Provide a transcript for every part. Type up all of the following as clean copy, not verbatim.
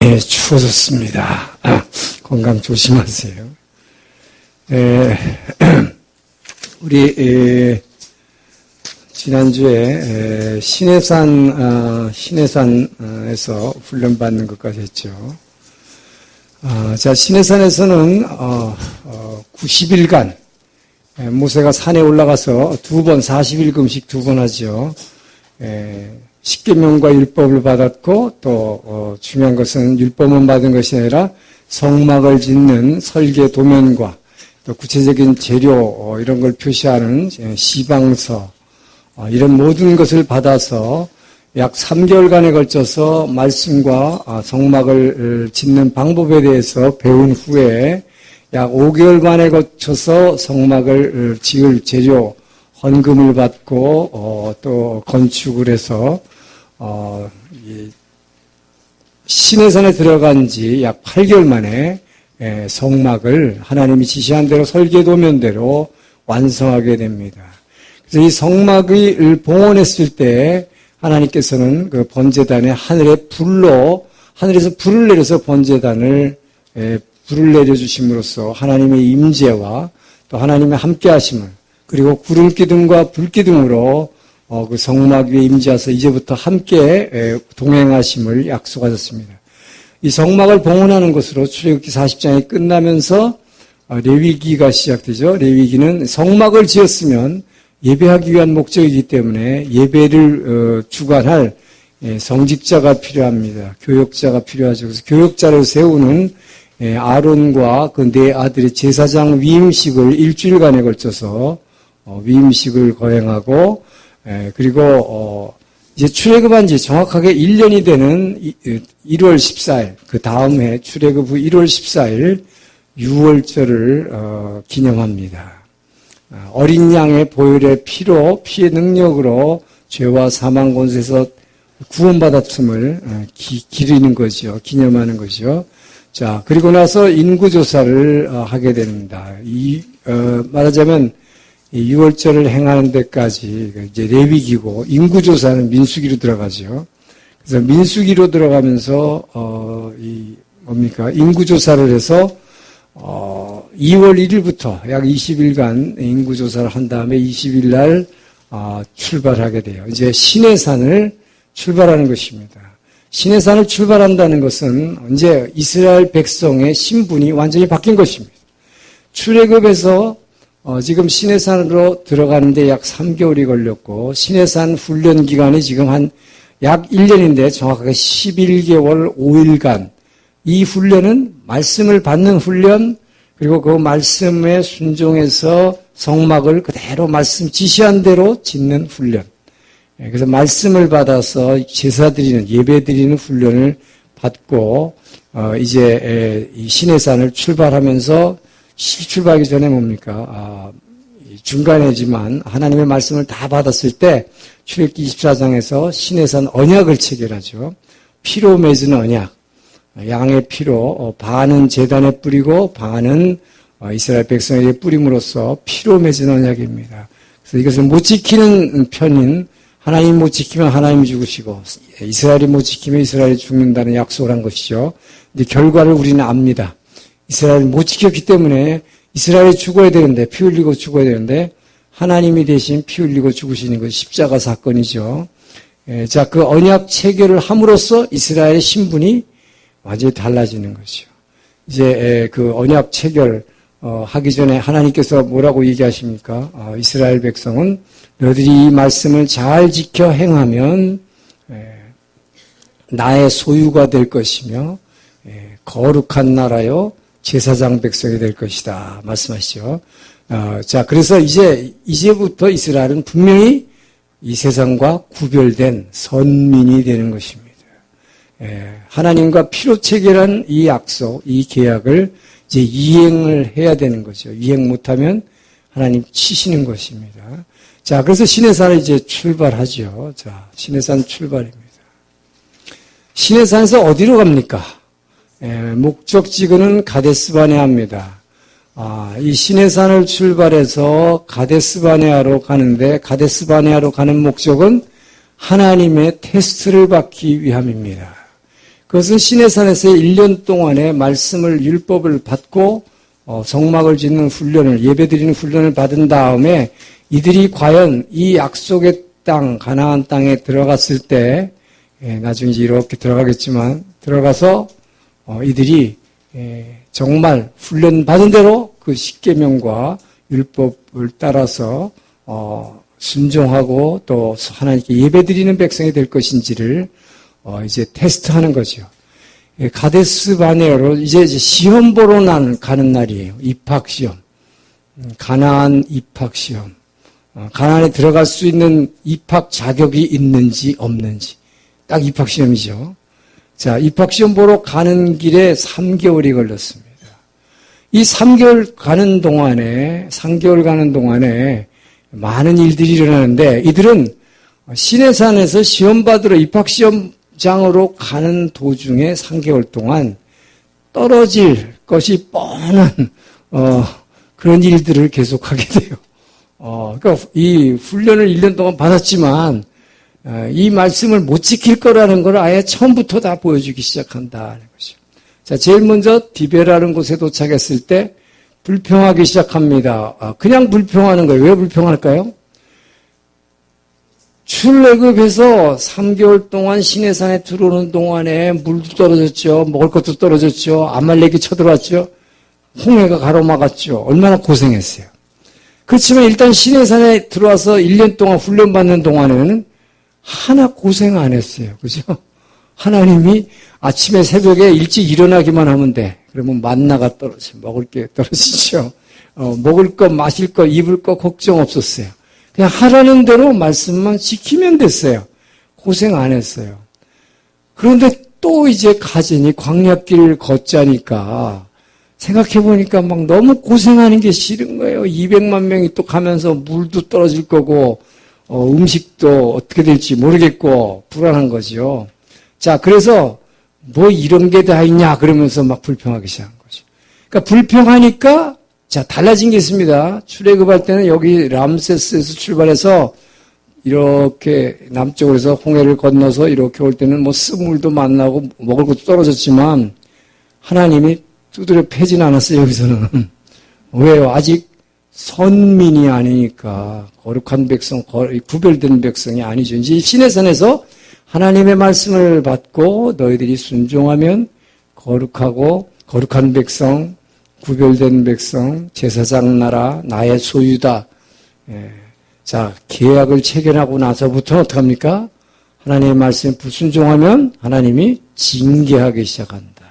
추워졌습니다. 건강 조심하세요. 우리 지난주에 신해산에서 훈련받는 것까지 했죠. 자, 신해산에서는 90일간 모세가 산에 올라가서 40일 금식 2번 하죠. 십계명과 율법을 받았고 또 중요한 것은 율법만 받은 것이 아니라 성막을 짓는 설계 도면과 또 구체적인 재료 이런 걸 표시하는 시방서 이런 모든 것을 받아서 약 3개월간에 걸쳐서 말씀과 성막을 짓는 방법에 대해서 배운 후에 약 5개월간에 거쳐서 성막을 지을 재료 헌금을 받고 또 건축을 해서 신해산에 들어간 지 약 8개월 만에 성막을 하나님이 지시한 대로 설계도면대로 완성하게 됩니다. 그래서 이 성막을 봉헌했을 때 하나님께서는 그 번제단에 하늘에서 불을 내려서 번제단을 불을 내려주심으로써 하나님의 임재와 또 하나님의 함께하심을 그리고 구름기둥과 불기둥으로 그 성막 위에 임재하서 이제부터 함께 동행하심을 약속하셨습니다. 이 성막을 봉헌하는 것으로 출애굽기 40장이 끝나면서 레위기가 시작되죠. 레위기는 성막을 지었으면 예배하기 위한 목적이기 때문에 예배를 주관할 성직자가 필요합니다. 교역자가 필요하죠. 그래서 교역자를 세우는 아론과 그 네 아들의 제사장 위임식을 일주일간에 걸쳐서 위임식을 거행하고 그리고 이제 출애굽한 지 정확하게 1년이 되는 1월 14일 그 다음 해 출애굽 후 1월 14일 유월절을 기념합니다. 어린 양의 보혈의 피의 능력으로 죄와 사망 권세에서 구원받았음을 기리는 거죠. 기념하는 거죠. 자, 그리고 나서 인구조사를 하게 됩니다. 말하자면 이 6월절을 행하는 데까지 이제 레위기고 인구조사는 민수기로 들어가죠. 그래서 민수기로 들어가면서 인구조사를 해서 2월 1일부터 약 20일간 인구조사를 한 다음에 20일 날 출발하게 돼요. 이제 신해산을 출발하는 것입니다. 신해산을 출발한다는 것은 이제 이스라엘 백성의 신분이 완전히 바뀐 것입니다. 출애굽에서 지금 신해산으로 들어가는데 약 3개월이 걸렸고 신해산 훈련 기간이 지금 한 약 1년인데 정확하게 11개월 5일간 이 훈련은 말씀을 받는 훈련 그리고 그 말씀에 순종해서 성막을 그대로 말씀 지시한 대로 짓는 훈련. 그래서 말씀을 받아서 제사 드리는 예배 드리는 훈련을 받고 이제 이 신해산을 출발하면서 출발하기 전에 뭡니까? 중간이지만 하나님의 말씀을 다 받았을 때 출애굽기 24장에서 신해산 언약을 체결하죠. 피로 맺은 언약. 양의 피로 반은 제단에 뿌리고 반은 이스라엘 백성에게 뿌림으로써 피로 맺은 언약입니다. 그래서 이것을 못 지키는 편인 하나님 못 지키면 하나님이 죽으시고 이스라엘이 못 지키면 이스라엘이 죽는다는 약속을 한 것이죠. 근데 결과를 우리는 압니다. 이스라엘을 못 지켰기 때문에 이스라엘이 죽어야 되는데 피 흘리고 죽어야 되는데 하나님이 대신 피 흘리고 죽으시는 것이 십자가 사건이죠. 자, 그 언약 체결을 함으로써 이스라엘의 신분이 완전히 달라지는 것이죠. 이제 그 언약 체결 하기 전에 하나님께서 뭐라고 얘기하십니까? 이스라엘 백성은 너희들이 이 말씀을 잘 지켜 행하면 나의 소유가 될 것이며 거룩한 나라요 제사장 백성이 될 것이다 말씀하시죠. 자, 그래서 이제부터 이스라엘은 분명히 이 세상과 구별된 선민이 되는 것입니다. 하나님과 피로 체결한 이 약속, 이 계약을 이제 이행을 해야 되는 거죠. 이행 못하면 하나님 치시는 것입니다. 자, 그래서 신해산을 이제 출발하죠. 자, 신해산 출발입니다. 신해산에서 어디로 갑니까? 목적지구는 가데스바네아입니다. 이 신해산을 출발해서 가데스바네아로 가는데 가데스바네아로 가는 목적은 하나님의 테스트를 받기 위함입니다. 그것은 시내산에서 1년 동안의 말씀을 율법을 받고 성막을 짓는 훈련을 예배드리는 훈련을 받은 다음에 이들이 과연 이 약속의 땅 가나안 땅에 들어갔을 때 나중에 이렇게 들어가겠지만 들어가서 이들이 정말 훈련 받은 대로 그 십계명과 율법을 따라서 순종하고 또 하나님께 예배드리는 백성이 될 것인지를 이제 테스트하는 거죠. 가데스 바네아로 이제 시험 보러 가는 날이에요. 입학 시험, 가나안 입학 시험, 가나안에 들어갈 수 있는 입학 자격이 있는지 없는지 딱 입학 시험이죠. 자, 입학 시험 보러 가는 길에 3개월이 걸렸습니다. 이 3개월 가는 동안에 많은 일들이 일어나는데 이들은 시내산에서 시험 받으러 입학 시험장으로 가는 도중에 3개월 동안 떨어질 것이 뻔한 그런 일들을 계속하게 돼요. 그러니까 이 훈련을 1년 동안 받았지만 이 말씀을 못 지킬 거라는 걸 아예 처음부터 다 보여주기 시작한다는 것이죠. 자, 제일 먼저 디베라는 곳에 도착했을 때 불평하기 시작합니다. 그냥 불평하는 거예요. 왜 불평할까요? 출애굽해서 3개월 동안 시내산에 들어오는 동안에 물도 떨어졌죠. 먹을 것도 떨어졌죠. 아말렉이 쳐들어왔죠. 홍해가 가로막았죠. 얼마나 고생했어요. 그렇지만 일단 시내산에 들어와서 1년 동안 훈련받는 동안에는 하나 고생 안 했어요. 그죠? 하나님이 아침에 새벽에 일찍 일어나기만 하면 돼. 그러면 만나가 떨어져. 먹을 게 떨어지죠. 먹을 거, 마실 거, 입을 거 걱정 없었어요. 그냥 하라는 대로 말씀만 지키면 됐어요. 고생 안 했어요. 그런데 또 이제 가지니 광야길 걷자니까 생각해보니까 막 너무 고생하는 게 싫은 거예요. 200만 명이 또 가면서 물도 떨어질 거고 음식도 어떻게 될지 모르겠고 불안한 거죠. 자, 그래서 뭐 이런 게 다 있냐 그러면서 막 불평하기 시작한 거죠. 그러니까 불평하니까 자, 달라진 게 있습니다. 출애굽할 때는 여기 람세스에서 출발해서 이렇게 남쪽으로 해서 홍해를 건너서 이렇게 올 때는 뭐 쓴물도 만나고 먹을 것도 떨어졌지만 하나님이 두드려 패진 않았어요, 여기서는. 왜요? 아직 선민이 아니니까 거룩한 백성, 구별된 백성이 아니죠. 이제 시내산에서 하나님의 말씀을 받고 너희들이 순종하면 거룩한 백성, 구별된 백성, 제사장 나라, 나의 소유다. 자, 계약을 체결하고 나서부터 어떡합니까? 하나님의 말씀에 불순종하면 하나님이 징계하기 시작한다.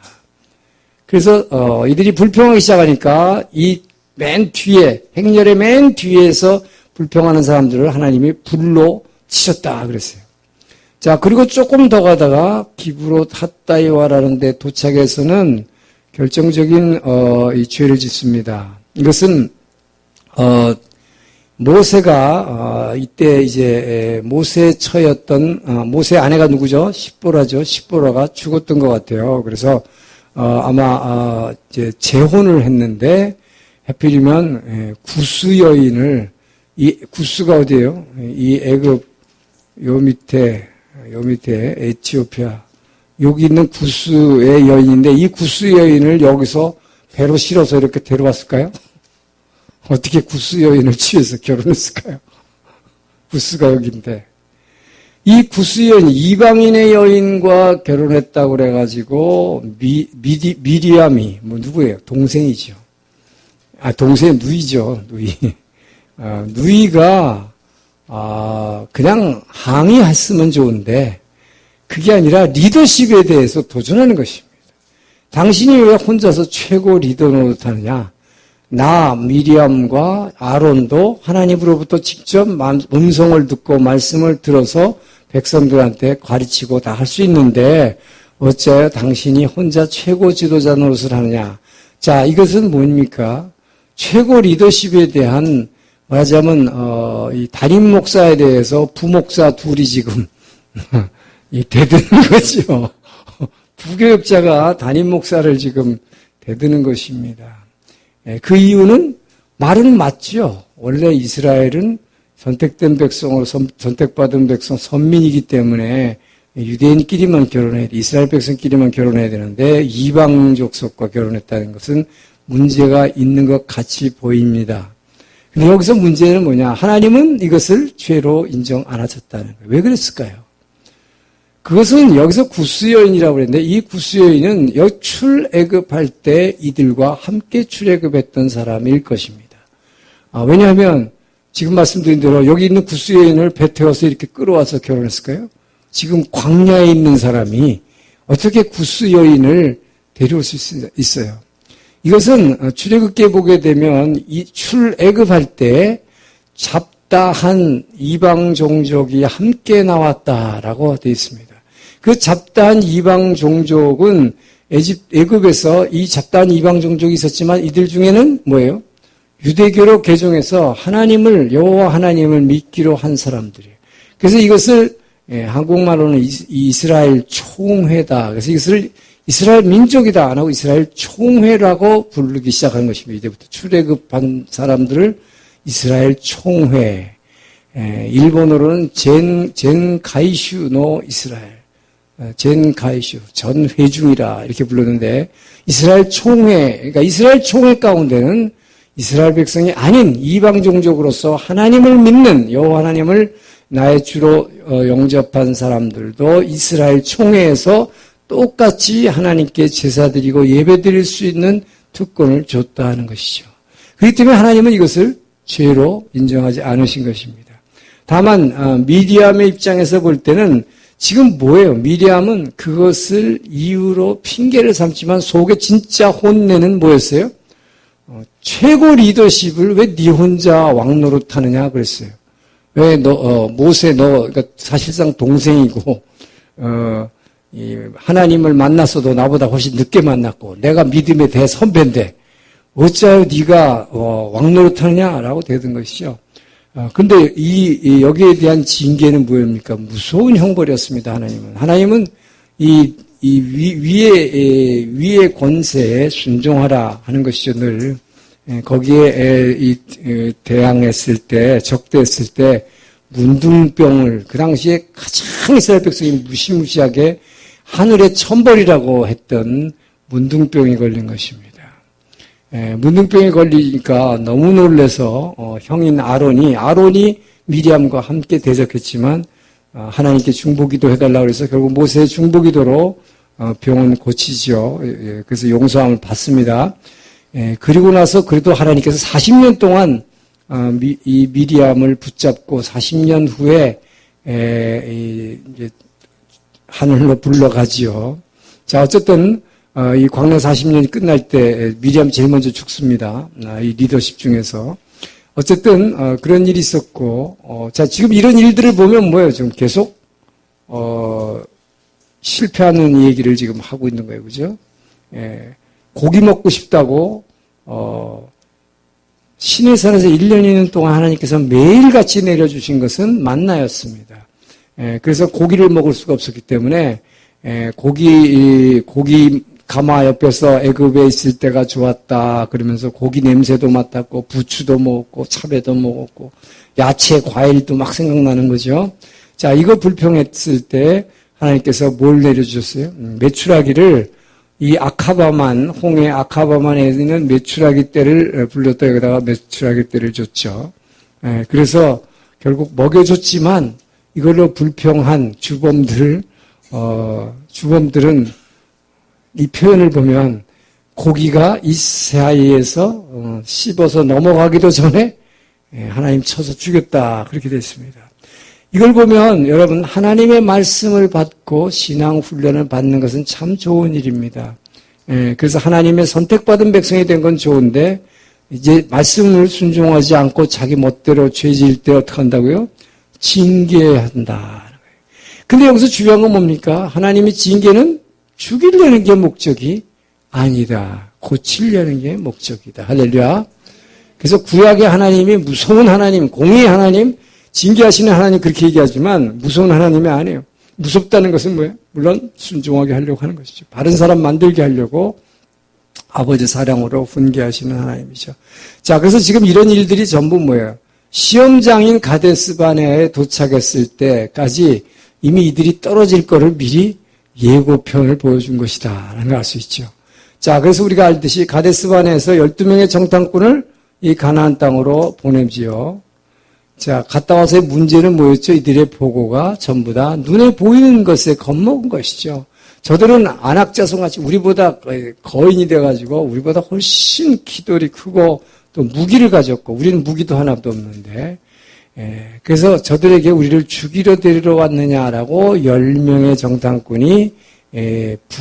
그래서 이들이 불평하기 시작하니까 이 맨 뒤에, 행렬의 맨 뒤에서 불평하는 사람들을 하나님이 불로 치셨다 그랬어요. 자, 그리고 조금 더 가다가 기브롯 핫다이와라는 데 도착해서는 결정적인 이 죄를 짓습니다. 이것은 모세가 이때 이제 모세의 처였던 모세의 아내가 누구죠? 십보라죠. 십보라가 죽었던 것 같아요. 그래서 아마 이제 재혼을 했는데 하필이면 구스 여인을 이 구스가 어디예요? 이 애굽 요 밑에 에티오피아 여기 있는 구스의 여인인데 이 구스 여인을 여기서 배로 실어서 이렇게 데려왔을까요? 어떻게 구스 여인을 취해서 결혼했을까요? 구스가 여기인데 이 구스 여인 이방인의 여인과 결혼했다고 그래가지고 미리암이 뭐 누구예요? 동생이죠. 동생 누이죠. 누이가 그냥 항의했으면 좋은데 그게 아니라 리더십에 대해서 도전하는 것입니다. 당신이 왜 혼자서 최고 리더 노릇하느냐? 나 미리암과 아론도 하나님으로부터 직접 음성을 듣고 말씀을 들어서 백성들한테 가르치고 다 할 수 있는데 어째 당신이 혼자 최고 지도자 노릇을 하느냐? 자, 이것은 뭡니까? 최고 리더십에 대한 말하자면 이 담임 목사에 대해서 부목사 둘이 지금 대드는 거죠. 부교역자가 담임 목사를 지금 대드는 것입니다. 그 이유는 말은 맞죠. 원래 이스라엘은 선택된 백성으로 선택받은 백성 선민이기 때문에 유대인끼리만 결혼해야 돼. 이스라엘 백성끼리만 결혼해야 되는데 이방 족속과 결혼했다는 것은 문제가 있는 것 같이 보입니다. 근데 여기서 문제는 뭐냐? 하나님은 이것을 죄로 인정 안 하셨다는 거예요. 왜 그랬을까요? 그것은 여기서 구스여인이라고 그랬는데 이 구스여인은 출애굽할 때 이들과 함께 출애굽했던 사람일 것입니다. 왜냐하면 지금 말씀드린 대로 여기 있는 구스여인을 배 태워서 이렇게 끌어와서 결혼했을까요? 지금 광야에 있는 사람이 어떻게 구스여인을 데려올 수 있어요? 이것은 출애굽기에 보게 되면 이 출애굽할 때 잡다한 이방 종족이 함께 나왔다라고 되어 있습니다. 그 잡다한 이방 종족은 애굽에서 이 잡다한 이방 종족이 있었지만 이들 중에는 뭐예요? 유대교로 개종해서 여호와 하나님을 믿기로 한 사람들이에요. 그래서 이것을 한국말로는 이스라엘 총회다. 그래서 이것을 이스라엘 민족이다 안 하고 이스라엘 총회라고 부르기 시작한 것입니다. 이때부터 출애굽한 사람들을 이스라엘 총회, 일본어로는 젠가이슈 노 이스라엘, 젠가이슈 전회중이라 이렇게 불렀는데 이스라엘 총회, 그러니까 이스라엘 총회 가운데는 이스라엘 백성이 아닌 이방 종족으로서 하나님을 믿는 여호와 하나님을 나의 주로 영접한 사람들도 이스라엘 총회에서 똑같이 하나님께 제사드리고 예배드릴 수 있는 특권을 줬다 하는 것이죠. 그렇기 때문에 하나님은 이것을 죄로 인정하지 않으신 것입니다. 다만 미디암의 입장에서 볼 때는 지금 뭐예요? 미디암은 그것을 이유로 핑계를 삼지만 속에 진짜 혼내는 뭐였어요? 최고 리더십을 왜 네 혼자 왕노릇하느냐 그랬어요. 왜 모세 그러니까 사실상 동생이고 하나님을 만났어도 나보다 훨씬 늦게 만났고 내가 믿음의 대선배인데 어찌하여 네가 왕노릇하느냐라고 되던 것이죠. 근데 여기에 대한 징계는 뭐입니까? 무서운 형벌이었습니다. 하나님은 이 위의 권세에 순종하라 하는 것이죠. 늘 거기에 대항했을 때 적대했을 때 문둥병을 그 당시에 가장 이스라엘 백성이 무시무시하게 하늘의 천벌이라고 했던 문둥병이 걸린 것입니다. 문둥병이 걸리니까 너무 놀라서 형인 아론이 미리암과 함께 대적했지만 하나님께 중보기도 해달라고 해서 결국 모세의 중보기도로 병은 고치죠. 그래서 용서함을 받습니다. 그리고 나서 그래도 하나님께서 40년 동안 이 미리암을 붙잡고 40년 후에 이제 하늘로 불러가지요. 자, 어쨌든 이 광야 40년이 끝날 때 미리암이 제일 먼저 죽습니다. 이 리더십 중에서. 어쨌든 그런 일이 있었고 자, 지금 이런 일들을 보면 뭐예요? 지금 계속 실패하는 얘기를 지금 하고 있는 거예요. 그죠? 고기 먹고 싶다고 시내산에서 1년 동안 하나님께서 매일같이 내려주신 것은 만나였습니다. 그래서 고기를 먹을 수가 없었기 때문에 고기 가마 옆에서 애굽에 있을 때가 좋았다 그러면서 고기 냄새도 맡았고 부추도 먹었고 차배도 먹었고 야채 과일도 막 생각나는 거죠. 자, 이거 불평했을 때 하나님께서 뭘 내려주셨어요? 메추라기를 이 홍해 아카바만에 있는 메추라기 떼를 불렸다 여기다가 메추라기 떼를 줬죠. 그래서 결국 먹여줬지만 이걸로 불평한 주범들은 이 표현을 보면 고기가 이 사이에서 씹어서 넘어가기도 전에 하나님 쳐서 죽였다 그렇게 됐습니다. 이걸 보면 여러분 하나님의 말씀을 받고 신앙 훈련을 받는 것은 참 좋은 일입니다. 그래서 하나님의 선택받은 백성이 된 건 좋은데 이제 말씀을 순종하지 않고 자기 멋대로 죄 지을 때 어떻게 한다고요? 징계한다. 근데 여기서 중요한 건 뭡니까? 하나님의 징계는 죽이려는 게 목적이 아니다. 고치려는 게 목적이다. 할렐루야. 그래서 구약의 하나님이 무서운 하나님, 공의의 하나님, 징계하시는 하나님 그렇게 얘기하지만 무서운 하나님이 아니에요. 무섭다는 것은 뭐예요? 물론 순종하게 하려고 하는 것이죠. 바른 사람 만들게 하려고 아버지 사랑으로 훈계하시는 하나님이죠. 자, 그래서 지금 이런 일들이 전부 뭐예요? 시험장인 가데스바네아에 도착했을 때까지 이미 이들이 떨어질 거를 미리 예고편을 보여준 것이다 라는 걸 알 수 있죠. 자, 그래서 우리가 알듯이 가데스반에서 12명의 정탐꾼을 이 가나안 땅으로 보내지요. 자, 갔다 와서의 문제는 뭐였죠? 이들의 보고가 전부 다 눈에 보이는 것에 겁먹은 것이죠. 저들은 안악자손같이 우리보다 거인이 돼가지고 우리보다 훨씬 키돌이 크고 또 무기를 가졌고 우리는 무기도 하나도 없는데 그래서 저들에게 우리를 죽이러 데리러 왔느냐라고 10명의 정탐꾼이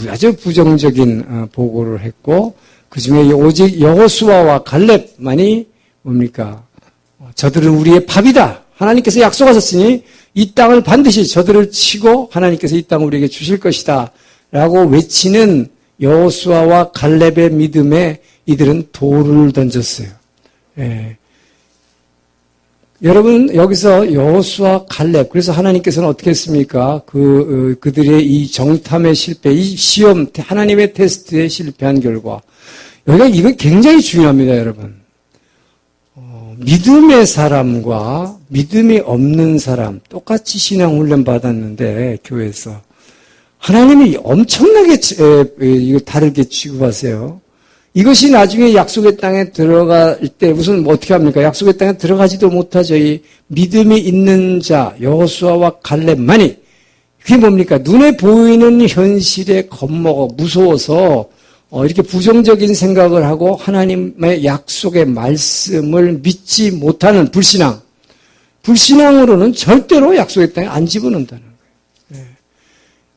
아주 부정적인 보고를 했고 그중에 오직 여호수아와 갈렙만이 뭡니까? 저들은 우리의 밥이다. 하나님께서 약속하셨으니 이 땅을 반드시 저들을 치고 하나님께서 이 땅을 우리에게 주실 것이다. 라고 외치는 여호수아와 갈렙의 믿음에 이들은 돌을 던졌어요. 여러분 여기서 여호수아 갈렙 그래서 하나님께서는 어떻게 했습니까? 그들의 이 정탐의 실패, 이 시험 하나님의 테스트에 실패한 결과 여기가 이건 굉장히 중요합니다, 여러분. 믿음의 사람과 믿음이 없는 사람 똑같이 신앙 훈련 받았는데 교회에서 하나님이 엄청나게 이거 다르게 취급하세요. 이것이 나중에 약속의 땅에 들어갈 때 무슨 어떻게 합니까? 약속의 땅에 들어가지도 못하죠. 이 믿음이 있는 자 여호수아와 갈렙만이 그게 뭡니까? 눈에 보이는 현실에 겁먹어 무서워서 이렇게 부정적인 생각을 하고 하나님의 약속의 말씀을 믿지 못하는 불신앙으로는 절대로 약속의 땅에 안 집어넣는다는 거예요.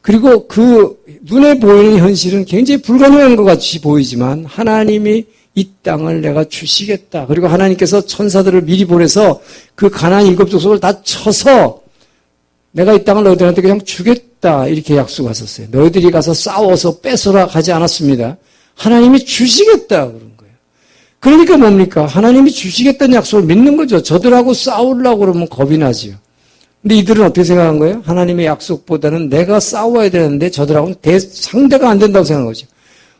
그리고 그 눈에 보이는 현실은 굉장히 불가능한 것 같이 보이지만 하나님이 이 땅을 내가 주시겠다. 그리고 하나님께서 천사들을 미리 보내서 그 가나안 7족속을 다 쳐서 내가 이 땅을 너희들한테 그냥 주겠다 이렇게 약속하셨어요. 너희들이 가서 싸워서 뺏어라 가지 않았습니다. 하나님이 주시겠다 그런 거예요. 그러니까 뭡니까? 하나님이 주시겠다는 약속을 믿는 거죠. 저들하고 싸우려고 그러면 겁이 나지요. 근데 이들은 어떻게 생각한 거예요? 하나님의 약속보다는 내가 싸워야 되는데 저들하고는 상대가 안 된다고 생각한 거죠.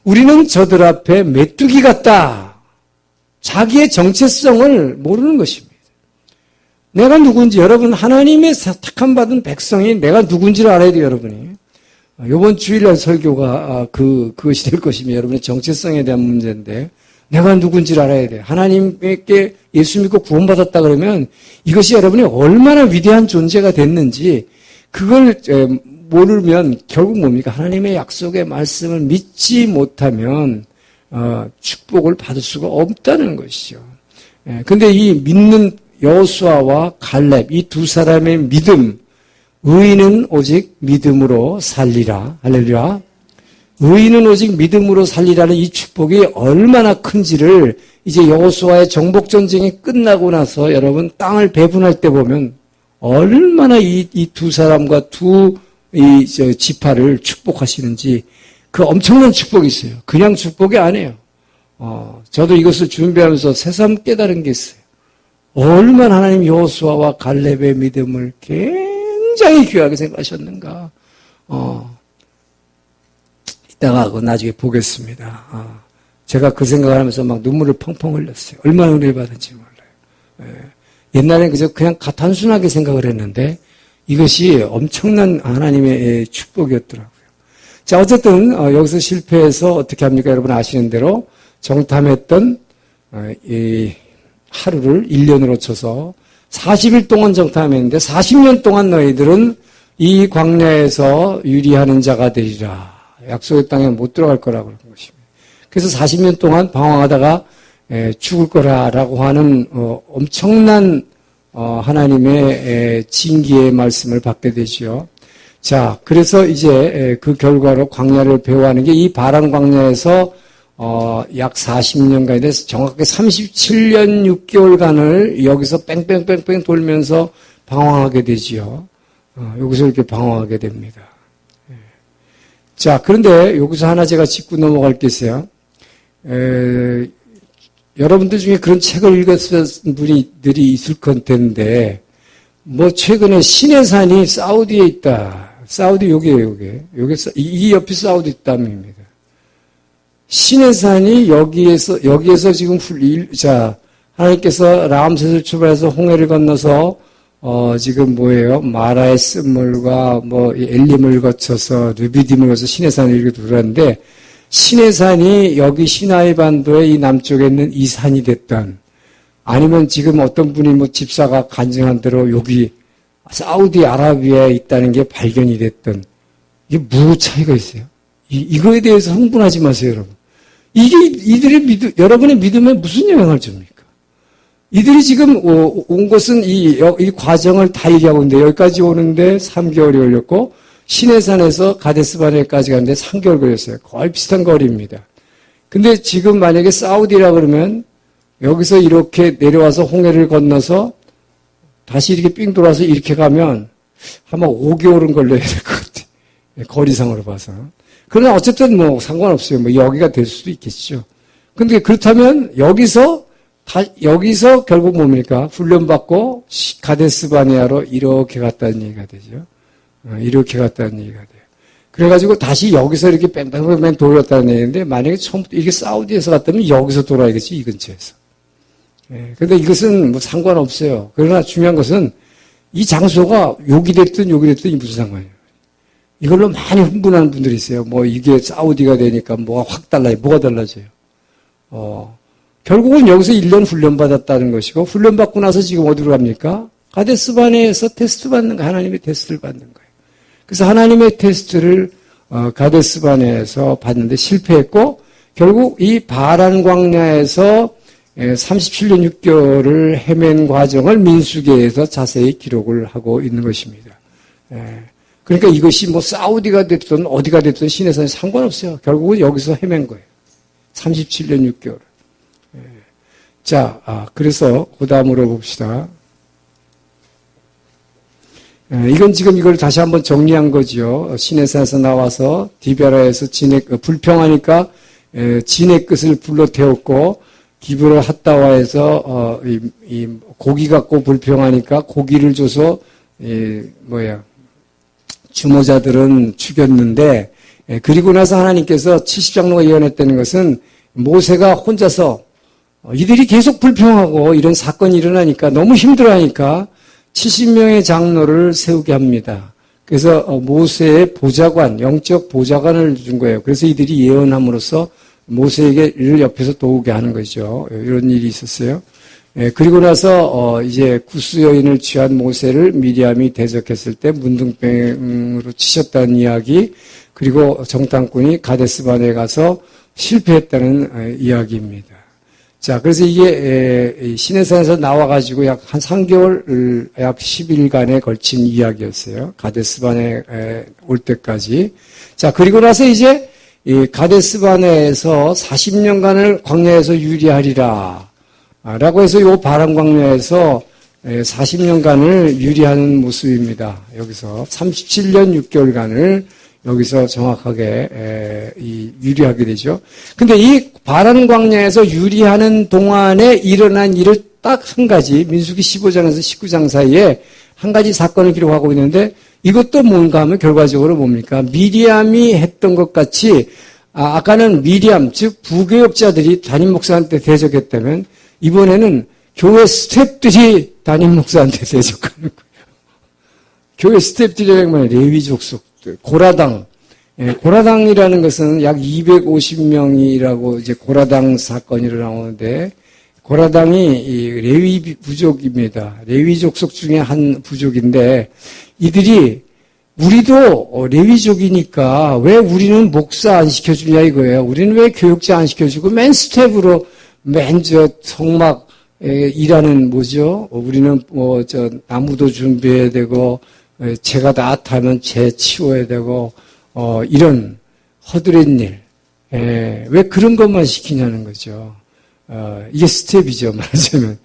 우리는 저들 앞에 메뚜기 같다. 자기의 정체성을 모르는 것입니다. 내가 누군지 여러분 하나님의 택함 받은 백성이 내가 누군지를 알아야 돼요, 여러분이. 이번 주일날 설교가 그것이 될 것이며 여러분의 정체성에 대한 문제인데 내가 누군지를 알아야 돼요. 하나님께 예수 믿고 구원받았다 그러면 이것이 여러분이 얼마나 위대한 존재가 됐는지 그걸 모르면 결국 뭡니까? 하나님의 약속의 말씀을 믿지 못하면 축복을 받을 수가 없다는 것이죠. 근데 이 믿는 여호수아와 갈렙 이 두 사람의 믿음 의인은 오직 믿음으로 살리라. 할렐루야. 의인은 오직 믿음으로 살리라는 이 축복이 얼마나 큰지를 이제 여호수아의 정복 전쟁이 끝나고 나서 여러분 땅을 배분할 때 보면 얼마나 이 두 사람과 지파를 축복하시는지 그 엄청난 축복이 있어요. 그냥 축복이 아니에요. 저도 이것을 준비하면서 새삼 깨달은 게 있어요. 얼마나 하나님 여호수아와 갈렙의 믿음을 굉장히 귀하게 생각하셨는가. 이따가 그거 나중에 보겠습니다. 제가 그 생각을 하면서 막 눈물을 펑펑 흘렸어요. 얼마나 은혜를 받은지 몰라요. 옛날에는 그냥 단순하게 생각을 했는데 이것이 엄청난 하나님의 축복이었더라고요. 자, 어쨌든 여기서 실패해서 어떻게 합니까? 여러분 아시는 대로 정탐했던 이 하루를 1년으로 쳐서 40일 동안 정탐했는데 40년 동안 너희들은 이 광야에서 유리하는 자가 되리라. 약속의 땅에 못 들어갈 거라고 그런 것입니다. 그래서 40년 동안 방황하다가 죽을 거라라고 하는 엄청난 하나님의 징계의 말씀을 받게 되죠. 자, 그래서 이제 그 결과로 광야를 배워하는 게 이 바람 광야에서 약 40년간에 대해서 정확하게 37년 6개월간을 여기서 뺑뺑뺑뺑 돌면서 방황하게 되지요. 여기서 이렇게 방황하게 됩니다. 자, 그런데 여기서 하나 제가 짚고 넘어갈 게 있어요. 여러분들 중에 그런 책을 읽었던 분들이 있을 건데, 뭐 최근에 시내산이 사우디에 있다. 사우디 여기에요, 여기. 이 옆이 사우디 땅입니다. 시내산이 여기에서 지금 하나님께서 람셋을 출발해서 홍해를 건너서 지금 뭐예요? 마라의 쓴물과 엘림을 거쳐서 르비딤을 거쳐서 시내산을 이렇게 들어왔는데, 시내산이 여기 시나이 반도의 이 남쪽에 있는 이 산이 됐던, 아니면 지금 어떤 분이 집사가 간증한 대로 여기 사우디아라비아에 있다는 게 발견이 됐던, 이게 무엇 차이가 있어요? 이거에 대해서 흥분하지 마세요, 여러분. 이게 여러분의 믿음에 무슨 영향을 줍니까? 이들이 지금 온 것은 이 과정을 다 얘기하고 있는데, 여기까지 오는데 3개월이 걸렸고, 시내산에서 가데스바네까지 가는데 3개월 걸렸어요. 거의 비슷한 거리입니다. 근데 지금 만약에 사우디라 그러면, 여기서 이렇게 내려와서 홍해를 건너서, 다시 이렇게 삥 돌아서 이렇게 가면, 아마 5개월은 걸려야 될 것 같아요. 거리상으로 봐서. 그러나 어쨌든 상관없어요. 여기가 될 수도 있겠죠. 근데 그렇다면 여기서 결국 뭡니까? 훈련받고 가데스바네아로 이렇게 갔다는 얘기가 되죠. 이렇게 갔다는 얘기가 돼요. 그래가지고 다시 여기서 이렇게 뺑뺑뺑뺑 돌렸다는 얘기인데, 만약에 처음부터 이게 사우디에서 갔다면 여기서 돌아야겠지, 이 근처에서. 근데 이것은 상관없어요. 그러나 중요한 것은 이 장소가 여기 됐든 이 무슨 상관이에요. 이걸로 많이 흥분하는 분들이 있어요. 이게 사우디가 되니까 뭐가 확 달라요. 뭐가 달라져요? 결국은 여기서 1년 훈련받았다는 것이고, 훈련받고 나서 지금 어디로 갑니까? 가데스바네에서 테스트 받는 거, 하나님의 테스트를 받는 거예요. 그래서 하나님의 테스트를 가데스바네에서 받는데 실패했고, 결국 이 바란 광야에서 37년 6개월을 헤맨 과정을 민수기에서 자세히 기록을 하고 있는 것입니다. 그러니까 이것이 사우디가 됐든 어디가 됐든 시내산이 상관없어요. 결국은 여기서 헤맨 거예요. 37년 6개월. 자, 그래서 그 다음으로 봅시다. 이건 지금 이걸 다시 한번 정리한 거죠. 시내산에서 나와서 디베라에서 불평하니까 진의 끝을 불러 태웠고, 기브로 핫다와에서 이 고기 갖고 불평하니까 고기를 줘서 주모자들은 죽였는데, 그리고 나서 하나님께서 70장로가 예언했다는 것은 모세가 혼자서 이들이 계속 불평하고 이런 사건이 일어나니까 너무 힘들어하니까 70명의 장로를 세우게 합니다. 그래서 모세의 보좌관, 영적 보좌관을 준 거예요. 그래서 이들이 예언함으로써 모세에게 이를 옆에서 도우게 하는 거죠. 이런 일이 있었어요. 그리고 나서 이제 구스 여인을 취한 모세를 미리암이 대적했을 때 문둥병으로 치셨다는 이야기, 그리고 정탐꾼이 가데스바네에 가서 실패했다는 이야기입니다. 자, 그래서 이게 시내산에서 나와가지고 약 한 3개월, 약 10일간에 걸친 이야기였어요. 가데스바네에 올 때까지. 자, 그리고 나서 이제 이 가데스바네에서 40년간을 광야에서 유리하리라 라고 해서 이 바람 광야에서 40년간을 유리하는 모습입니다. 여기서 37년 6개월간을 여기서 정확하게 유리하게 되죠. 근데 이 바람 광야에서 유리하는 동안에 일어난 일을 딱 한 가지, 민수기 15장에서 19장 사이에 한 가지 사건을 기록하고 있는데, 이것도 뭔가 하면 결과적으로 뭡니까? 미리암이 했던 것 같이, 아까는 미리암, 즉 부교역자들이 담임 목사한테 대적했다면, 이번에는 교회 스태프들이 담임 목사한테 대적하는 거예요. 교회 스태프들이라는 레위 족속들, 고라당. 고라당이라는 것은 약 250명이라고 이제 고라당 사건이 일어나오는데, 고라당이 레위 부족입니다. 레위 족속 중에 한 부족인데, 이들이 우리도 레위족이니까 왜 우리는 목사 안 시켜주냐 이거예요. 우리는 왜 교육자 안 시켜주고 맨 스텝으로 맨 성막 일하는 뭐죠? 우리는 나무도 준비해야 되고 재가 다 타면 재 치워야 되고 이런 허드렛 일. 왜 그런 것만 시키냐는 거죠. 이게 스텝이죠. 말하자면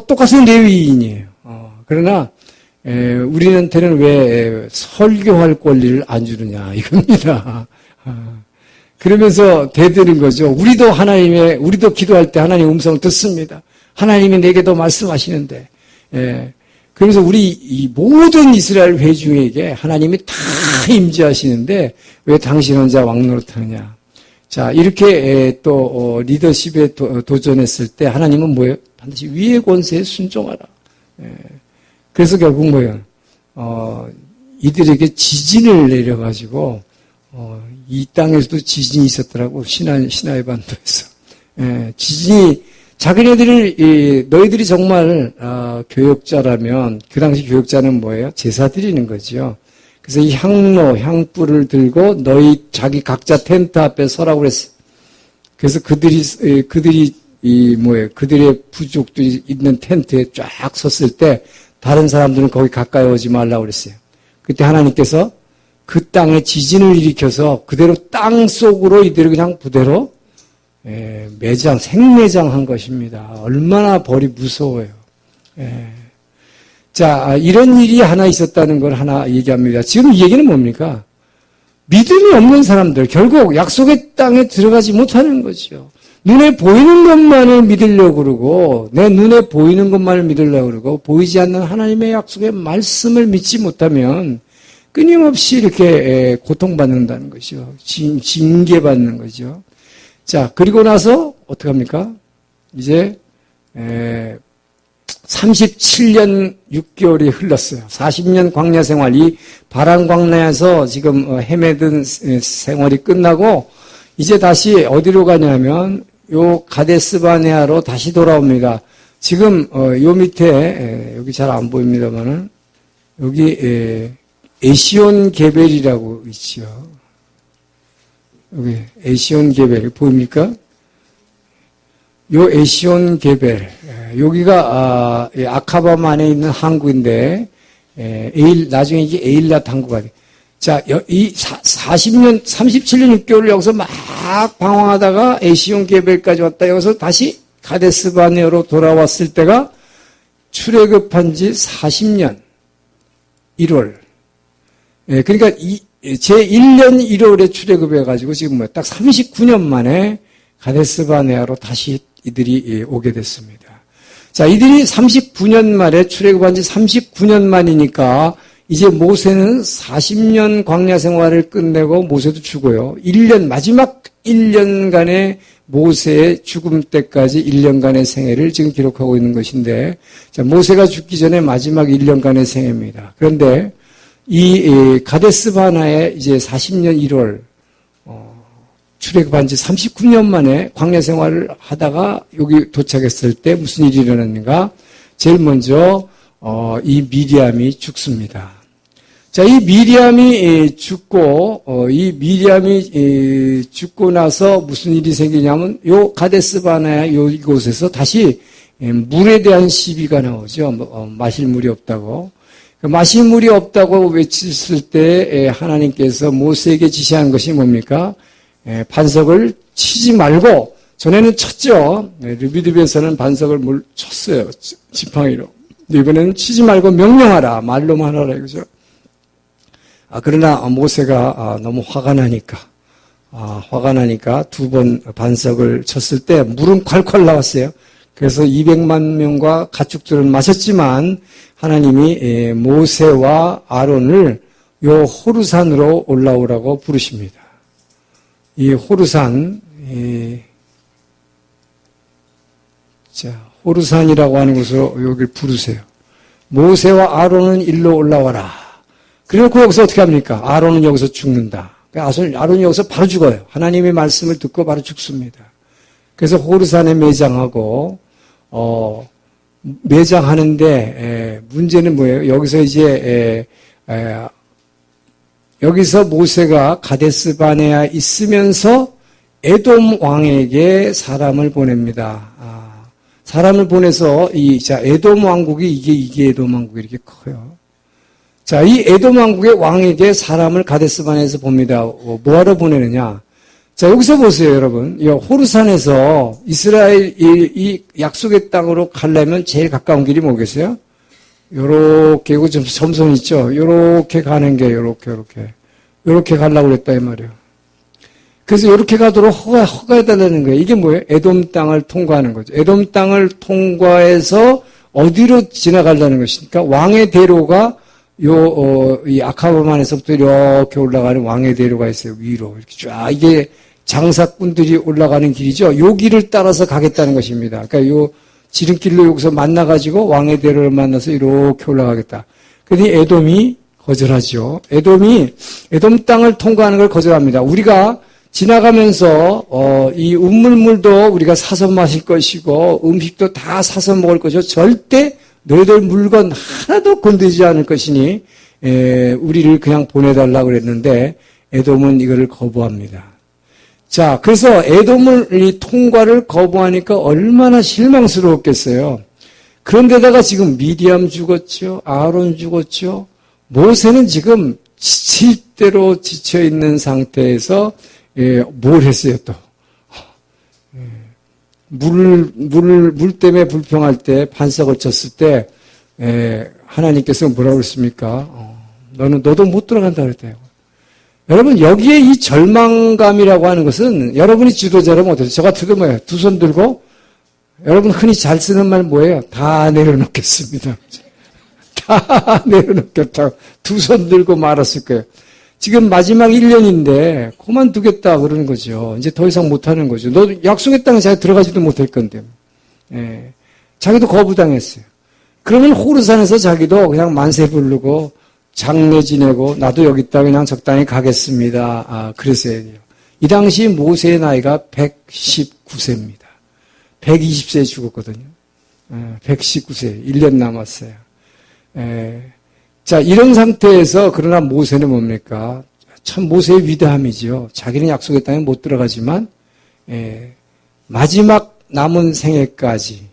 똑같은 레위인이에요. 그러나 우리한테는 왜 설교할 권리를 안 주느냐 이겁니다. 그러면서 대드는 거죠. 우리도 기도할 때 하나님 음성을 듣습니다. 하나님이 내게도 말씀하시는데, 그러면서 이 모든 이스라엘 회중에게 하나님이 다 임재하시는데 왜 당신 혼자 왕노릇하느냐. 자, 이렇게 또 리더십에 도전했을 때 하나님은 뭐예요? 반드시 위의 권세에 순종하라. 그래서 결국 뭐예요? 이들에게 지진을 내려가지고, 이 땅에서도 지진이 있었더라고. 시나이 반도에서. 예, 지진이, 자기네들을, 너희들이 정말, 교역자라면, 그 당시 교역자는 뭐예요? 제사 드리는 거죠. 그래서 이 향불을 들고 너희 자기 각자 텐트 앞에 서라고 그랬어요. 그래서 그들이, 그들의 부족들이 있는 텐트에 쫙 섰을 때, 다른 사람들은 거기 가까이 오지 말라고 그랬어요. 그때 하나님께서 그 땅에 지진을 일으켜서 그대로 땅 속으로 이들을 그냥 그대로 생매장한 것입니다. 얼마나 벌이 무서워요. 자, 이런 일이 하나 있었다는 걸 하나 얘기합니다. 지금 이 얘기는 뭡니까? 믿음이 없는 사람들, 결국 약속의 땅에 들어가지 못하는 거죠. 눈에 보이는 것만을 믿으려고 그러고, 내 눈에 보이는 것만을 믿으려고 그러고, 보이지 않는 하나님의 약속의 말씀을 믿지 못하면 끊임없이 이렇게 고통받는다는 것이죠. 징계받는 거죠. 자, 그리고 나서 어떻게 합니까? 이제 37년 6개월이 흘렀어요. 40년 광야 생활, 이 바란 광야에서 지금 헤매든 생활이 끝나고 이제 다시 어디로 가냐면 요 가데스바네아로 다시 돌아옵니다. 지금 요 밑에 여기 잘 안 보입니다만은 여기 에시온 게벨이라고 있죠. 여기 에시온 게벨 보입니까? 요 에시온 게벨 여기가 아카밤 안에 있는 항구인데 나중에 이게 에일랏 항구가 돼. 자, 이 37년 6개월을 여기서 막 방황하다가 에시온 게벨까지 왔다. 여기서 다시 가데스바네아로 돌아왔을 때가 출애굽한 지 40년 1월. 그러니까 제 1년 1월에 출애굽해가지고 지금 딱 39년 만에 가데스바네아로 다시 이들이 오게 됐습니다. 자, 이들이 39년 만에 출애굽한 지 39년 만이니까 이제 모세는 40년 광야 생활을 끝내고 모세도 죽어요. 마지막 1년간의 모세의 죽음 때까지 1년간의 생애를 지금 기록하고 있는 것인데, 자, 모세가 죽기 전에 마지막 1년간의 생애입니다. 그런데 이 가데스바네아에 이제 40년 1월 출애굽한 지 39년 만에 광야 생활을 하다가 여기 도착했을 때 무슨 일이 일어났는가? 제일 먼저 이 미리암이 죽습니다. 자, 이 미리암이 죽고 죽고 나서 무슨 일이 생기냐면 요 가데스바네아 이곳에서 다시 물에 대한 시비가 나오죠. 마실 물이 없다고. 마실 물이 없다고 외쳤을 때 하나님께서 모세에게 지시한 것이 뭡니까? 반석을 치지 말고, 전에는 쳤죠. 르비드변에서는 반석을 쳤어요. 지팡이로. 이번에는 치지 말고 명령하라. 말로만 하라. 이거죠. 그러나 모세가 너무 화가 나니까 두 번 반석을 쳤을 때 물은 콸콸 나왔어요. 그래서 200만 명과 가축들은 마셨지만 하나님이 모세와 아론을 요 호르산으로 올라오라고 부르십니다. 이 호르산, 호르산이라고 하는 곳으로 여기를 부르세요. 모세와 아론은 일로 올라와라. 그래놓고 여기서 어떻게 합니까? 아론은 여기서 죽는다. 아론이 여기서 바로 죽어요. 하나님의 말씀을 듣고 바로 죽습니다. 그래서 호르산에 매장하고, 매장하는데, 문제는 뭐예요? 여기서 이제, 여기서 모세가 가데스바네아에 있으면서 에돔 왕에게 사람을 보냅니다. 사람을 보내서 에돔 왕국이 이게 에돔 왕국이 이렇게 커요. 자, 이 에돔 왕국의 왕에게 사람을 가데스바네아에서 봅니다. 뭐하러 보내느냐? 자, 여기서 보세요, 여러분. 이 호르산에서 이스라엘 이 약속의 땅으로 가려면 제일 가까운 길이 뭐겠어요? 요렇게, 이거 좀 점선 있죠? 요렇게 가는 게, 요렇게 가려고 그랬다, 이 말이에요. 그래서 요렇게 가도록 허가해달라는 거예요. 이게 뭐예요? 에돔 땅을 통과하는 거죠. 에돔 땅을 통과해서 어디로 지나가려는 것입니까? 왕의 대로가 이 아카바만에서부터 이렇게 올라가는 왕의 대로가 있어요. 위로. 이렇게 쫙, 이게 장사꾼들이 올라가는 길이죠. 요 길을 따라서 가겠다는 것입니다. 그러니까 지름길로 여기서 만나가지고 왕의 대로를 만나서 이렇게 올라가겠다. 그러니 에돔이 거절하죠. 에돔 땅을 통과하는 걸 거절합니다. 우리가 지나가면서 이 우물물도 우리가 사서 마실 것이고 음식도 다 사서 먹을 것이고 절대 너희들 물건 하나도 건드리지 않을 것이니 우리를 그냥 보내달라고 그랬는데 에돔은 이거를 거부합니다. 자, 그래서 에돔을 이 통과를 거부하니까 얼마나 실망스러웠겠어요. 그런데다가 지금 미디암 죽었죠. 아론 죽었죠. 모세는 지금 지칠 대로 지쳐있는 상태에서 뭘 했어요 또. 물 때문에 불평할 때 반석을 쳤을 때 하나님께서 뭐라고 그랬습니까? 너도 못 들어간다 그랬대요. 여러분 여기에 이 절망감이라고 하는 것은 여러분이 지도자라면 어떠세요? 저 같아도 뭐예요? 두 손 들고 여러분 흔히 잘 쓰는 말 뭐예요? 다 내려놓겠습니다. 다 내려놓겠다고 두 손 들고 말았을 거예요. 지금 마지막 1년인데 그만두겠다 그러는 거죠. 이제 더 이상 못하는 거죠. 너 약속의 땅에 자기 들어가지도 못할 건데. 자기도 거부당했어요. 그러면 호르산에서 자기도 그냥 만세 부르고 장례 지내고 나도 여기 있다 그냥 적당히 가겠습니다. 그랬어야 돼요. 이 당시 모세의 나이가 119세입니다. 120세에 죽었거든요. 119세, 1년 남았어요. 자, 이런 상태에서 그러나 모세는 뭡니까? 참 모세의 위대함이죠. 자기는 약속의 땅에 못 들어가지만 마지막 남은 생애까지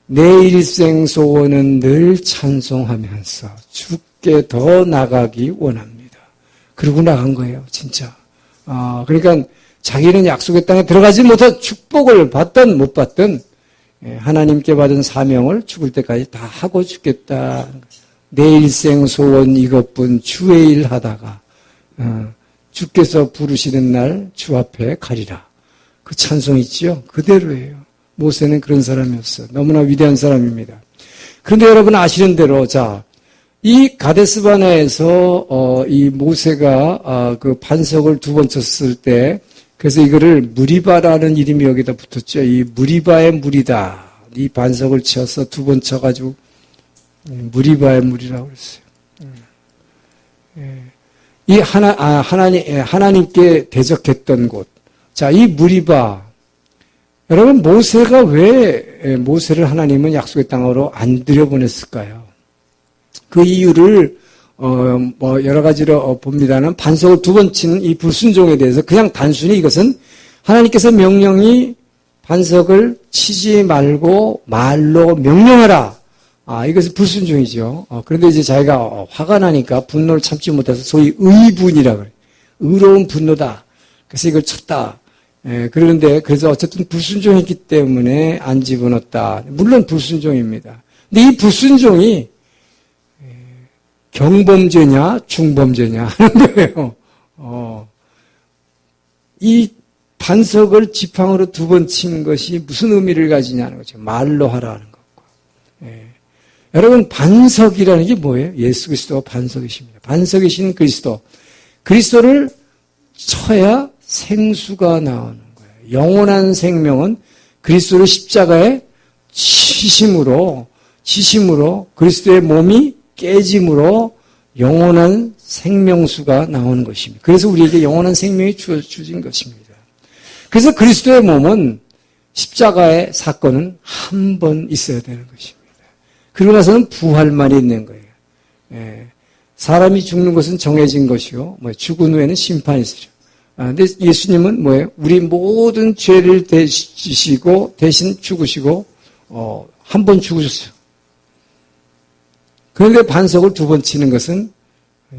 내 일생 소원은 늘 찬송하면서 주께 더 나가기 원합니다. 그러고 나간 거예요, 진짜. 그러니까 자기는 약속의 땅에 들어가지 못한 축복을 받든 못 받든 하나님께 받은 사명을 죽을 때까지 다 하고 죽겠다. 내 일생 소원 이것뿐 주의 일 하다가 주께서 부르시는 날 주 앞에 가리라. 그 찬송 있지요? 그대로예요. 모세는 그런 사람이었어요. 너무나 위대한 사람입니다. 그런데 여러분 아시는 대로 자, 이 가데스바네에서 이 모세가 그 반석을 두 번 쳤을 때 그래서 이거를 무리바라는 이름이 여기다 붙었죠. 이 무리바의 물이다. 이 반석을 치어서 두 번 쳐가지고 무리바의 물이라고 그랬어요. 이 하나님께 대적했던 곳. 자, 이 무리바. 여러분 모세가 왜 모세를 하나님은 약속의 땅으로 안 들여보냈을까요? 그 이유를 여러 가지로 봅니다는 반석을 두 번 치는 이 불순종에 대해서 그냥 단순히 이것은 하나님께서 명령이 반석을 치지 말고 말로 명령하라. 이것은 불순종이죠. 그런데 이제 자기가 화가 나니까 분노를 참지 못해서 소위 의분이라고 그래요. 의로운 분노다. 그래서 이걸 쳤다. 그런데 그래서 어쨌든 불순종했기 때문에 안 집어넣었다. 물론 불순종입니다. 근데 이 불순종이 경범죄냐 중범죄냐 하는 거예요. 이 반석을 지팡으로 두 번 친 것이 무슨 의미를 가지냐는 거죠. 말로 하라는 것과. 여러분 반석이라는 게 뭐예요? 예수 그리스도가 반석이십니다. 반석이신 그리스도. 그리스도를 쳐야 생수가 나오는 거예요. 영원한 생명은 그리스도를 십자가에 치심으로 그리스도의 몸이 깨짐으로 영원한 생명수가 나오는 것입니다. 그래서 우리에게 영원한 생명이 주어진 것입니다. 그래서 그리스도의 몸은 십자가의 사건은 한 번 있어야 되는 것입니다. 그러고 나서는 부활만이 있는 거예요. 사람이 죽는 것은 정해진 것이요. 죽은 후에는 심판이 있으죠. 근데 예수님은 뭐예요? 우리 모든 죄를 지시고 대신 죽으시고 한 번 죽으셨어요. 그런데 반석을 두 번 치는 것은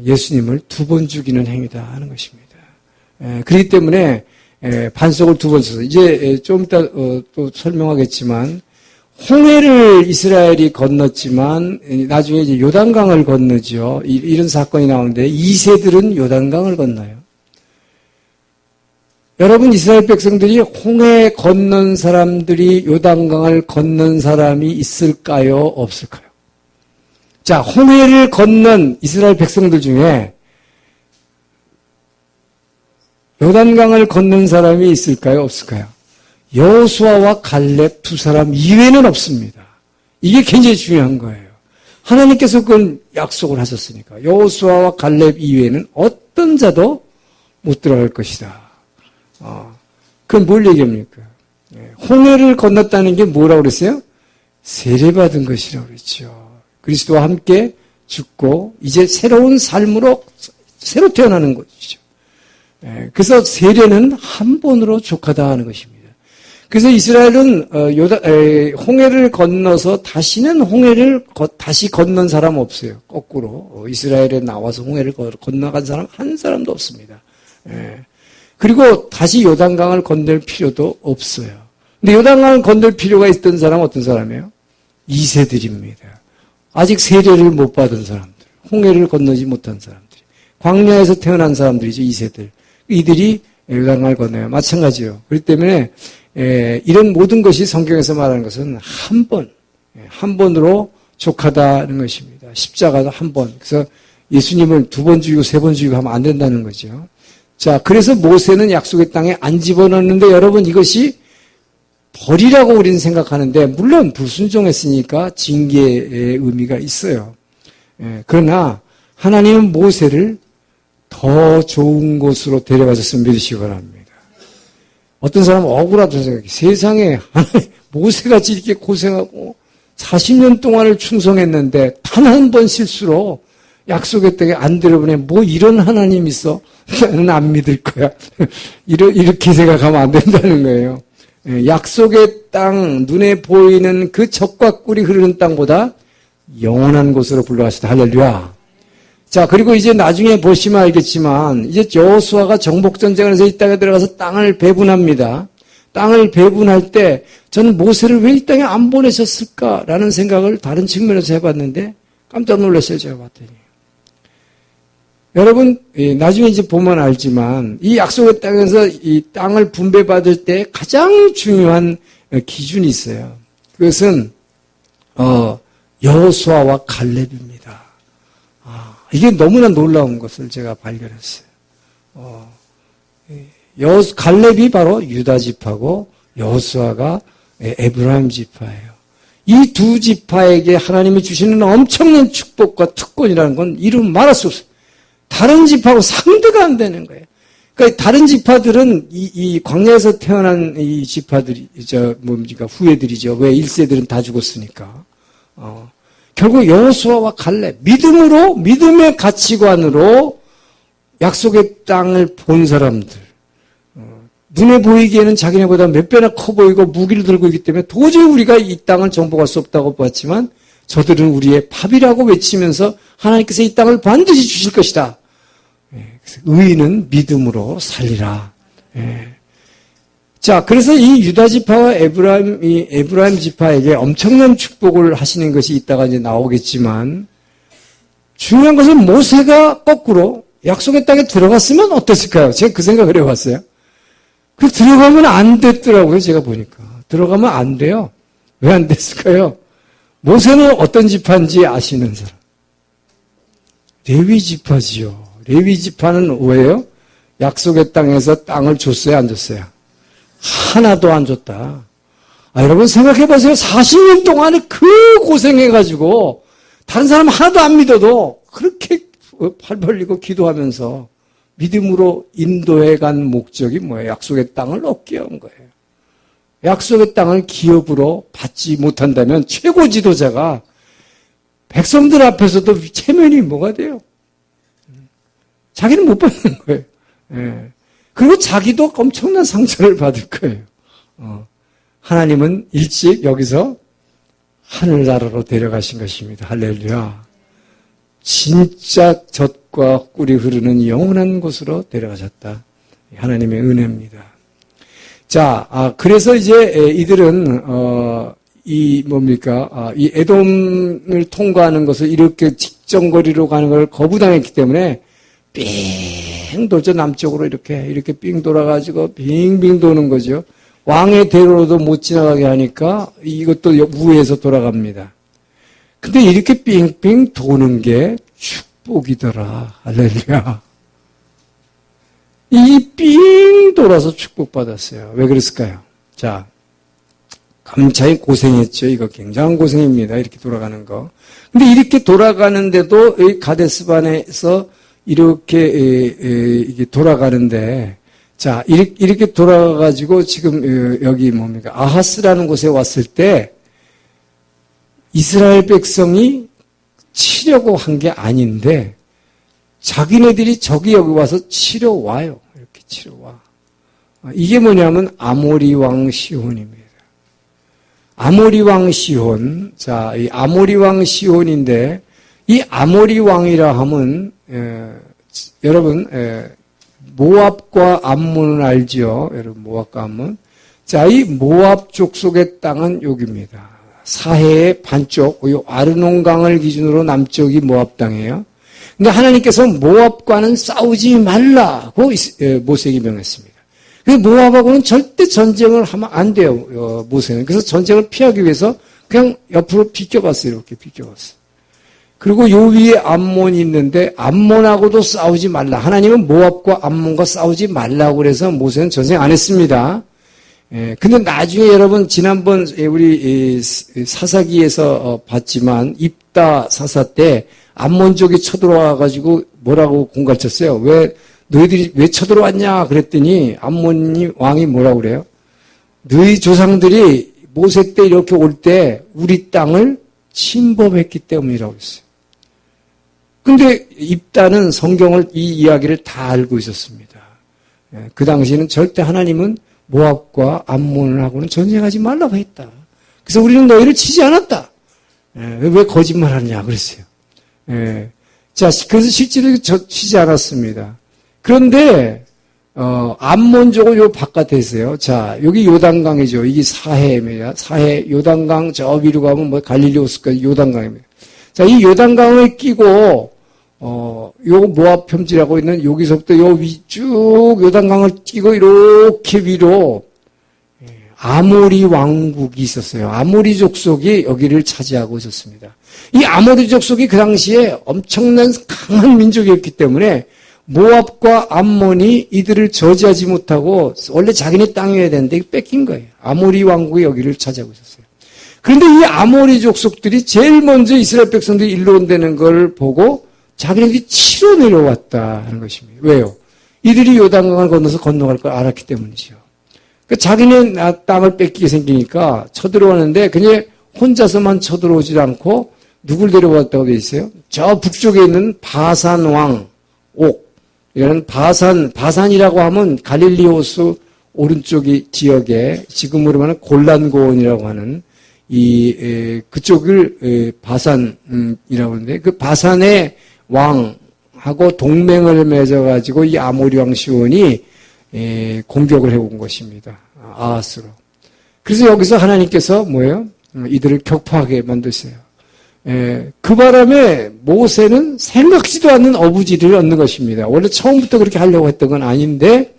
예수님을 두 번 죽이는 행위다 하는 것입니다. 그렇기 때문에 반석을 두 번 쳐서 이제 좀 이따 또 설명하겠지만 홍해를 이스라엘이 건넜지만 나중에 이제 요단강을 건너죠. 이런 사건이 나오는데 2세들은 요단강을 건너요. 여러분 이스라엘 백성들이 홍해 건넌 사람들이 요단강을 건넌 사람이 있을까요? 없을까요? 자, 홍해를 건넌 이스라엘 백성들 중에 요단강을 건넌 사람이 있을까요? 없을까요? 여호수아와 갈렙 두 사람 이외에는 없습니다. 이게 굉장히 중요한 거예요. 하나님께서 그건 약속을 하셨으니까. 여호수아와 갈렙 이외에는 어떤 자도 못 들어갈 것이다. 그건 뭘 얘기합니까? 홍해를 건넜다는 게 뭐라고 그랬어요? 세례받은 것이라고 그랬죠. 그리스도와 함께 죽고 이제 새로운 삶으로 새로 태어나는 것이죠. 그래서 세례는 한 번으로 족하다 하는 것입니다. 그래서 이스라엘은 홍해를 건너서 다시는 홍해를 다시 건넌 사람 없어요. 거꾸로 이스라엘에 나와서 홍해를 건너간 사람 한 사람도 없습니다. 그리고 다시 요단강을 건널 필요도 없어요. 근데 요단강을 건널 필요가 있던 사람은 어떤 사람이에요? 2세들입니다. 아직 세례를 못 받은 사람들, 홍해를 건너지 못한 사람들, 광야에서 태어난 사람들이죠. 2세들. 이들이 요단강을 건너요. 마찬가지요. 그렇기 때문에 이런 모든 것이 성경에서 말하는 것은 한 번으로 족하다는 것입니다. 십자가도 한 번. 그래서 예수님을 두 번 죽이고 세 번 죽이고 하면 안 된다는 거죠. 자, 그래서 모세는 약속의 땅에 안 집어넣는데 여러분 이것이 벌이라고 우리는 생각하는데 물론 불순종했으니까 징계의 의미가 있어요. 그러나 하나님은 모세를 더 좋은 곳으로 데려가셨으면 믿으시기 바랍니다. 어떤 사람은 억울하다고 생각해. 세상에 모세같이 이렇게 고생하고 40년 동안을 충성했는데 단 한 번 실수로 약속의 땅에 안 들어보내. 뭐 이런 하나님 있어? 나는 안 믿을 거야. 이렇게 생각하면 안 된다는 거예요. 약속의 땅, 눈에 보이는 그 적과 꿀이 흐르는 땅보다 영원한 곳으로 불러가시다. 할렐루야. 자, 그리고 이제 나중에 보시면 알겠지만, 이제 여호수아가 정복전쟁을 해서 이 땅에 들어가서 땅을 배분합니다. 땅을 배분할 때, 저는 모세를 왜 이 땅에 안 보내셨을까라는 생각을 다른 측면에서 해봤는데, 깜짝 놀랐어요, 제가 봤더니. 여러분, 나중에 이제 보면 알지만, 이 약속의 땅에서 이 땅을 분배받을 때 가장 중요한 기준이 있어요. 그것은, 여호수아와 갈렙입니다. 이게 너무나 놀라운 것을 제가 발견했어요. 갈렙이 바로 유다 지파고 여호수아가 에브라임 지파예요. 이 두 지파에게 하나님이 주시는 엄청난 축복과 특권이라는 건 이루 말할 수 없어요. 다른 지파하고 상대가 안 되는 거예요. 그러니까 다른 지파들은 이 광야에서 태어난 이 지파들이 후예들이죠. 왜 1세들은 다 죽었으니까. 결국 여호수아와 갈렙, 믿음의 가치관으로 약속의 땅을 본 사람들, 눈에 보이기에는 자기네보다 몇 배나 커 보이고 무기를 들고 있기 때문에 도저히 우리가 이 땅을 정복할 수 없다고 봤지만 저들은 우리의 밥이라고 외치면서 하나님께서 이 땅을 반드시 주실 것이다. 의인은 믿음으로 살리라. 자, 그래서 이 유다 지파와 에브라임 지파에게 엄청난 축복을 하시는 것이 이따가 이제 나오겠지만, 중요한 것은 모세가 거꾸로 약속의 땅에 들어갔으면 어땠을까요? 제가 그 생각을 해봤어요. 그 들어가면 안 됐더라고요, 제가 보니까. 들어가면 안 돼요. 왜 안 됐을까요? 모세는 어떤 지파인지 아시는 사람? 레위 지파지요. 레위 지파는 왜요? 약속의 땅에서 땅을 줬어요, 안 줬어요? 하나도 안 줬다. 여러분 생각해보세요. 40년 동안에 그 고생해가지고 다른 사람 하나도 안 믿어도 그렇게 팔 벌리고 기도하면서 믿음으로 인도해간 목적이 뭐예요? 약속의 땅을 얻게 한 거예요. 약속의 땅을 기업으로 받지 못한다면 최고 지도자가 백성들 앞에서도 체면이 뭐가 돼요? 자기는 못 받는 거예요. 그리고 자기도 엄청난 상처를 받을 거예요. 하나님은 일찍 여기서 하늘나라로 데려가신 것입니다. 할렐루야. 진짜 젖과 꿀이 흐르는 영원한 곳으로 데려가셨다. 하나님의 은혜입니다. 자, 그래서 이제 이들은 이 에돔을 통과하는 것을 이렇게 직전거리로 가는 걸 거부당했기 때문에 삥 돌죠. 남쪽으로 이렇게 삥 돌아가지고 빙빙 도는 거죠. 왕의 대로도 못 지나가게 하니까 이것도 우회해서 돌아갑니다. 근데 이렇게 삥삥 도는 게 축복이더라. 할렐루야. 이 삥 돌아서 축복받았어요. 왜 그랬을까요? 자, 감차이 고생했죠. 이거 굉장한 고생입니다. 이렇게 돌아가는 거. 근데 이렇게 돌아가는데도 이 가데스반에서 이렇게 돌아가는데, 자, 이렇게 돌아가가지고 지금 여기 뭡니까? 아하스라는 곳에 왔을 때 이스라엘 백성이 치려고 한 게 아닌데 자기네들이 저기 여기 와서 치러 와요. 이렇게 치러 와. 이게 뭐냐면 아모리 왕 시혼입니다. 아모리 왕 시혼. 자, 이 아모리 왕 시혼인데 이 아모리 왕이라 하면 여러분 모압과 암몬을 알지요? 여러분 모압과 암몬. 자, 이 모압 족속의 땅은 여기입니다. 사해의 반쪽, 이 아르논강을 기준으로 남쪽이 모압 땅이에요. 근데 하나님께서 모압과는 싸우지 말라고 모세에게 명했습니다. 그래서 모압하고는 절대 전쟁을 하면 안 돼요, 모세는. 그래서 전쟁을 피하기 위해서 그냥 옆으로 비껴갔어요, 이렇게 비껴갔어요. 그리고 요 위에 암몬이 있는데 암몬하고도 싸우지 말라. 하나님은 모압과 암몬과 싸우지 말라고 그래서 모세는 전쟁 안 했습니다. 근데 나중에 여러분 지난번 우리 사사기에서 봤지만 입다 사사 때 암몬족이 쳐들어와 가지고 뭐라고 공갈쳤어요. 왜 너희들이 왜 쳐들어왔냐 그랬더니 암몬 왕이 뭐라고 그래요? 너희 조상들이 모세 때 이렇게 올 때 우리 땅을 침범했기 때문이라고 했어요. 근데 입다는 성경을 이 이야기를 다 알고 있었습니다. 그 당시에는 절대 하나님은 모압과 암몬하고는 전쟁하지 말라고 했다. 그래서 우리는 너희를 치지 않았다. 왜 거짓말하느냐 그랬어요. 자, 그래서 실제로 치지 않았습니다. 그런데 암몬족은 요 바깥에 있어요. 자, 여기 요단강이죠. 이게 사해입니다. 사해 요단강 저 위로 가면 뭐 갈릴리오스까지 요단강입니다. 자, 이 요단강을 끼고 요 모압 편지라고 있는 여기서부터 요 위쭉 요단강을 끼고 이렇게 위로 아모리 왕국이 있었어요. 아모리 족속이 여기를 차지하고 있었습니다. 이 아모리 족속이 그 당시에 엄청난 강한 민족이었기 때문에 모압과 암몬이 이들을 저지하지 못하고 원래 자기네 땅이어야 되는데 뺏긴 거예요. 아모리 왕국이 여기를 차지하고 있었어요. 그런데 이 아모리 족속들이 제일 먼저 이스라엘 백성들이 일로 온다는 걸 보고 자기네들이 치러 내려왔다 하는 것입니다. 왜요? 이들이 요단강을 건너서 건너갈 걸 알았기 때문이죠. 그러니까 자기네 땅을 뺏기게 생기니까 쳐들어오는데 그냥 혼자서만 쳐들어오지 않고 누굴 데려왔다고 되어 있어요? 저 북쪽에 있는 바산 왕 옥. 이런 바산이라고 하면 갈릴리오스 오른쪽이 지역에 지금으로 말하면 골란고원이라고 하는 그쪽을 바산이라고 하는데 그 바산의 왕하고 동맹을 맺어가지고 이 아모리 왕 시온이 공격을 해온 것입니다. 아하스로. 그래서 여기서 하나님께서 뭐예요? 이들을 격파하게 만드세요. 그 바람에 모세는 생각지도 않는 어부지리를 얻는 것입니다. 원래 처음부터 그렇게 하려고 했던 건 아닌데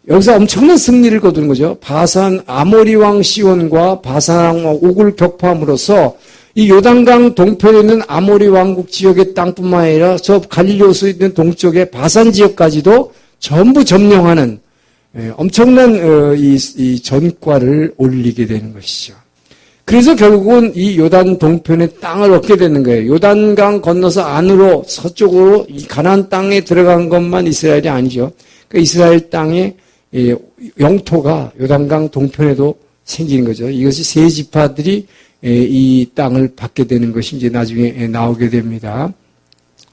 여기서 엄청난 승리를 거두는 거죠. 아모리 왕 시온과 바산 왕 옥을 격파함으로써 이 요단강 동편에 있는 아모리 왕국 지역의 땅뿐만 아니라 저 갈릴리오스 있는 동쪽의 바산 지역까지도 전부 점령하는 엄청난 이 전과를 올리게 되는 것이죠. 그래서 결국은 이 요단 동편의 땅을 얻게 되는 거예요. 요단강 건너서 안으로 서쪽으로 이 가나안 땅에 들어간 것만 이스라엘이 아니죠. 그 이스라엘 땅의 영토가 요단강 동편에도 생기는 거죠. 이것이 세 지파들이 이 땅을 받게 되는 것이 이제 나중에 나오게 됩니다.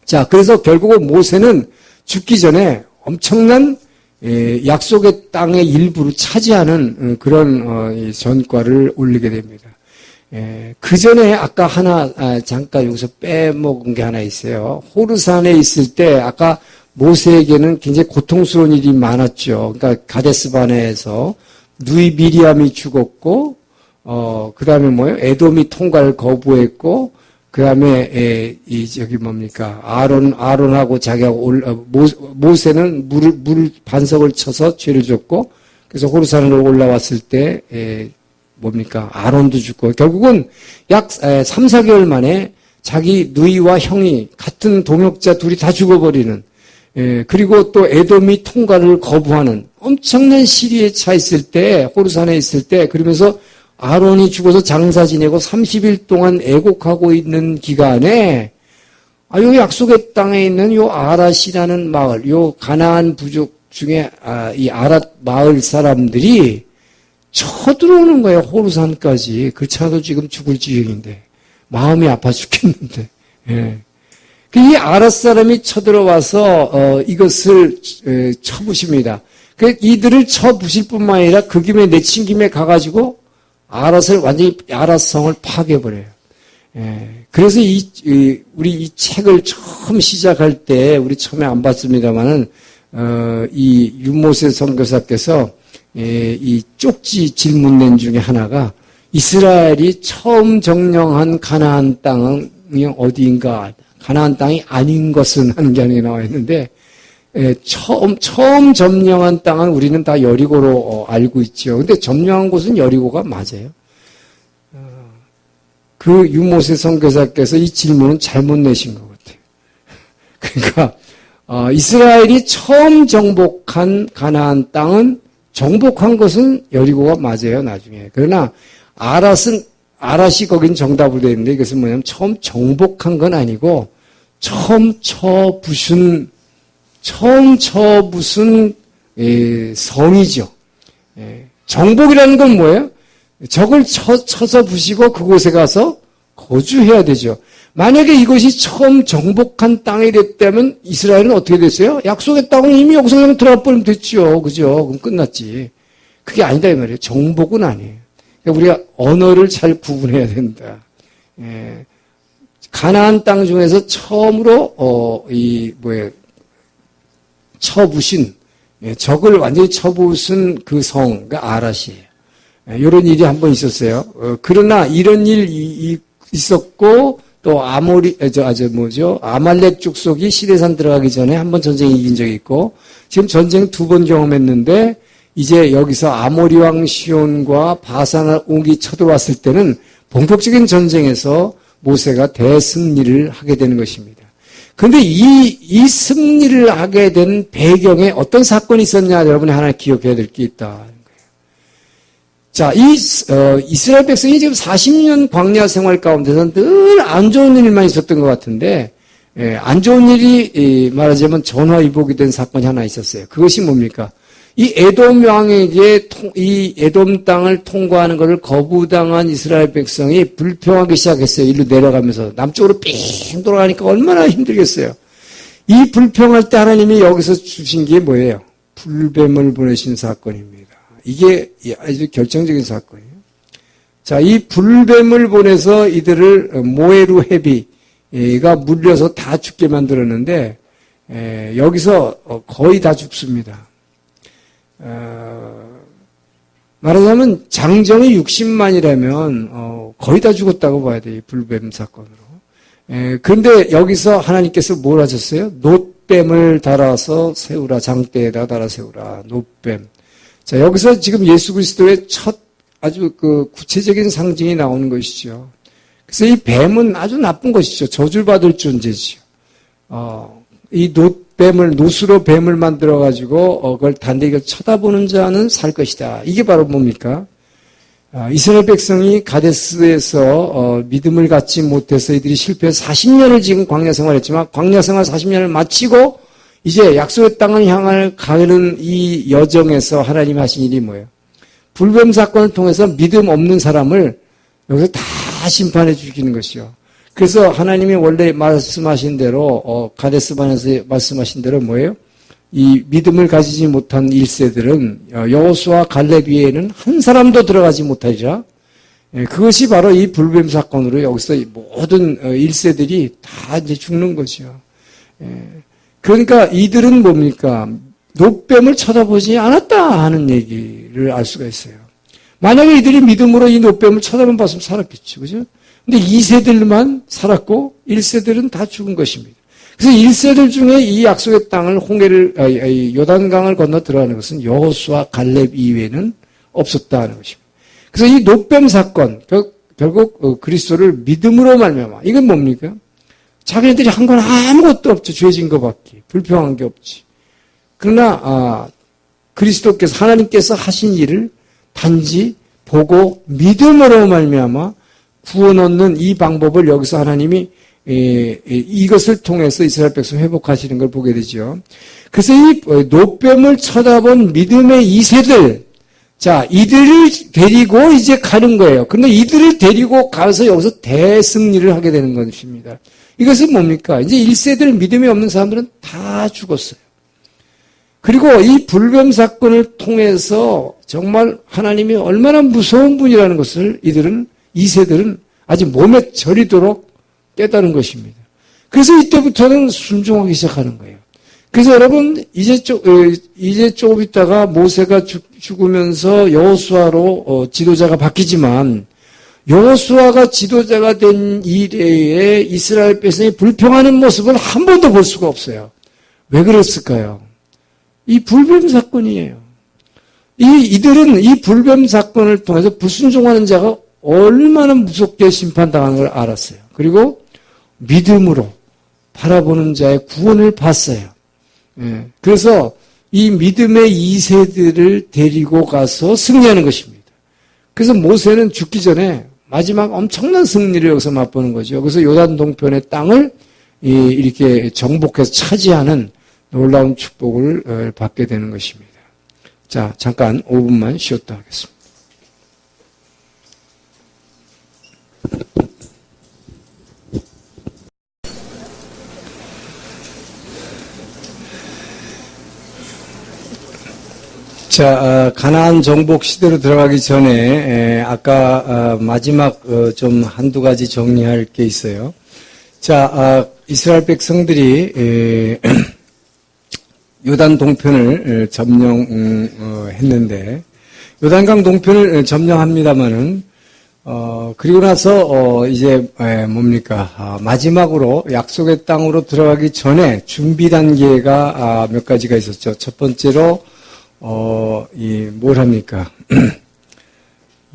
자, 그래서 결국은 모세는 죽기 전에 엄청난 약속의 땅의 일부를 차지하는 그런 전과를 올리게 됩니다. 그 전에 아까 잠깐 여기서 빼먹은 게 하나 있어요. 호르산에 있을 때 아까 모세에게는 굉장히 고통스러운 일이 많았죠. 그러니까 가데스바네에서 누이 미리암이 죽었고, 그 다음에 뭐예요? 에돔이 통과를 거부했고, 그 다음에, 아론하고 자기하고 모세는 반석을 쳐서 죄를 졌고, 그래서 호르산으로 올라왔을 때, 아론도 죽고, 결국은 약 3, 4개월 만에 자기 누이와 형이 같은 동역자 둘이 다 죽어버리는, 그리고 또 에돔이 통과를 거부하는 엄청난 시리에 차 있을 때, 호르산에 있을 때, 그러면서 아론이 죽어서 장사 지내고 30일 동안 애곡하고 있는 기간에, 요 약속의 땅에 있는 요 아랏이라는 마을, 요 가나안 부족 중에, 이 아랏 마을 사람들이 쳐들어오는 거예요, 호르산까지. 그렇지 않아도 지금 죽을 지경인데. 마음이 아파 죽겠는데. 예. 이 아랏 사람이 쳐들어와서 이것을 쳐부십니다. 이들을 쳐부실 뿐만 아니라 그 김에 내친 김에 가가지고 아랏을 완전히 아랏성을 파괴해버려요. 예. 그래서 우리 이 책을 처음 시작할 때 우리 처음에 안 봤습니다만은 이 윤모세 선교사께서 이 쪽지 질문 낸 중에 하나가 이스라엘이 처음 정령한 가나안 땅은 어디인가? 가나안 땅이 아닌 것은 한 견해 나와 있는데 처음 점령한 땅은 우리는 다 여리고로 알고 있죠. 근데 점령한 곳은 여리고가 맞아요. 그 유모세 선교사께서 이 질문은 잘못 내신 것 같아요. 그러니까 이스라엘이 처음 정복한 가나안 땅은 정복한 것은 여리고가 맞아요. 나중에. 그러나 아랏이 거긴 정답으로 되어 있는데 이것은 뭐냐면 처음 정복한 건 아니고 처음 쳐부순 성이죠. 정복이라는 건 뭐예요? 적을 쳐서 부시고 그곳에 가서 거주해야 되죠. 만약에 이것이 처음 정복한 땅이 됐다면 이스라엘은 어떻게 됐어요? 약속의 땅은 이미 여기서 그냥 들어가 버리면 됐죠. 그죠? 그럼 끝났지. 그게 아니다 이 말이에요. 정복은 아니에요. 그러니까 우리가 언어를 잘 구분해야 된다. 가나안 땅 중에서 처음으로 쳐부신 적을 완전히 쳐부순 그 성가 아랏이에요. 이런 일이 한 번 있었어요. 그러나 이런 일이 있었고 또 아말렉 족속이 시내산 들어가기 전에 한 번 전쟁 이긴 적이 있고 지금 전쟁 2번 경험했는데 이제 여기서 아모리 왕 시온과 바산 옥이 쳐들어왔을 때는 본격적인 전쟁에서 모세가 대승리를 하게 되는 것입니다. 그런데 이 승리를 하게 된 배경에 어떤 사건이 있었냐 여러분이 하나 기억해야 될 게 있다. 자, 이스라엘 백성이 지금 40년 광야 생활 가운데서 늘 안 좋은 일만 있었던 것 같은데, 안 좋은 일이 말하자면 전화위복이 된 사건이 하나 있었어요. 그것이 뭡니까? 이 에돔 왕에게 이 에돔 땅을 통과하는 것을 거부당한 이스라엘 백성이 불평하기 시작했어요. 일로 내려가면서. 남쪽으로 삥 돌아가니까 얼마나 힘들겠어요. 이 불평할 때 하나님이 여기서 주신 게 뭐예요? 불뱀을 보내신 사건입니다. 이게 아주 결정적인 사건이에요. 자, 이 불뱀을 보내서 이들을 모에루 해비가 물려서 다 죽게 만들었는데 여기서 거의 다 죽습니다. 말하자면 장정이 60만이라면 거의 다 죽었다고 봐야 돼요. 이 불뱀 사건으로. 그런데 여기서 하나님께서 뭘 하셨어요? 놋뱀을 달아서 세우라. 장대에다 달아 세우라. 놋뱀. 자, 여기서 지금 예수 그리스도의 첫 아주 그 구체적인 상징이 나오는 것이죠. 그래서 이 뱀은 아주 나쁜 것이죠. 저주를 받을 존재지요. 이 놋으로 뱀을 만들어가지고, 그걸 단대기를 쳐다보는 자는 살 것이다. 이게 바로 뭡니까? 이스라엘 백성이 가데스에서, 믿음을 갖지 못해서 이들이 실패해서 40년을 지금 광야 생활했지만, 광야 생활 40년을 마치고, 이제 약속의 땅을 향해 가는 이 여정에서 하나님이 하신 일이 뭐예요? 불뱀 사건을 통해서 믿음 없는 사람을 여기서 다 심판해 주시는 것이요. 그래서 하나님이 원래 말씀하신 대로 가데스반에서 말씀하신 대로 뭐예요? 이 믿음을 가지지 못한 1세들은 여호수아 갈렙 위에는 한 사람도 들어가지 못하리라. 그것이 바로 이 불뱀 사건으로 여기서 모든 1세들이 다 이제 죽는 것이요. 그러니까 이들은 뭡니까? 놋뱀을 쳐다보지 않았다 하는 얘기를 알 수가 있어요. 만약에 이들이 믿음으로 이 놋뱀을 쳐다만 봤으면 살았겠죠. 그죠? 근데 2세들만 살았고 1세들은 다 죽은 것입니다. 그래서 1세들 중에 이 약속의 땅을 요단강을 건너 들어가는 것은 여호수아 갈렙 이외에는 없었다는 것입니다. 그래서 이 놋뱀 사건, 결국 그리스도를 믿음으로 말미암아 이건 뭡니까? 자기네들이 한 건 아무것도 없죠. 죄진 것밖에. 불평한 게 없지. 그러나 그리스도께서 하나님께서 하신 일을 단지 보고 믿음으로 말미암아 구원 얻는 이 방법을 여기서 하나님이 이것을 통해서 이스라엘 백성 회복하시는 걸 보게 되죠. 그래서 이 노뱀을 쳐다본 믿음의 2세들, 자, 이들을 데리고 이제 가는 거예요. 그런데 이들을 데리고 가서 여기서 대승리를 하게 되는 것입니다. 이것은 뭡니까? 이제 1세들 믿음이 없는 사람들은 다 죽었어요. 그리고 이 불뱀 사건을 통해서 정말 하나님이 얼마나 무서운 분이라는 것을 이들은, 2세들은 아주 몸에 저리도록 깨달은 것입니다. 그래서 이때부터는 순종하기 시작하는 거예요. 그래서 여러분, 이제 조금 있다가 모세가 죽으면서 여호수아로 지도자가 바뀌지만, 여호수아가 지도자가 된 이래에 이스라엘 백성이 불평하는 모습을 한 번도 볼 수가 없어요. 왜 그랬을까요? 이 불뱀 사건이에요. 이들은 이 불뱀 사건을 통해서 불순종하는 자가 얼마나 무섭게 심판당하는 걸 알았어요. 그리고 믿음으로 바라보는 자의 구원을 봤어요. 그래서 이 믿음의 2세들을 데리고 가서 승리하는 것입니다. 그래서 모세는 죽기 전에 마지막 엄청난 승리를 여기서 맛보는 거죠. 그래서 요단 동편의 땅을 이렇게 정복해서 차지하는 놀라운 축복을 받게 되는 것입니다. 자, 잠깐 5분만 쉬었다 하겠습니다. 자, 가나안 정복 시대로 들어가기 전에 아까 마지막 좀 한두 가지 정리할 게 있어요. 자, 이스라엘 백성들이 요단 동편을 점령했는데 요단강 동편을 점령합니다마는 그리고 나서 이제 뭡니까? 마지막으로 약속의 땅으로 들어가기 전에 준비 단계가 몇 가지가 있었죠. 첫 번째로 뭘 합니까?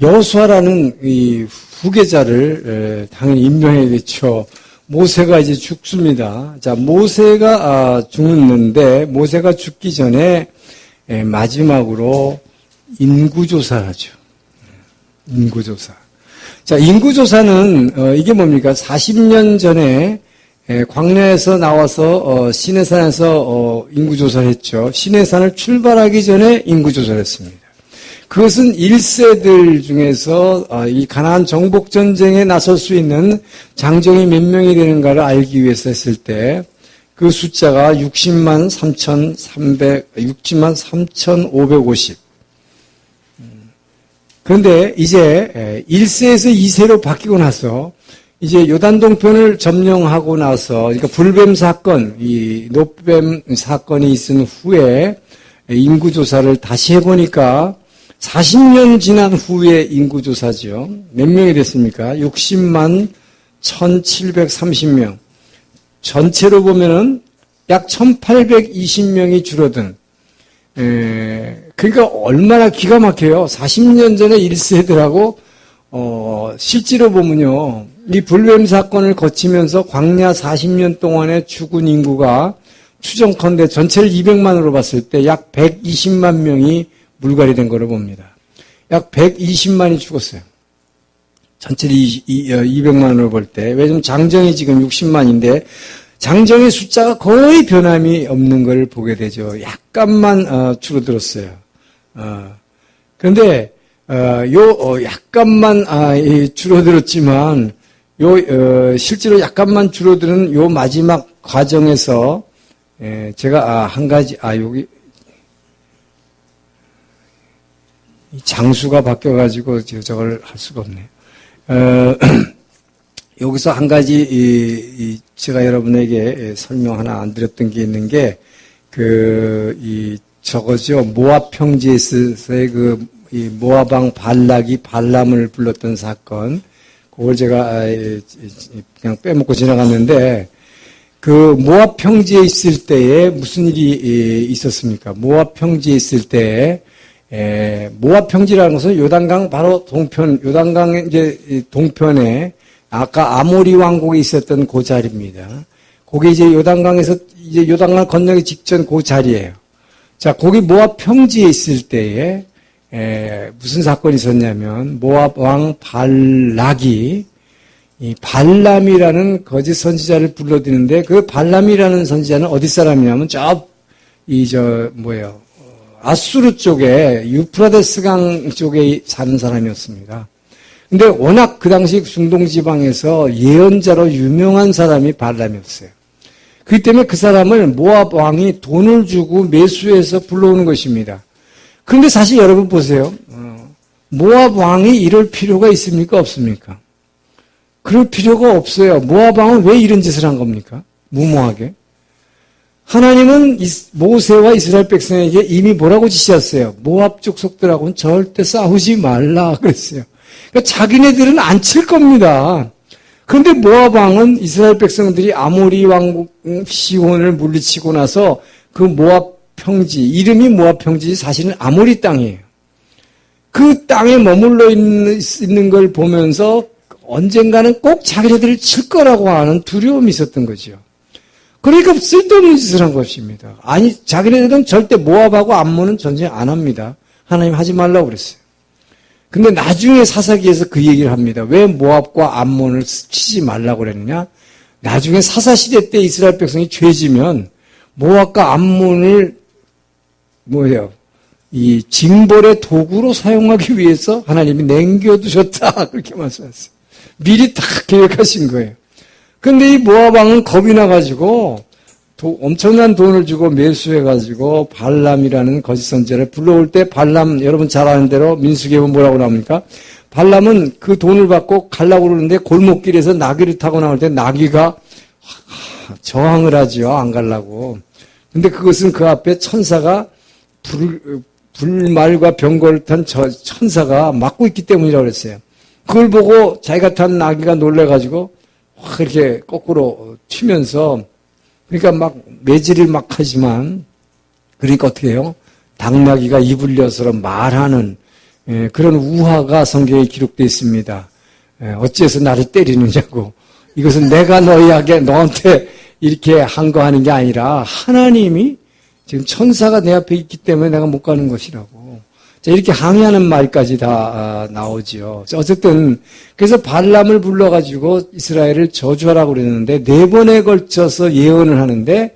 여호수아라는 이 후계자를 당연히 임명해야겠죠. 모세가 이제 죽습니다. 자, 모세가 죽는데 모세가 죽기 전에 마지막으로 인구조사를 하죠. 인구조사. 자, 인구조사는 이게 뭡니까? 40년 전에 광야에서 나와서 시내산에서 인구조사를 했죠. 시내산을 출발하기 전에 인구조사를 했습니다. 그것은 1세들 중에서 이 가나안 정복 전쟁에 나설 수 있는 장정이 몇 명이 되는가를 알기 위해서 했을 때 그 숫자가 60만 3,550. 그런데 이제 1세에서 2세로 바뀌고 나서 이제 요단 동편을 점령하고 나서, 그러니까 불뱀 사건, 이 노뱀 사건이 있은 후에 인구조사를 다시 해보니까 40년 지난 후에 인구조사죠. 몇 명이 됐습니까? 60만 1,730명. 전체로 보면은 약 1,820명이 줄어든, 그러니까 얼마나 기가 막혀요. 40년 전에 1세들하고, 실제로 보면요. 이 불뱀 사건을 거치면서 광야 40년 동안에 죽은 인구가 추정컨대 전체를 200만으로 봤을 때 약 120만 명이 물갈이 된 거로 봅니다. 약 120만이 죽었어요. 전체를 200만으로 볼 때. 왜냐면 장정이 지금 60만인데 장정의 숫자가 거의 변함이 없는 걸 보게 되죠. 약간만 줄어들었어요. 그런데 약간만 줄어들었지만 실제로 약간만 줄어드는 요 마지막 과정에서 제가 한 가지 여기 장수가 바뀌어가지고 저걸 할 수가 없네요. 여기서 한 가지 제가 여러분에게 설명 하나 안 드렸던 게 있는 게 저거죠. 모압 평지에서의 이 모압왕 발락이 발람을 불렀던 사건. 그걸 제가 그냥 빼먹고 지나갔는데 그 모압 평지에 있을 때에 무슨 일이 있었습니까? 모압 평지에 있을 때에 모압 평지라는 것은 요단강 바로 동편, 요단강 이제 동편에 아까 아모리 왕국에 있었던 그 자리입니다. 거기 이제 요단강에서 이제 요단강 건너기 직전 그 자리예요. 자, 거기 모압 평지에 있을 때에 무슨 사건이 있었냐면 모압 왕 발락이 이 발람이라는 거짓 선지자를 불러들이는데 그 발람이라는 선지자는 어디 사람이냐면 아수르 쪽에 유프라데스강 쪽에 사는 사람이었습니다. 근데 워낙 그 당시 중동 지방에서 예언자로 유명한 사람이 발람이었어요. 그렇기 때문에 그 사람을 모압 왕이 돈을 주고 매수해서 불러오는 것입니다. 그런데 사실 여러분 보세요. 모압 왕이 이럴 필요가 있습니까? 없습니까? 그럴 필요가 없어요. 모압 왕은 왜 이런 짓을 한 겁니까? 무모하게. 하나님은 모세와 이스라엘 백성에게 이미 뭐라고 지시했어요? 모압 족속들하고는 절대 싸우지 말라 그랬어요. 그러니까 자기네들은 안 칠 겁니다. 그런데 모압 왕은 이스라엘 백성들이 아모리 왕국 시온을 물리치고 나서 그 모압 평지, 이름이 모압 평지 사실은 아모리 땅이에요. 그 땅에 머물러 있는 걸 보면서 언젠가는 꼭 자기네들을 칠 거라고 하는 두려움이 있었던 거죠. 그러니까 쓸데없는 짓을 한 것입니다. 아니, 자기네들은 절대 모압하고 암몬은 전쟁 안 합니다. 하나님 하지 말라고 그랬어요. 근데 나중에 사사기에서 그 얘기를 합니다. 왜 모압과 암몬을 치지 말라고 그랬느냐? 나중에 사사시대 때 이스라엘 백성이 죄지면 모압과 암몬을 이 징벌의 도구로 사용하기 위해서 하나님이 남겨두셨다. 그렇게 말씀하셨어요. 미리 다 계획하신 거예요. 근데 이 모압 왕은 겁이 나가지고 엄청난 돈을 주고 매수해가지고 발람이라는 거짓 선지자를 불러올 때 발람, 여러분 잘 아는 대로 민수기에 보면 뭐라고 나옵니까? 발람은 그 돈을 받고 가려고 그러는데 골목길에서 나귀를 타고 나올 때 나귀가 저항을 하죠. 안 가려고. 근데 그것은 그 앞에 천사가 불말과 병거를 탄 천사가 막고 있기 때문이라고 그랬어요. 그걸 보고 자기가 탄 나귀가 놀래가지고 확 이렇게 거꾸로 튀면서 그러니까 막 매질을 막 하지만 그러니까 어떻게 해요? 당나귀가 입을 여서로 말하는 그런 우화가 성경에 기록되어 있습니다. 어째서 나를 때리느냐고. 이것은 내가 너한테 이렇게 한 거 하는 게 아니라 하나님이 지금 천사가 내 앞에 있기 때문에 내가 못 가는 것이라고. 자, 이렇게 항의하는 말까지 다 나오지요. 어쨌든 그래서 발람을 불러가지고 이스라엘을 저주하라고 그랬는데 4번에 걸쳐서 예언을 하는데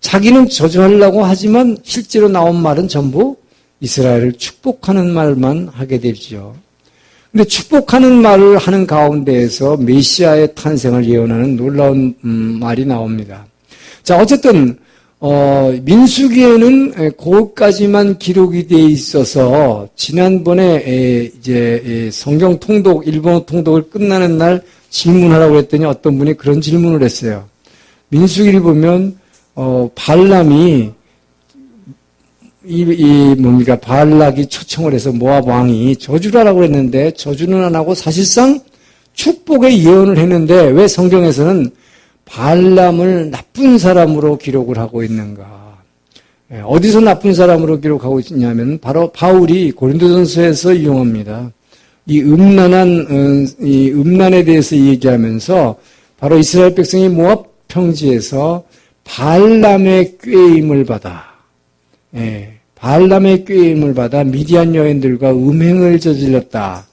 자기는 저주하려고 하지만 실제로 나온 말은 전부 이스라엘을 축복하는 말만 하게 되죠. 근데 축복하는 말을 하는 가운데에서 메시아의 탄생을 예언하는 놀라운 말이 나옵니다. 자, 어쨌든 민수기에는 그것까지만 기록이 되어 있어서 지난번에 이제 성경 통독, 일본어 통독을 끝나는 날 질문하라고 했더니 어떤 분이 그런 질문을 했어요. 민수기를 보면 발람이 발락이 초청을 해서 모압 왕이 저주를 하라고 했는데 저주는 안 하고 사실상 축복의 예언을 했는데 왜 성경에서는 발람을 나쁜 사람으로 기록을 하고 있는가? 어디서 나쁜 사람으로 기록하고 있냐면 바로 바울이 고린도전서에서 이용합니다. 이 음란에 대해서 얘기하면서 바로 이스라엘 백성이 모압 평지에서 발람의 꾀임을 받아, 발람의 꾀임을 받아 미디안 여인들과 음행을 저질렀다.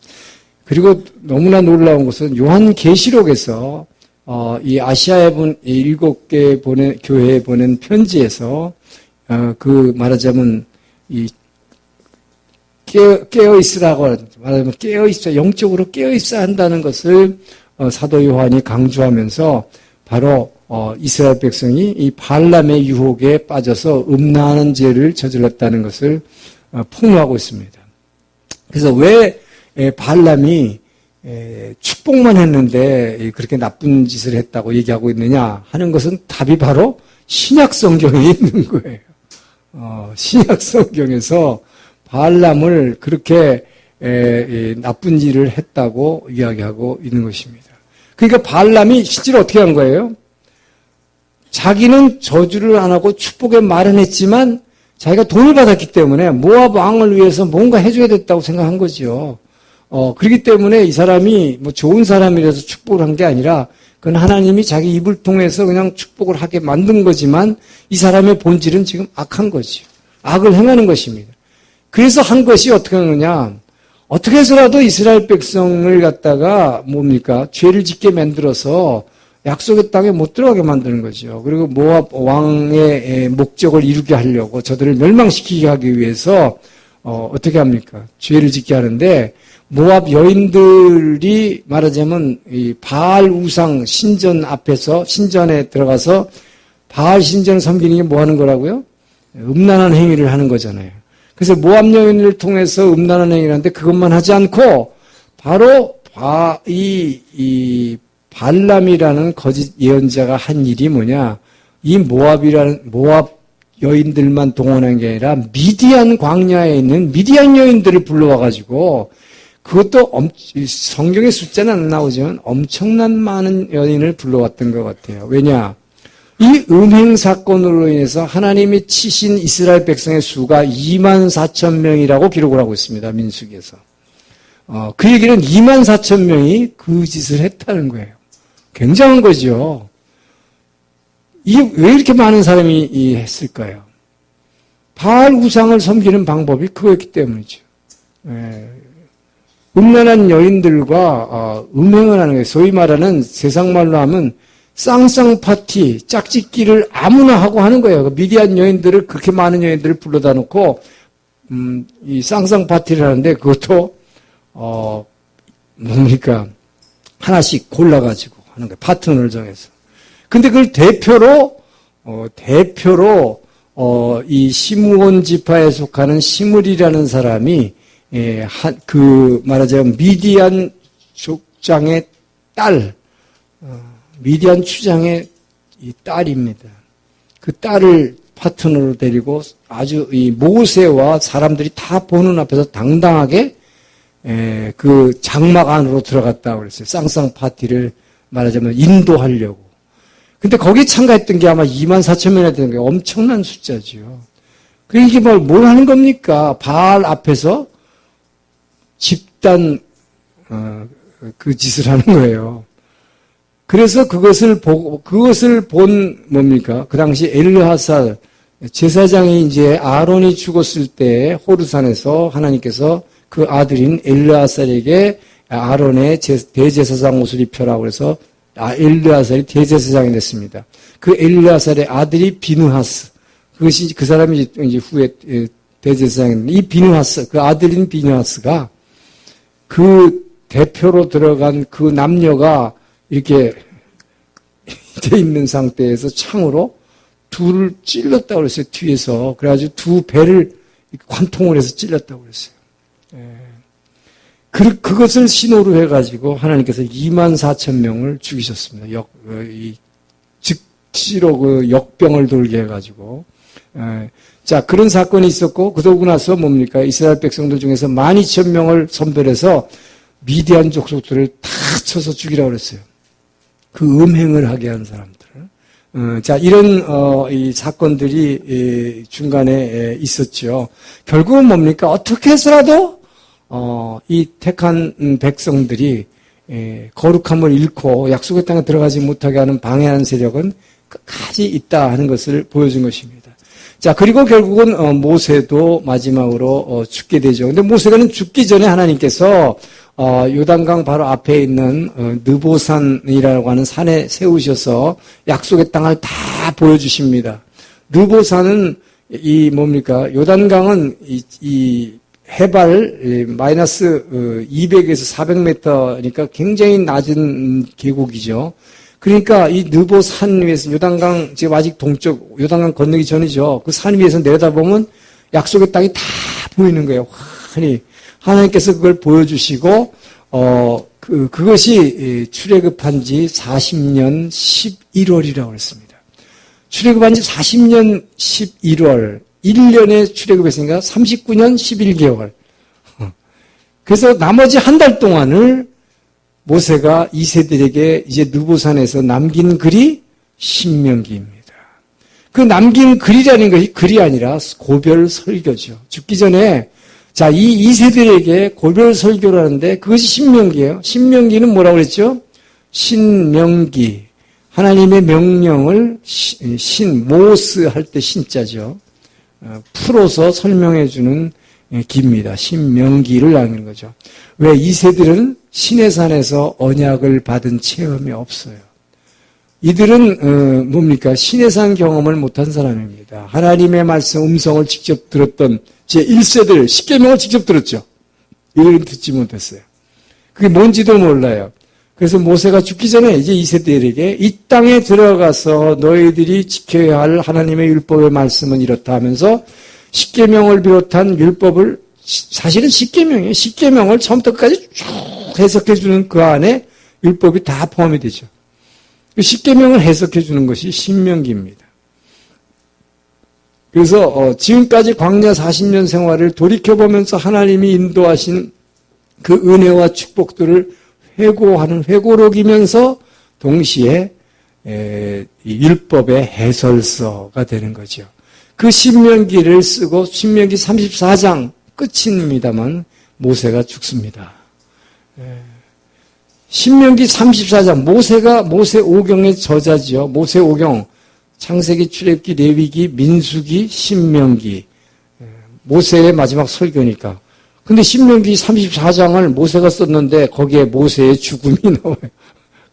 그리고 너무나 놀라운 것은 요한계시록에서 이 아시아에 본 7개 교회에 보낸 편지에서 그 말하자면 이 깨어 있으라고 말하자면 깨어 있어 영적으로 깨어 있어야 한다는 것을 사도 요한이 강조하면서 바로 이스라엘 백성이 이 발람의 유혹에 빠져서 음란한 죄를 저질렀다는 것을 폭로하고 있습니다. 그래서 왜 발람이 축복만 했는데 그렇게 나쁜 짓을 했다고 얘기하고 있느냐 하는 것은 답이 바로 신약 성경에 있는 거예요. 신약 성경에서 발람을 그렇게 나쁜 일을 했다고 이야기하고 있는 것입니다. 그러니까 발람이 실제로 어떻게 한 거예요? 자기는 저주를 안 하고 축복의 말은 했지만 자기가 돈을 받았기 때문에 모압 왕을 위해서 뭔가 해줘야 됐다고 생각한 거죠. 그렇기 때문에 이 사람이 뭐 좋은 사람이라서 축복을 한 게 아니라 그건 하나님이 자기 입을 통해서 그냥 축복을 하게 만든 거지만 이 사람의 본질은 지금 악한 거죠. 악을 행하는 것입니다. 그래서 한 것이 어떻게 하느냐. 어떻게 해서라도 이스라엘 백성을 갖다가 뭡니까? 죄를 짓게 만들어서 약속의 땅에 못 들어가게 만드는 거죠. 그리고 모압 왕의 목적을 이루게 하려고 저들을 멸망시키게 하기 위해서 어떻게 합니까? 죄를 짓게 하는데 모압 여인들이 말하자면 이 바알 우상 신전 앞에서 신전에 들어가서 바알 신전을 섬기는 게 뭐 하는 거라고요? 음란한 행위를 하는 거잖아요. 그래서 모압 여인을 통해서 음란한 행위를 하는데 그것만 하지 않고 바로 이 발람이라는 거짓 예언자가 한 일이 뭐냐? 이 모압 여인들만 동원한 게 아니라 미디안 광야에 있는 미디안 여인들을 불러와가지고 그것도 성경의 숫자는 안 나오지만 엄청난 많은 여인을 불러왔던 것 같아요. 왜냐? 이 음행 사건으로 인해서 하나님이 치신 이스라엘 백성의 수가 24,000명이라고 기록을 하고 있습니다. 민수기에서. 그 얘기는 24,000명이 그 짓을 했다는 거예요. 굉장한 거죠. 이게 왜 이렇게 많은 사람이 했을까요? 바알 우상을 섬기는 방법이 그거였기 때문이죠. 음란한 여인들과 음행을 하는 거예요. 소위 말하는 세상말로 하면 쌍쌍 파티, 짝짓기를 아무나 하고 하는 거예요. 미디안 여인들을 그렇게 많은 여인들을 불러다 놓고 이 쌍쌍 파티를 하는데 그것도 뭡니까? 하나씩 골라가지고 하는 거예요. 파트너를 정해서. 근데 그걸 대표로 이 시므온 지파에 속하는 시므리라는 사람이 말하자면 미디안 족장의 딸, 미디안 추장의 이 딸입니다. 그 딸을 파트너로 데리고 아주 이 모세와 사람들이 다 보는 앞에서 당당하게 그 장막 안으로 들어갔다고 그랬어요. 쌍쌍 파티를 말하자면 인도하려고. 근데 거기에 참가했던 게 아마 24,000명이나 되는 게 엄청난 숫자죠. 그 이게 뭘 하는 겁니까? 바알 앞에서 집단 그 짓을 하는 거예요. 그래서 그것을 본 뭡니까? 그 당시 엘르하살 제사장이 이제 아론이 죽었을 때 호르산에서 하나님께서 그 아들인 엘르하살에게 아론의 대제사장 옷을 입혀라고 해서 엘르하살이 대제사장이 됐습니다. 그 엘르하살의 아들이 비느하스, 그것이 그 사람이 이제 후에 대제사장인데 이 비느하스, 그 아들인 비느하스가 그 대표로 들어간 그 남녀가 이렇게 돼 있는 상태에서 창으로 둘을 찔렀다고 그랬어요. 뒤에서. 그래가지고 두 배를 관통을 해서 찔렀다고 그랬어요. 그것을 신호로 해가지고 하나님께서 24,000명을 죽이셨습니다. 즉시로 그 역병을 돌게 해가지고. 자, 그런 사건이 있었고, 그러고 나서 뭡니까? 이스라엘 백성들 중에서 12,000명을 선별해서 미디안 족속들을 다 쳐서 죽이라고 그랬어요. 그 음행을 하게 한 사람들을. 자, 이런, 이 사건들이 중간에 있었죠. 결국은 뭡니까? 어떻게 해서라도, 이 택한 백성들이 거룩함을 잃고 약속의 땅에 들어가지 못하게 하는 방해하는 세력은 끝까지 있다 하는 것을 보여준 것입니다. 자, 그리고 결국은 모세도 마지막으로 죽게 되죠. 근데 모세가 죽기 전에 하나님께서 요단강 바로 앞에 있는 느보산이라고 하는 산에 세우셔서 약속의 땅을 다 보여주십니다. 느보산은 이 뭡니까? 요단강은 이 해발 마이너스 200에서 400m니까 굉장히 낮은 계곡이죠. 그러니까 이 느보산 위에서 요단강 지금 아직 동쪽 요단강 건너기 전이죠. 그 산 위에서 내려다보면 약속의 땅이 다 보이는 거예요. 환히 하나님께서 그걸 보여주시고 그것이 출애굽한 지 40년 11월이라고 했습니다. 출애굽한 지 40년 11월 1년에 출애굽했으니까 39년 11개월. 그래서 나머지 한 달 동안을 모세가 이 세대에게 이제 느보산에서 남긴 글이 신명기입니다. 그 남긴 글이라는 것이 글이 아니라 고별 설교죠. 죽기 전에 자, 이 세대에게 고별 설교를 하는데 그것이 신명기예요. 신명기는 뭐라고 그랬죠? 신명기. 하나님의 명령을 모스 할 때 신자죠. 풀어서 설명해 주는 기입니다. 신명기를 나누는 거죠. 왜 이 세들은 신의 산에서 언약을 받은 체험이 없어요. 이들은 뭡니까? 신의 산 경험을 못한 사람입니다. 하나님의 말씀 음성을 직접 들었던 제1세들 10계명을 직접 들었죠. 이들은 듣지 못했어요. 그게 뭔지도 몰라요. 그래서 모세가 죽기 전에 이제 이 세대들에게 이 땅에 들어가서 너희들이 지켜야 할 하나님의 율법의 말씀은 이렇다 하면서 10계명을 비롯한 율법을 사실은 10계명이에요. 10계명을 처음부터 끝까지 쭉 해석해 주는 그 안에 율법이 다 포함이 되죠. 10계명을 해석해 주는 것이 신명기입니다. 그래서 지금까지 광야 40년 생활을 돌이켜보면서 하나님이 인도하신 그 은혜와 축복들을 회고하는 회고록이면서 동시에 율법의 해설서가 되는 거죠. 그 신명기를 쓰고 신명기 34장 끝입니다만 모세가 죽습니다. 신명기 34장 모세오경의 저자지요. 모세오경 창세기, 출애굽기, 레위기, 민수기, 신명기 모세의 마지막 설교니까. 근데 신명기 34장을 모세가 썼는데 거기에 모세의 죽음이 나와요.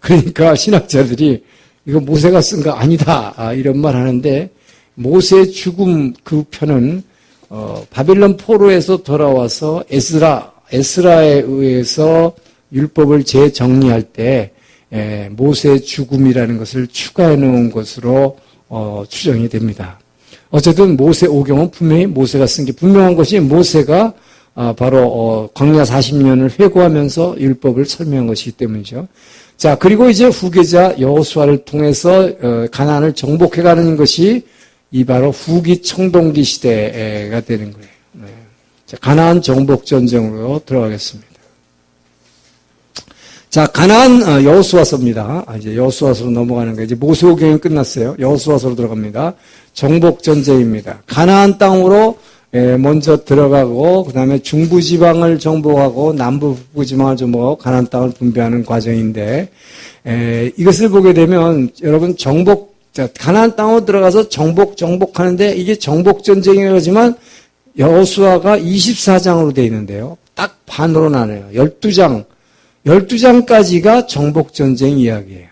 그러니까 신학자들이 이거 모세가 쓴 거 아니다 이런 말 하는데 모세의 죽음 그 편은 바벨론 포로에서 돌아와서 에스라에 의해서 율법을 재정리할 때 모세의 죽음이라는 것을 추가해 놓은 것으로 추정이 됩니다. 어쨌든 모세오경은 분명히 모세가 쓴 게 분명한 것이 모세가 바로 광야 40년을 회고하면서 율법을 설명한 것이기 때문이죠. 자, 그리고 이제 후계자 여호수아를 통해서 가나안을 정복해가는 것이 이 바로 후기 청동기 시대가 되는 거예요. 네. 자, 가나안 정복 전쟁으로 들어가겠습니다. 자, 가나안 여호수아서입니다. 이제 여호수아서로 넘어가는 거예요. 이제 모세오경이 끝났어요. 여호수아서로 들어갑니다. 정복 전쟁입니다. 가나안 땅으로 먼저 들어가고 그다음에 중부지방을 정복하고 남부지방을 정복하고 가나안 땅을 분배하는 과정인데 이것을 보게 되면 여러분 가나안 땅으로 들어가서 정복하는데 이게 정복 전쟁이라지만 여호수아가 24장으로 되어 있는데요. 딱 반으로 나눠요. 12장까지가 정복 전쟁 이야기예요.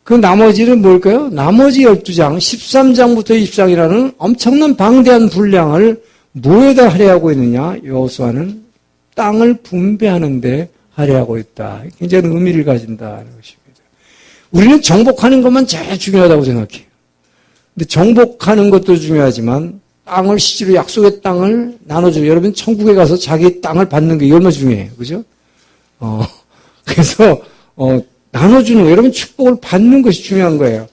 그 나머지는 뭘까요? 나머지 12장, 13장부터 20장이라는 엄청난 방대한 분량을 무엇에다 할애하고 있느냐? 여호수아는 땅을 분배하는 데 할애하고 있다. 굉장히 의미를 가진다는 것입니다. 우리는 정복하는 것만 제일 중요하다고 생각해요. 근데 정복하는 것도 중요하지만 땅을 실제로 약속의 땅을 나눠주고 여러분 천국에 가서 자기 땅을 받는 게 얼마나 중요해요. 그죠? 그래서 나눠주는 거, 여러분 축복을 받는 것이 중요한 거예요.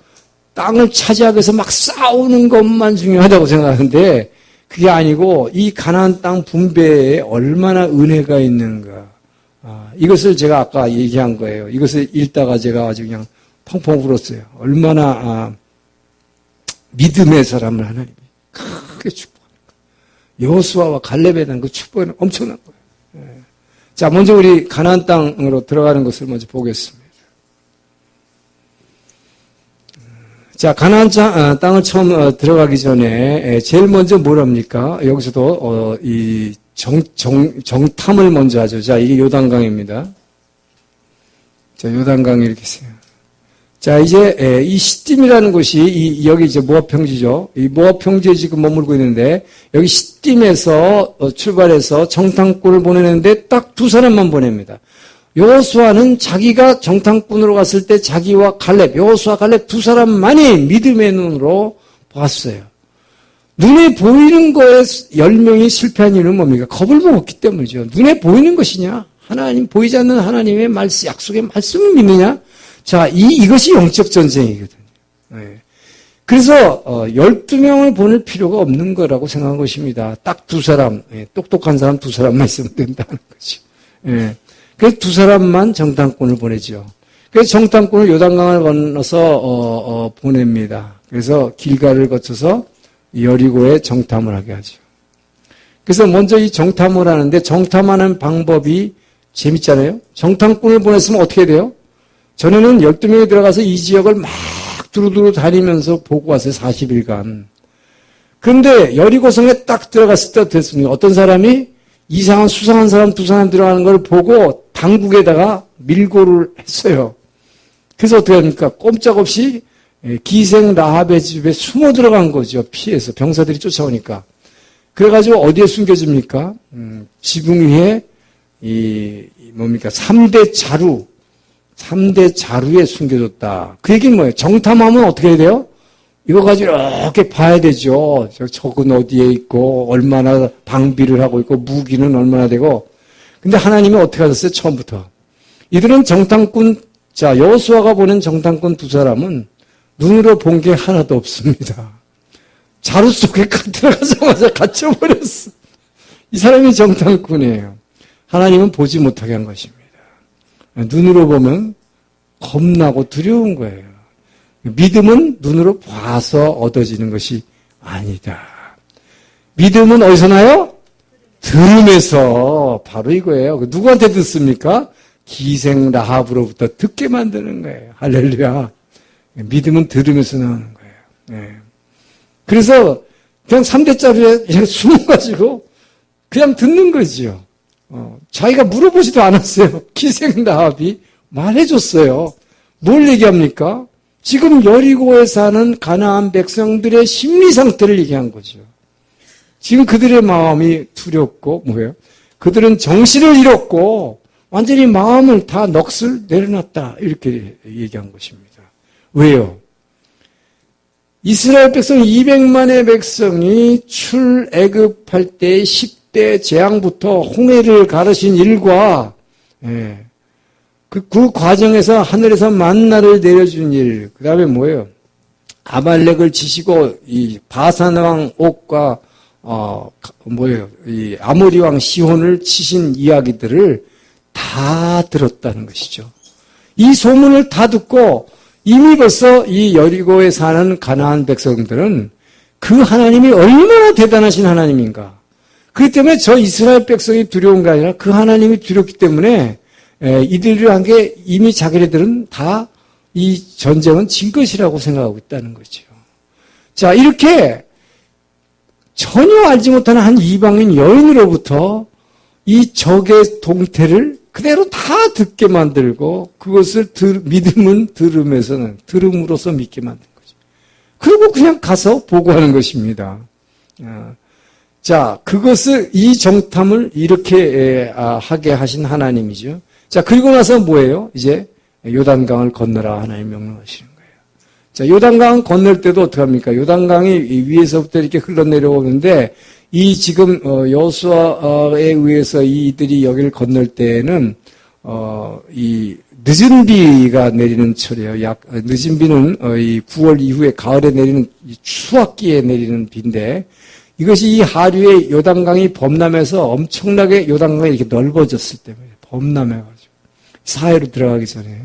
땅을 차지하기 위해서 막 싸우는 것만 중요하다고 생각하는데 그게 아니고 이 가나안 땅 분배에 얼마나 은혜가 있는가. 이것을 제가 아까 얘기한 거예요. 이것을 읽다가 제가 아주 그냥 펑펑 울었어요. 얼마나 믿음의 사람을 하나님이 크게 축복하는 거예요. 여호수아와 갈렙에 대한 그 축복은 엄청난 거예요. 자, 먼저 우리 가나안 땅으로 들어가는 것을 먼저 보겠습니다. 자, 가나안 땅을 처음 들어가기 전에 제일 먼저 뭘 합니까? 여기서도 이 정탐을 먼저 하죠. 자, 이게 요단강입니다. 자, 요단강이 이렇게 있어요. 자, 이제 이 시딤이라는 곳이 여기 이제 모압 평지죠. 이 모압 평지에 지금 머물고 있는데 여기 시딤에서 출발해서 정탐꾼을 보내는데 딱 두 사람만 보냅니다. 여호수아는 자기가 정탐꾼으로 갔을 때 자기와 갈렙, 여호수아 갈렙 두 사람만이 믿음의 눈으로 봤어요. 눈에 보이는 거에 10명이 실패한 이유는 뭡니까? 겁을 먹었기 때문이죠. 눈에 보이는 것이냐? 하나님, 보이지 않는 하나님의 말씀, 약속의 말씀을 믿느냐? 자, 이것이 영적 전쟁이거든요. 네. 그래서 12명을 보낼 필요가 없는 거라고 생각한 것입니다. 딱 두 사람, 똑똑한 사람 두 사람만 있으면 된다는 거죠. 네. 그래서 두 사람만 정탐꾼을 보내죠. 그래서 정탐꾼을 요단강을 건너서 보냅니다. 그래서 길가를 거쳐서 여리고에 정탐을 하게 하죠. 그래서 먼저 이 정탐을 하는데 정탐하는 방법이 재밌잖아요. 정탐꾼을 보냈으면 어떻게 돼요? 전에는 12명이 들어가서 이 지역을 막 두루두루 다니면서 보고 왔어요. 40일간. 그런데 여리고성에 딱 들어갔을 때 됐습니다. 어떤 사람이 이상한 수상한 사람 두 사람 들어가는 걸 보고 당국에다가 밀고를 했어요. 그래서 어떻게 합니까? 꼼짝없이 기생 라합의 집에 숨어 들어간 거죠. 피해서 병사들이 쫓아오니까. 그래가지고 어디에 숨겨집니까? 지붕 위에 뭡니까? 3대 자루에 숨겨졌다. 그 얘기는 뭐예요? 정탐하면 어떻게 해야 돼요? 이거 가지고 이렇게 봐야 되죠. 적은 어디에 있고, 얼마나 방비를 하고 있고, 무기는 얼마나 되고. 근데 하나님이 어떻게 하셨어요? 처음부터. 이들은 정탐꾼, 자, 여호수아가 보낸 정탐꾼 두 사람은 눈으로 본 게 하나도 없습니다. 자루 속에 들어가자마자 갇혀버렸어. 이 사람이 정탐꾼이에요. 하나님은 보지 못하게 한 것입니다. 눈으로 보면 겁나고 두려운 거예요. 믿음은 눈으로 봐서 얻어지는 것이 아니다. 믿음은 어디서 나요? 들음에서. 바로 이거예요. 누구한테 듣습니까? 기생 라합으로부터 듣게 만드는 거예요. 할렐루야. 믿음은 들음에서 나오는 거예요. 네. 그래서 그냥 3대 자루에 숨어가지고 그냥 듣는 거지요. 자기가 물어보지도 않았어요. 기생 라합이 말해줬어요. 뭘 얘기합니까? 지금 여리고에 사는 가나안 백성들의 심리 상태를 얘기한 거죠. 지금 그들의 마음이 두렵고 뭐예요? 그들은 정신을 잃었고 완전히 마음을 다 넋을 내려놨다. 이렇게 얘기한 것입니다. 왜요? 이스라엘 백성 200만의 백성이 출애굽할 때 10대 재앙부터 홍해를 가르신 일과 그 과정에서 하늘에서 만나를 내려준 일, 그 다음에 뭐예요? 아말렉을 치시고 이 바산 왕 옥과 이 아모리 왕 시혼을 치신 이야기들을 다 들었다는 것이죠. 이 소문을 다 듣고 이미 벌써 이 여리고에 사는 가나안 백성들은 그 하나님이 얼마나 대단하신 하나님인가. 그렇기 때문에 저 이스라엘 백성이 두려운 게 아니라 그 하나님이 두렵기 때문에 이들을 한 게 이미 자기네들은 다 이 전쟁은 진 것이라고 생각하고 있다는 거죠. 자, 이렇게 전혀 알지 못하는 한 이방인 여인으로부터 이 적의 동태를 그대로 다 듣게 만들고 그것을 믿음은 들음으로써 믿게 만든 거죠. 그리고 그냥 가서 보고하는 것입니다. 자, 그것을 이 정탐을 이렇게 하게 하신 하나님이죠. 자, 그리고 나서 뭐예요? 이제 요단강을 건너라 하나님 명령하시는 거예요. 자, 요단강 건널 때도 어떻게 합니까? 요단강이 위에서부터 이렇게 흘러내려오는데 이 지금 여호수아에 의해서 이들이 여기를 건널 때에는 이 늦은 비가 내리는 철이에요. 늦은 비는 이 9월 이후에 가을에 내리는 추악기에 내리는 비인데 이것이 이 하류의 요단강이 범람해서 엄청나게 요단강이 이렇게 넓어졌을 때문에 범람해가지고 사해로 들어가기 전에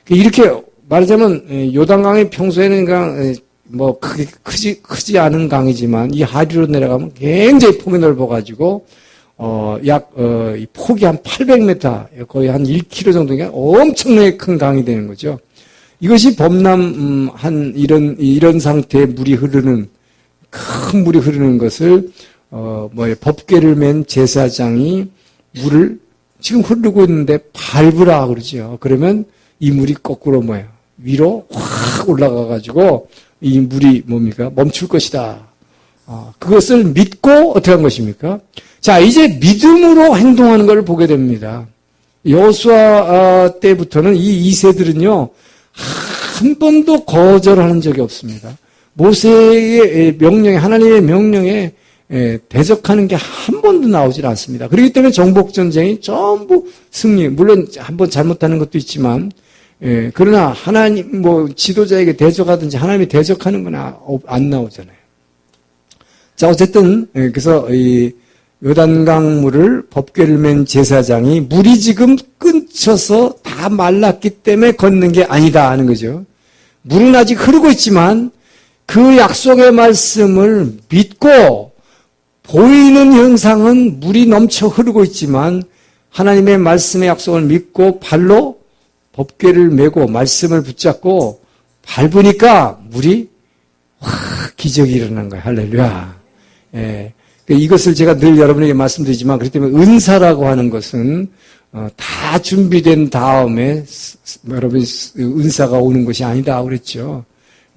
이렇게 말하자면 요단강이 평소에는 그냥 뭐 크지 않은 강이지만 이 하류로 내려가면 굉장히 폭이 넓어가지고 이 폭이 한 800m 거의 한 1km 정도가 엄청나게 큰 강이 되는 거죠. 이것이 범람한 이런 상태의 물이 흐르는 큰 물이 흐르는 것을 법궤를 맨 제사장이 물을 지금 흐르고 있는데 밟으라 그러죠. 그러면 이 물이 거꾸로 위로 확 올라가가지고 이 물이 뭡니까? 멈출 것이다. 그것을 믿고 어떻게 한 것입니까? 자, 이제 믿음으로 행동하는 걸 보게 됩니다. 여호수아 때부터는 이 2세들은요, 한 번도 거절하는 적이 없습니다. 모세의 명령에, 하나님의 명령에 대적하는 게 한 번도 나오질 않습니다. 그렇기 때문에 정복전쟁이 전부 승리, 물론 한번 잘못하는 것도 있지만, 그러나 하나님, 지도자에게 대적하든지 하나님이 대적하는 건 안 나오잖아요. 자, 어쨌든, 그래서 이 요단강 물을 법궤를 맨 제사장이 물이 지금 끊쳐서 다 말랐기 때문에 걷는 게 아니다 하는 거죠. 물은 아직 흐르고 있지만 그 약속의 말씀을 믿고 보이는 형상은 물이 넘쳐 흐르고 있지만 하나님의 말씀의 약속을 믿고 발로 법궤를 메고 말씀을 붙잡고 밟으니까 물이 확 기적이 일어난 거예요. 할렐루야. 예. 이것을 제가 늘 여러분에게 말씀드리지만 그렇기 때문에 은사라고 하는 것은 다 준비된 다음에 여러분 은사가 오는 것이 아니다 그랬죠.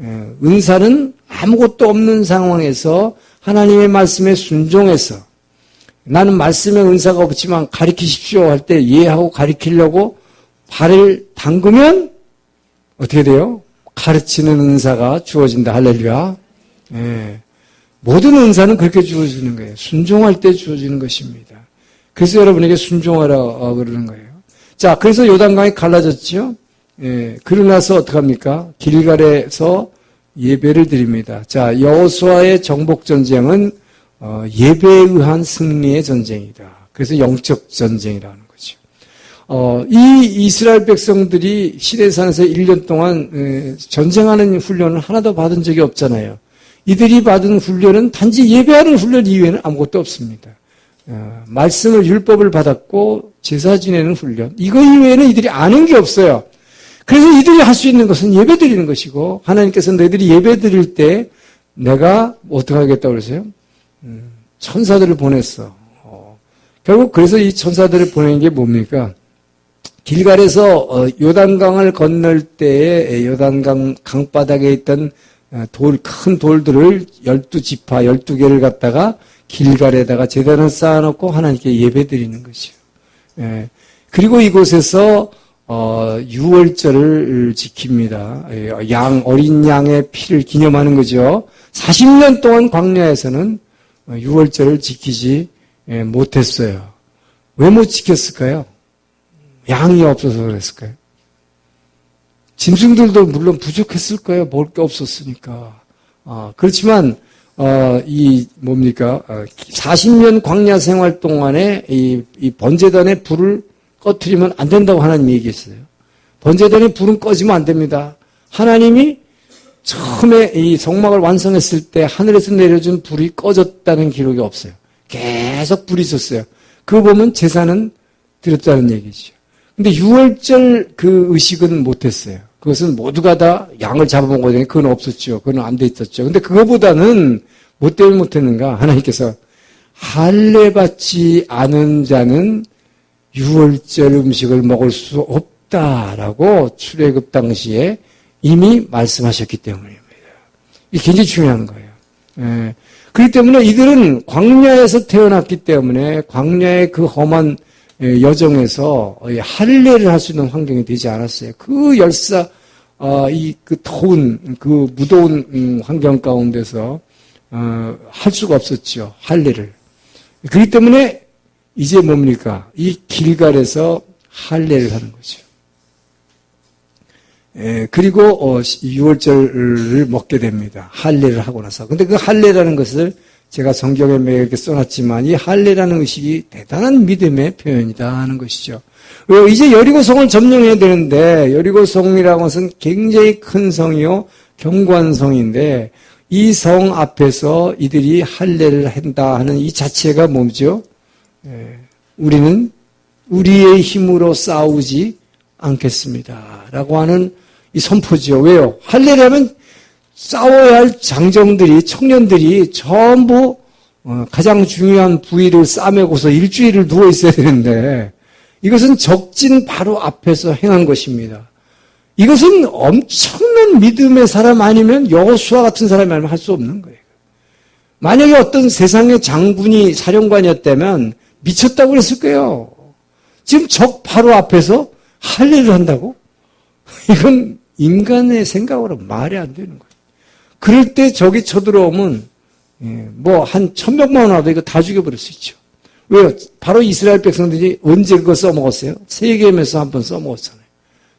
은사는 아무것도 없는 상황에서 하나님의 말씀에 순종해서 나는 말씀에 은사가 없지만 가르치십시오 할 때 이해하고 가르치려고 발을 담그면 어떻게 돼요? 가르치는 은사가 주어진다. 할렐루야. 예. 모든 은사는 그렇게 주어지는 거예요. 순종할 때 주어지는 것입니다. 그래서 여러분에게 순종하라 그러는 거예요. 자, 그래서 요단강이 갈라졌죠. 예. 그러고 나서 어떡합니까? 길갈에서 예배를 드립니다. 자, 여호수아의 정복 전쟁은 예배에 의한 승리의 전쟁이다. 그래서 영적 전쟁이라는 거죠. 이 이스라엘 백성들이 시내산에서 1년 동안 전쟁하는 훈련을 하나도 받은 적이 없잖아요. 이들이 받은 훈련은 단지 예배하는 훈련 이외에는 아무것도 없습니다. 말씀을 율법을 받았고 제사 지내는 훈련 이거 이외에는 이들이 아는 게 없어요. 그래서 이들이 할 수 있는 것은 예배 드리는 것이고 하나님께서 너희들이 예배 드릴 때 내가 어떻게 하겠다고 그러세요? 천사들을 보냈어. 결국 그래서 이 천사들을 보낸 게 뭡니까? 길갈에서 요단강을 건널 때에 요단강 강바닥에 있던 큰 돌들을 12지파 12개를 갖다가 길갈에다가 제단을 쌓아놓고 하나님께 예배 드리는 것이요. 예. 그리고 이곳에서 유월절을 지킵니다. 어린 양의 피를 기념하는 거죠. 40년 동안 광야에서는 유월절을 지키지 못했어요. 왜 못 지켰을까요? 양이 없어서 그랬을까요? 짐승들도 물론 부족했을 거예요. 먹을 게 없었으니까. 그렇지만 40년 광야 생활 동안에 이 번제단의 불을 꺼트리면 안 된다고 하나님이 얘기했어요. 번제단의 불은 꺼지면 안 됩니다. 하나님이 처음에 이 성막을 완성했을 때 하늘에서 내려준 불이 꺼졌다는 기록이 없어요. 계속 불이 있었어요. 그거 보면 제사는 드렸다는 얘기죠. 근데 유월절 그 의식은 못했어요. 그것은 모두가 다 양을 잡아먹어야 되니 그건 없었죠. 그건 안 돼 있었죠. 근데 그거보다는 뭐 때문에 못했는가? 하나님께서 할례 받지 않은 자는 유월절 음식을 먹을 수 없다라고 출애굽 당시에 이미 말씀하셨기 때문입니다. 이게 굉장히 중요한 거예요. 예. 그렇기 때문에 이들은 광야에서 태어났기 때문에 광야의 그 험한 여정에서 할례를 할 수 있는 환경이 되지 않았어요. 그 그 더운, 그 무더운 환경 가운데서 할 수가 없었죠. 할례를. 그렇기 때문에 이제 뭡니까? 이 길갈에서 할례를 하는 거죠. 그리고 6월절을 먹게 됩니다. 할례를 하고 나서. 근데 그 할례라는 것을 제가 성경에 이렇게 써놨지만 이 할례라는 의식이 대단한 믿음의 표현이다 하는 것이죠. 이제 여리고성을 점령해야 되는데 여리고성이라는 것은 굉장히 큰 성이요 견고한 성인데 이 성 앞에서 이들이 할례를 한다 하는 이 자체가 뭐죠? 우리는 우리의 힘으로 싸우지 않겠습니다. 라고 하는 이 선포죠. 왜요? 할례를 하면 싸워야 할 장정들이, 청년들이 전부 가장 중요한 부위를 싸매고서 일주일을 누워 있어야 되는데 이것은 적진 바로 앞에서 행한 것입니다. 이것은 엄청난 믿음의 사람 아니면 여호수아 같은 사람이 아니면 할 수 없는 거예요. 만약에 어떤 세상의 장군이 사령관이었다면 미쳤다고 그랬을 거예요. 지금 적 바로 앞에서 할례를 한다고? 이건 인간의 생각으로 말이 안 되는 거예요. 그럴 때 적이 쳐들어오면 뭐 한 1,000명만 와도 이거 다 죽여버릴 수 있죠. 왜요? 바로 이스라엘 백성들이 언제 그거 써먹었어요? 세겜에서 한번 써먹었잖아요.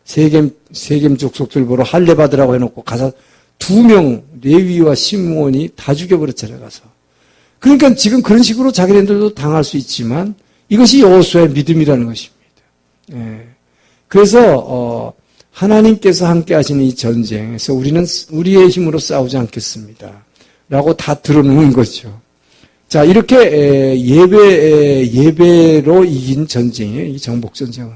세겜 족속들 보러 할례 받으라고 해놓고 가서 2명 레위와 시므온이 다 죽여버렸잖아요. 가서. 그러니까 지금 그런 식으로 자기네들도 당할 수 있지만 이것이 여호수아의 믿음이라는 것입니다. 그래서 하나님께서 함께 하시는 이 전쟁에서 우리는 우리의 힘으로 싸우지 않겠습니다. 라고 다 들어놓은 거죠. 자, 이렇게 예배로 이긴 전쟁이에요. 이 정복전쟁은.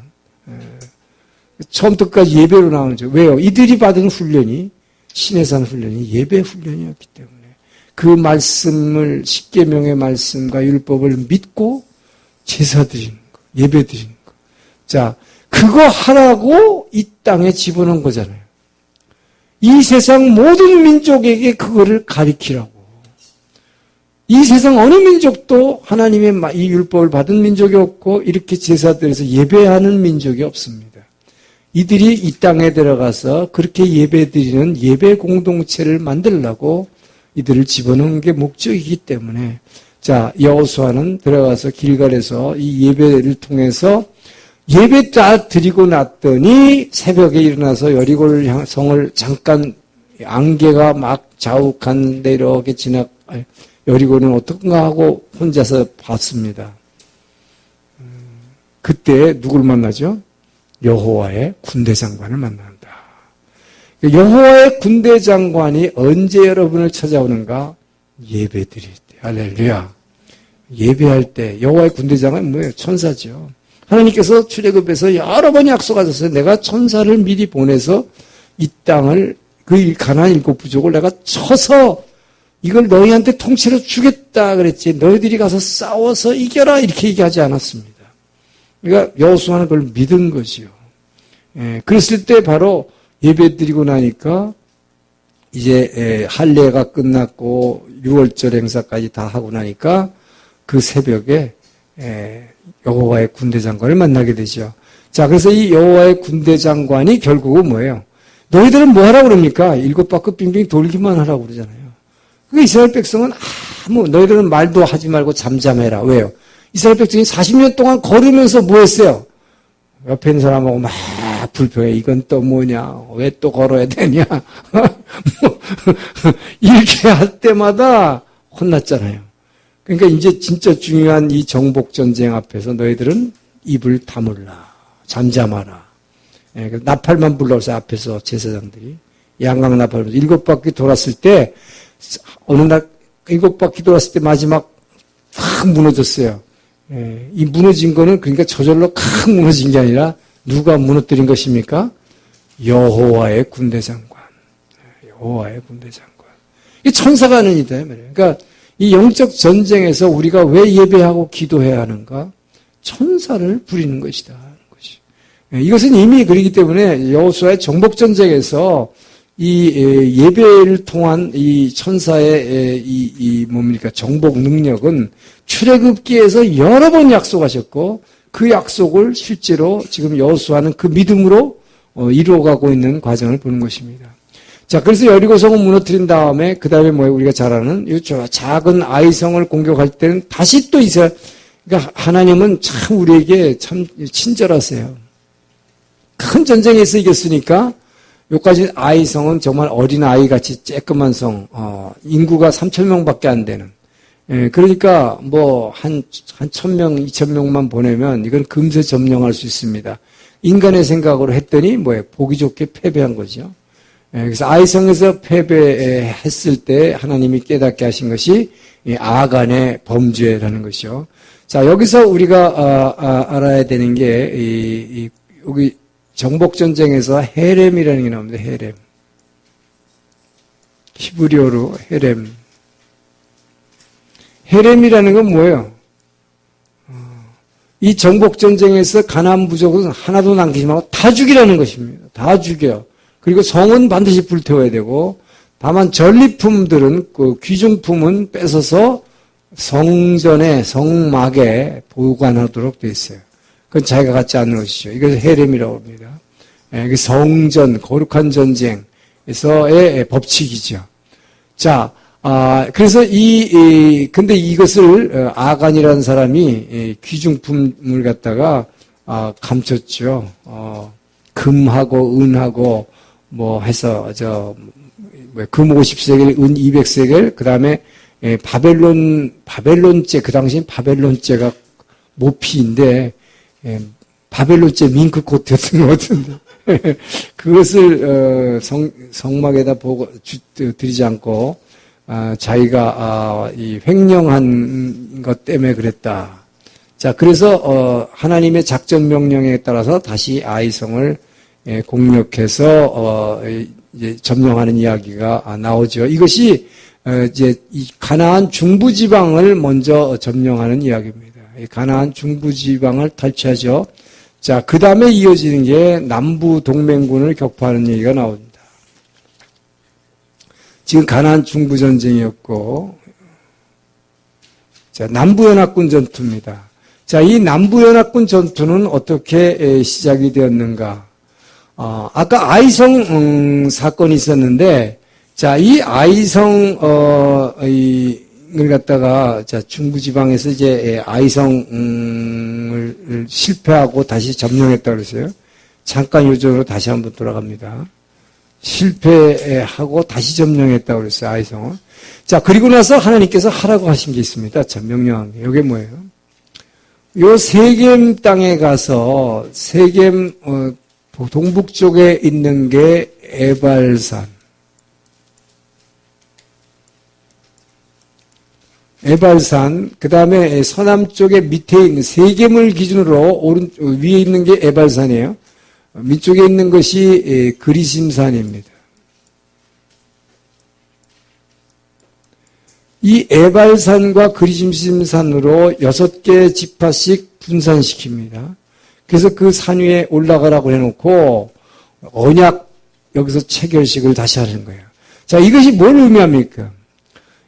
처음부터 끝까지 예배로 나오는 죠. 왜요? 이들이 받은 훈련이, 시내산 훈련이 예배 훈련이었기 때문에. 그 말씀을, 십계명의 말씀과 율법을 믿고 제사 드리는 거, 예배 드리는 거. 자, 그거 하라고 이 땅에 집어넣은 거잖아요. 이 세상 모든 민족에게 그거를 가리키라고. 이 세상 어느 민족도 하나님의 이 율법을 받은 민족이 없고 이렇게 제사드려서 예배하는 민족이 없습니다. 이들이 이 땅에 들어가서 그렇게 예배드리는 예배 공동체를 만들려고 이들을 집어넣은 게 목적이기 때문에 자, 여호수아는 들어가서 길갈에서 이 예배를 통해서 예배 다 드리고 났더니 새벽에 일어나서 여리고를 성을 잠깐 안개가 막 자욱한데 이렇게 여리고는 어떤가 하고 혼자서 봤습니다. 그때 누굴 만나죠? 여호와의 군대 장관을 만난다. 여호와의 군대 장관이 언제 여러분을 찾아오는가? 예배 드릴 때. 할렐루야. 예배할 때 여호와의 군대 장관은 뭐예요? 천사죠. 하나님께서 출애굽에서 여러 번 약속하셨어요. 내가 천사를 미리 보내서 이 땅을 그 가나안 7부족을 내가 쳐서 이걸 너희한테 통째로 주겠다 그랬지. 너희들이 가서 싸워서 이겨라 이렇게 얘기하지 않았습니다. 그러니까 여호수아는 그걸 믿은 거지요. 그랬을 때 바로 예배 드리고 나니까 이제 할례가 끝났고 6월절 행사까지 다 하고 나니까 그 새벽에 여호와의 군대 장관을 만나게 되죠. 자, 그래서 이 여호와의 군대 장관이 결국은 뭐예요? 너희들은 뭐 하라고 그럽니까? 7바퀴 빙빙 돌기만 하라고 그러잖아요. 그 이스라엘 백성은 너희들은 말도 하지 말고 잠잠해라. 왜요? 이스라엘 백성이 40년 동안 걸으면서 뭐 했어요? 옆에 있는 사람하고 막 불평해. 이건 또 뭐냐? 왜 또 걸어야 되냐? 이렇게 할 때마다 혼났잖아요. 그러니까 이제 진짜 중요한 이 정복전쟁 앞에서 너희들은 입을 다물라. 잠잠하라. 나팔만 불러서 앞에서 제사장들이 양각 나팔을 7바퀴 돌았을 때 어느 날 7바퀴 돌았을 때 마지막 확 무너졌어요. 이 무너진 거는 그러니까 저절로 확 무너진 게 아니라 누가 무너뜨린 것입니까? 여호와의 군대 장관. 여호와의 군대 장관. 이 천사가 하는 일이다 말이에요. 그러니까 이 영적 전쟁에서 우리가 왜 예배하고 기도해야 하는가? 천사를 부리는 것이다 하는 것이. 이것은 이미 그렇기 때문에 여호수아의 정복 전쟁에서 이 예배를 통한 이 천사의 이 뭡니까 정복 능력은 출애굽기에서 여러 번 약속하셨고 그 약속을 실제로 지금 여호수아는 그 믿음으로 이루어가고 있는 과정을 보는 것입니다. 자, 그래서 여리고성을 무너뜨린 다음에 그 다음에 뭐예요? 우리가 잘 아는 이 작은 아이성을 공격할 때는 다시 또 그러니까 하나님은 참 우리에게 참 친절하세요. 큰 전쟁에서 이겼으니까 여기까지 아이성은 정말 어린 아이같이 쬐끄만 성, 인구가 3,000명밖에 안 되는. 그러니까 뭐 한 1,000명, 2,000명만 보내면 이건 금세 점령할 수 있습니다. 인간의 생각으로 했더니 뭐예요? 보기 좋게 패배한 거죠. 그래서 아이성에서 패배했을 때 하나님이 깨닫게 하신 것이 아간의 범죄라는 것이요. 자, 여기서 우리가 알아야 되는 게 여기 정복전쟁에서 헤렘이라는 게 나옵니다. 헤렘. 히브리어로 헤렘. 헤렘이라는 건 뭐예요? 이 정복전쟁에서 가나안 부족은 하나도 남기지 말고 다 죽이라는 것입니다. 다 죽여. 그리고 성은 반드시 불태워야 되고, 다만 전리품들은, 그 귀중품은 뺏어서 성전에, 성막에 보관하도록 되어 있어요. 그건 자기가 갖지 않는 것이죠. 이것을 헤렘이라고 합니다. 성전, 거룩한 전쟁에서의 법칙이죠. 자, 그래서 근데 이것을 아간이라는 사람이 귀중품을 갖다가 감췄죠. 금하고 은하고 뭐 해서 금 50세겔, 은 200세겔, 그 다음에 바벨론제, 그 당시엔 바벨론제가 모피인데 바벨론제 밍크 코트였던 것 같은데 그것을 성막에다 드리지 않고 자기가 이 횡령한 것 때문에 그랬다. 자, 그래서 하나님의 작전 명령에 따라서 다시 아이성을 공격해서 이제 점령하는 이야기가 나오죠. 이것이 이제 이 가나안 중부 지방을 먼저 점령하는 이야기입니다. 이 가나안 중부 지방을 탈취하죠. 자, 그 다음에 이어지는 게 남부 동맹군을 격파하는 얘기가 나옵니다. 지금 가나안 중부 전쟁이었고, 자, 남부연합군 전투입니다. 자, 이 남부연합군 전투는 어떻게 시작이 되었는가? 아까 아이성 사건이 있었는데, 자, 이 아이성 이걸 갖다가 자 중부지방에서 이제 아이성을 실패하고 다시 점령했다 그랬어요. 잠깐 요정으로 다시 한번 돌아갑니다. 실패하고 다시 점령했다고 그랬어요, 아이성을. 자, 그리고 나서 하나님께서 하라고 하신 게 있습니다. 참, 명령한 게. 이게 뭐예요? 요 세겜 땅에 가서, 세겜, 동북쪽에 있는 게 에발산. 에발산, 그 다음에 서남쪽에 밑에 있는 세겜을 기준으로 위에 있는 게 에발산이에요. 밑쪽에 있는 것이 그리심산입니다. 이 에발산과 그리심산으로 6개 지파씩 분산시킵니다. 그래서 그 산 위에 올라가라고 해놓고 언약 여기서 체결식을 다시 하는 거예요. 자, 이것이 뭘 의미합니까?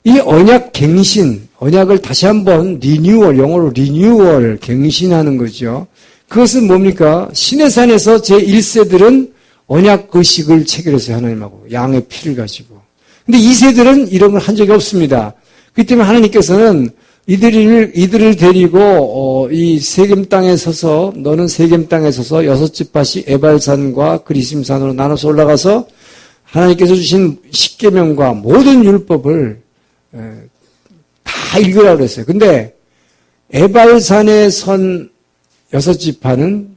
이 언약 갱신, 언약을 다시 한번 리뉴얼, 영어로 리뉴얼, 갱신하는 거죠. 그것은 뭡니까? 시내산에서 제1세들은 언약 의식을 체결했어요, 하나님하고. 양의 피를 가지고. 근데 2세들은 이런 걸 한 적이 없습니다. 그렇기 때문에 하나님께서는 이들을 데리고, 이 세겜 땅에 서서, 너는 세겜 땅에 서서 6지파씩 에발산과 그리심산으로 나눠서 올라가서 하나님께서 주신 십계명과 모든 율법을 다 읽으라고 그랬어요. 근데 에발산에 선 6지파는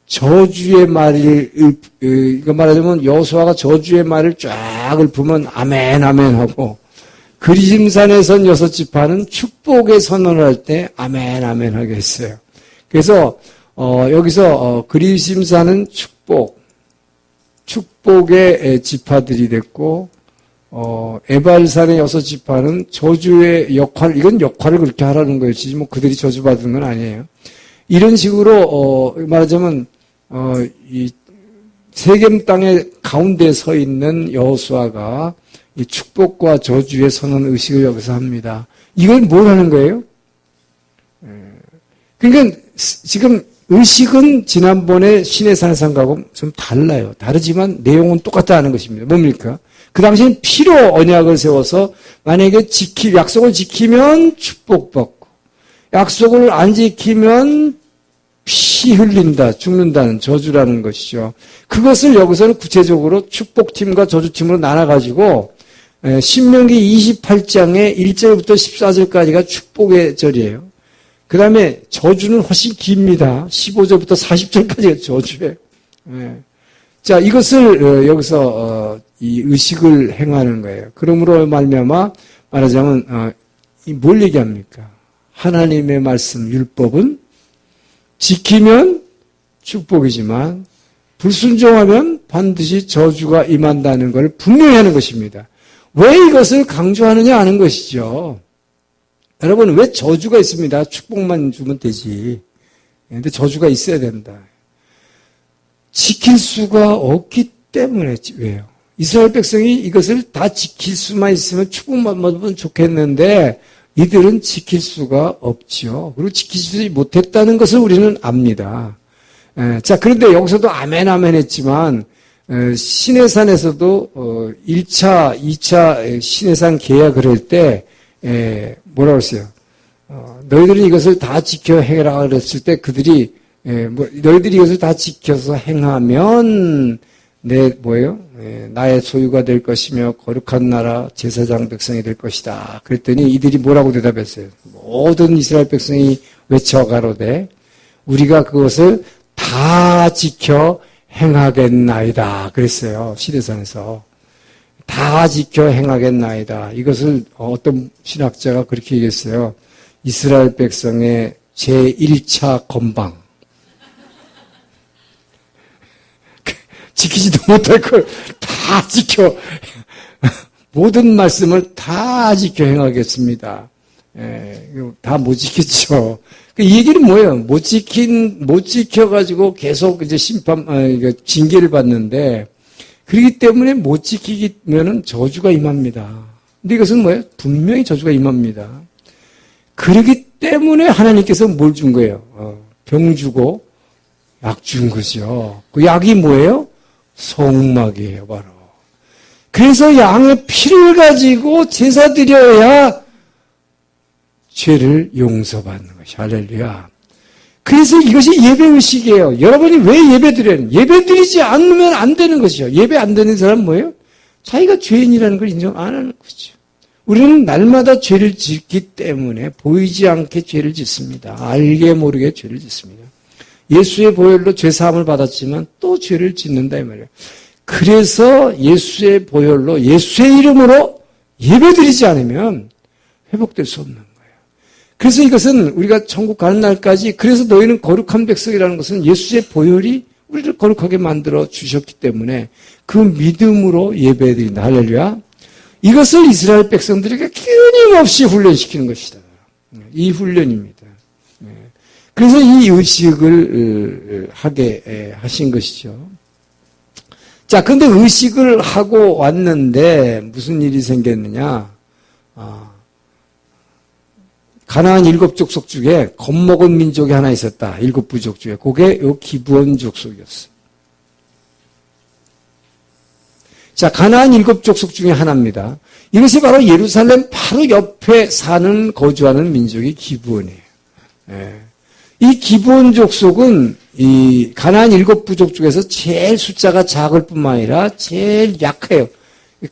저주의 말을, 이거 말하자면 여호수아가 저주의 말을 쫙 읊으면 아멘, 아멘 하고, 그리심산에 선 6지파는 축복의 선언을 할 때 아멘, 아멘 하게 했어요. 그래서, 여기서, 그리심산은 축복의 지파들이 됐고, 에발산의 6지파는 저주의 이건 역할을 그렇게 하라는 거예요. 뭐 그들이 저주받은 건 아니에요. 이런 식으로, 말하자면, 이 세겜 땅의 가운데 서 있는 여호수아가 이 축복과 저주의 선언 의식을 여기서 합니다. 이건 뭘 하는 거예요? 그러니까 지금 의식은 지난번에 시내산상하고 좀 달라요. 다르지만 내용은 똑같다는 것입니다. 뭡니까? 그 당시엔 피로 언약을 세워서 만약에 약속을 지키면 축복받고, 약속을 안 지키면 피 흘린다, 죽는다는 저주라는 것이죠. 그것을 여기서는 구체적으로 축복팀과 저주팀으로 나눠가지고 신명기 28장의 1절부터 14절까지가 축복의 절이에요. 그 다음에 저주는 훨씬 깁니다. 15절부터 40절까지가 저주예요. 자, 이것을 여기서 이 의식을 행하는 거예요. 그러므로 말미암아 말하자면 뭘 얘기합니까? 하나님의 말씀 율법은 지키면 축복이지만 불순종하면 반드시 저주가 임한다는 것을 분명히 하는 것입니다. 왜 이것을 강조하느냐 하는 것이죠. 여러분, 왜 저주가 있습니다. 축복만 주면 되지. 근데 저주가 있어야 된다. 지킬 수가 없기 때문에. 왜요? 이스라엘 백성이 이것을 다 지킬 수만 있으면 축복만 받으면 좋겠는데 이들은 지킬 수가 없죠. 그리고 지키지 못했다는 것을 우리는 압니다. 자, 그런데 여기서도 아멘 아멘 했지만 시내산에서도 1차, 2차 시내산 계약을 할 때 뭐라고 했어요? 너희들은 이것을 다 지켜 행해라 그랬을 때 그들이 너희들이 이것을 다 지켜서 행하면 나의 소유가 될 것이며 거룩한 나라 제사장 백성이 될 것이다. 그랬더니 이들이 뭐라고 대답했어요? 모든 이스라엘 백성이 외쳐가로되 우리가 그것을 다 지켜 행하겠나이다. 그랬어요. 시내산에서. 다 지켜 행하겠나이다. 이것을 어떤 신학자가 그렇게 얘기했어요. 이스라엘 백성의 제1차 건방. 지키지도 못할 걸 다 지켜, 모든 말씀을 다 지켜 행하겠습니다. 다 못 지켰죠. 이 얘기는 뭐예요? 못 지켜가지고 계속 이제 징계를 받는데, 그렇기 때문에 못 지키면은 저주가 임합니다. 근데 이것은 뭐예요? 분명히 저주가 임합니다. 그렇기 때문에 하나님께서 뭘 준 거예요? 병 주고 약 준 거죠. 그 약이 뭐예요? 성막이에요, 바로. 그래서 양의 피를 가지고 제사 드려야 죄를 용서받는 것이. 할렐루야. 그래서 이것이 예배의식이에요. 여러분이 왜 예배 드려요? 예배 드리지 않으면 안 되는 것이죠. 예배 안 되는 사람은 뭐예요? 자기가 죄인이라는 걸 인정 안 하는 거죠. 우리는 날마다 죄를 짓기 때문에 보이지 않게 죄를 짓습니다. 알게 모르게 죄를 짓습니다. 예수의 보혈로 죄사함을 받았지만 또 죄를 짓는다 이 말이에요. 그래서 예수의 보혈로 예수의 이름으로 예배드리지 않으면 회복될 수 없는 거예요. 그래서 이것은 우리가 천국 가는 날까지, 그래서 너희는 거룩한 백성이라는 것은 예수의 보혈이 우리를 거룩하게 만들어 주셨기 때문에 그 믿음으로 예배드린다. 할렐루야. 이것을 이스라엘 백성들에게 끊임없이 훈련시키는 것이다. 이 훈련입니다. 그래서 이 의식을 하게 하신 것이죠. 자, 근데 의식을 하고 왔는데 무슨 일이 생겼느냐? 가나안 7족속 중에 겁먹은 민족이 하나 있었다. 7부족 중에. 그게 요 기브온 족속이었어. 자, 가나안 7족속 중에 하나입니다. 이것이 바로 예루살렘 바로 옆에 거주하는 민족이 기브온이에요. 예. 이 기브온 족속은 이 가나안 7부족 중에서 제일 숫자가 작을 뿐만 아니라 제일 약해요.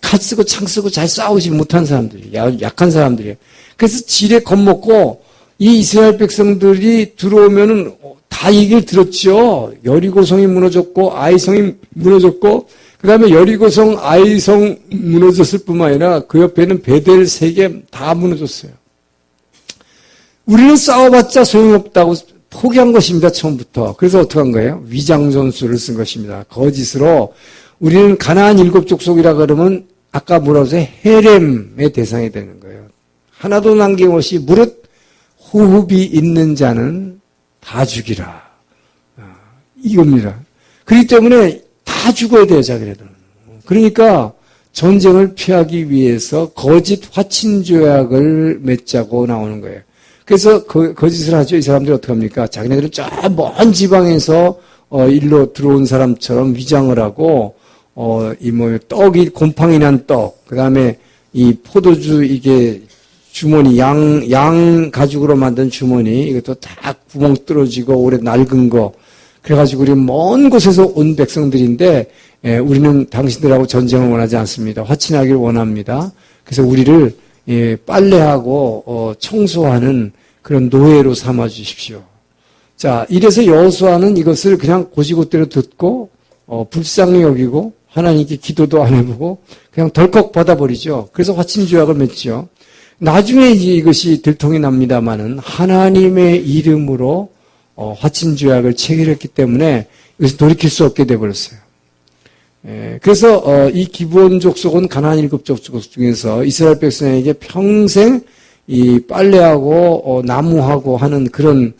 칼 쓰고 창 쓰고 잘 싸우지 못한 사람들이, 약한 사람들이에요. 그래서 지레 겁먹고 이 이스라엘 백성들이 들어오면은 다 얘기를 들었죠. 여리고성이 무너졌고 아이성이 무너졌고, 그 다음에 여리고성, 아이성 무너졌을 뿐만 아니라 그 옆에는 베델 3개 다 무너졌어요. 우리는 싸워봤자 소용없다고 포기한 것입니다, 처음부터. 그래서 어떻게 한 거예요? 위장전술을 쓴 것입니다. 거짓으로 우리는 가나안 7족속이라 그러면 아까 뭐라고 했어요? 헤렘의 대상이 되는 거예요. 하나도 남김없이 무릇 호흡이 있는 자는 다 죽이라. 이겁니다. 그렇기 때문에 다 죽어야 돼요, 자기네들은. 그러니까 전쟁을 피하기 위해서 거짓 화친조약을 맺자고 나오는 거예요. 그래서 거짓을 하죠. 이 사람들이 어떻게 합니까? 자기네들은 저 먼 지방에서 일로 들어온 사람처럼 위장을 하고 떡이 곰팡이 난 떡, 그 다음에 이 포도주 이게 주머니, 양 가죽으로 만든 주머니, 이것도 다 구멍 뚫어지고 오래 낡은 거. 그래가지고 우리 먼 곳에서 온 백성들인데, 우리는 당신들하고 전쟁을 원하지 않습니다. 화친하기를 원합니다. 그래서 우리를 빨래하고 청소하는 그런 노예로 삼아 주십시오. 자, 이래서 여호수아는 이것을 그냥 고지고대로 듣고 불쌍히 여기고 하나님께 기도도 안 해보고 그냥 덜컥 받아버리죠. 그래서 화친조약을 맺죠. 나중에 이것이 들통이 납니다마는 하나님의 이름으로 화친조약을 체결했기 때문에 이것을 돌이킬 수 없게 돼버렸어요. 그래서 이 기브온 족속은 가나안 7족속 중에서 이스라엘 백성에게 평생 이 빨래하고 나무하고 하는 그런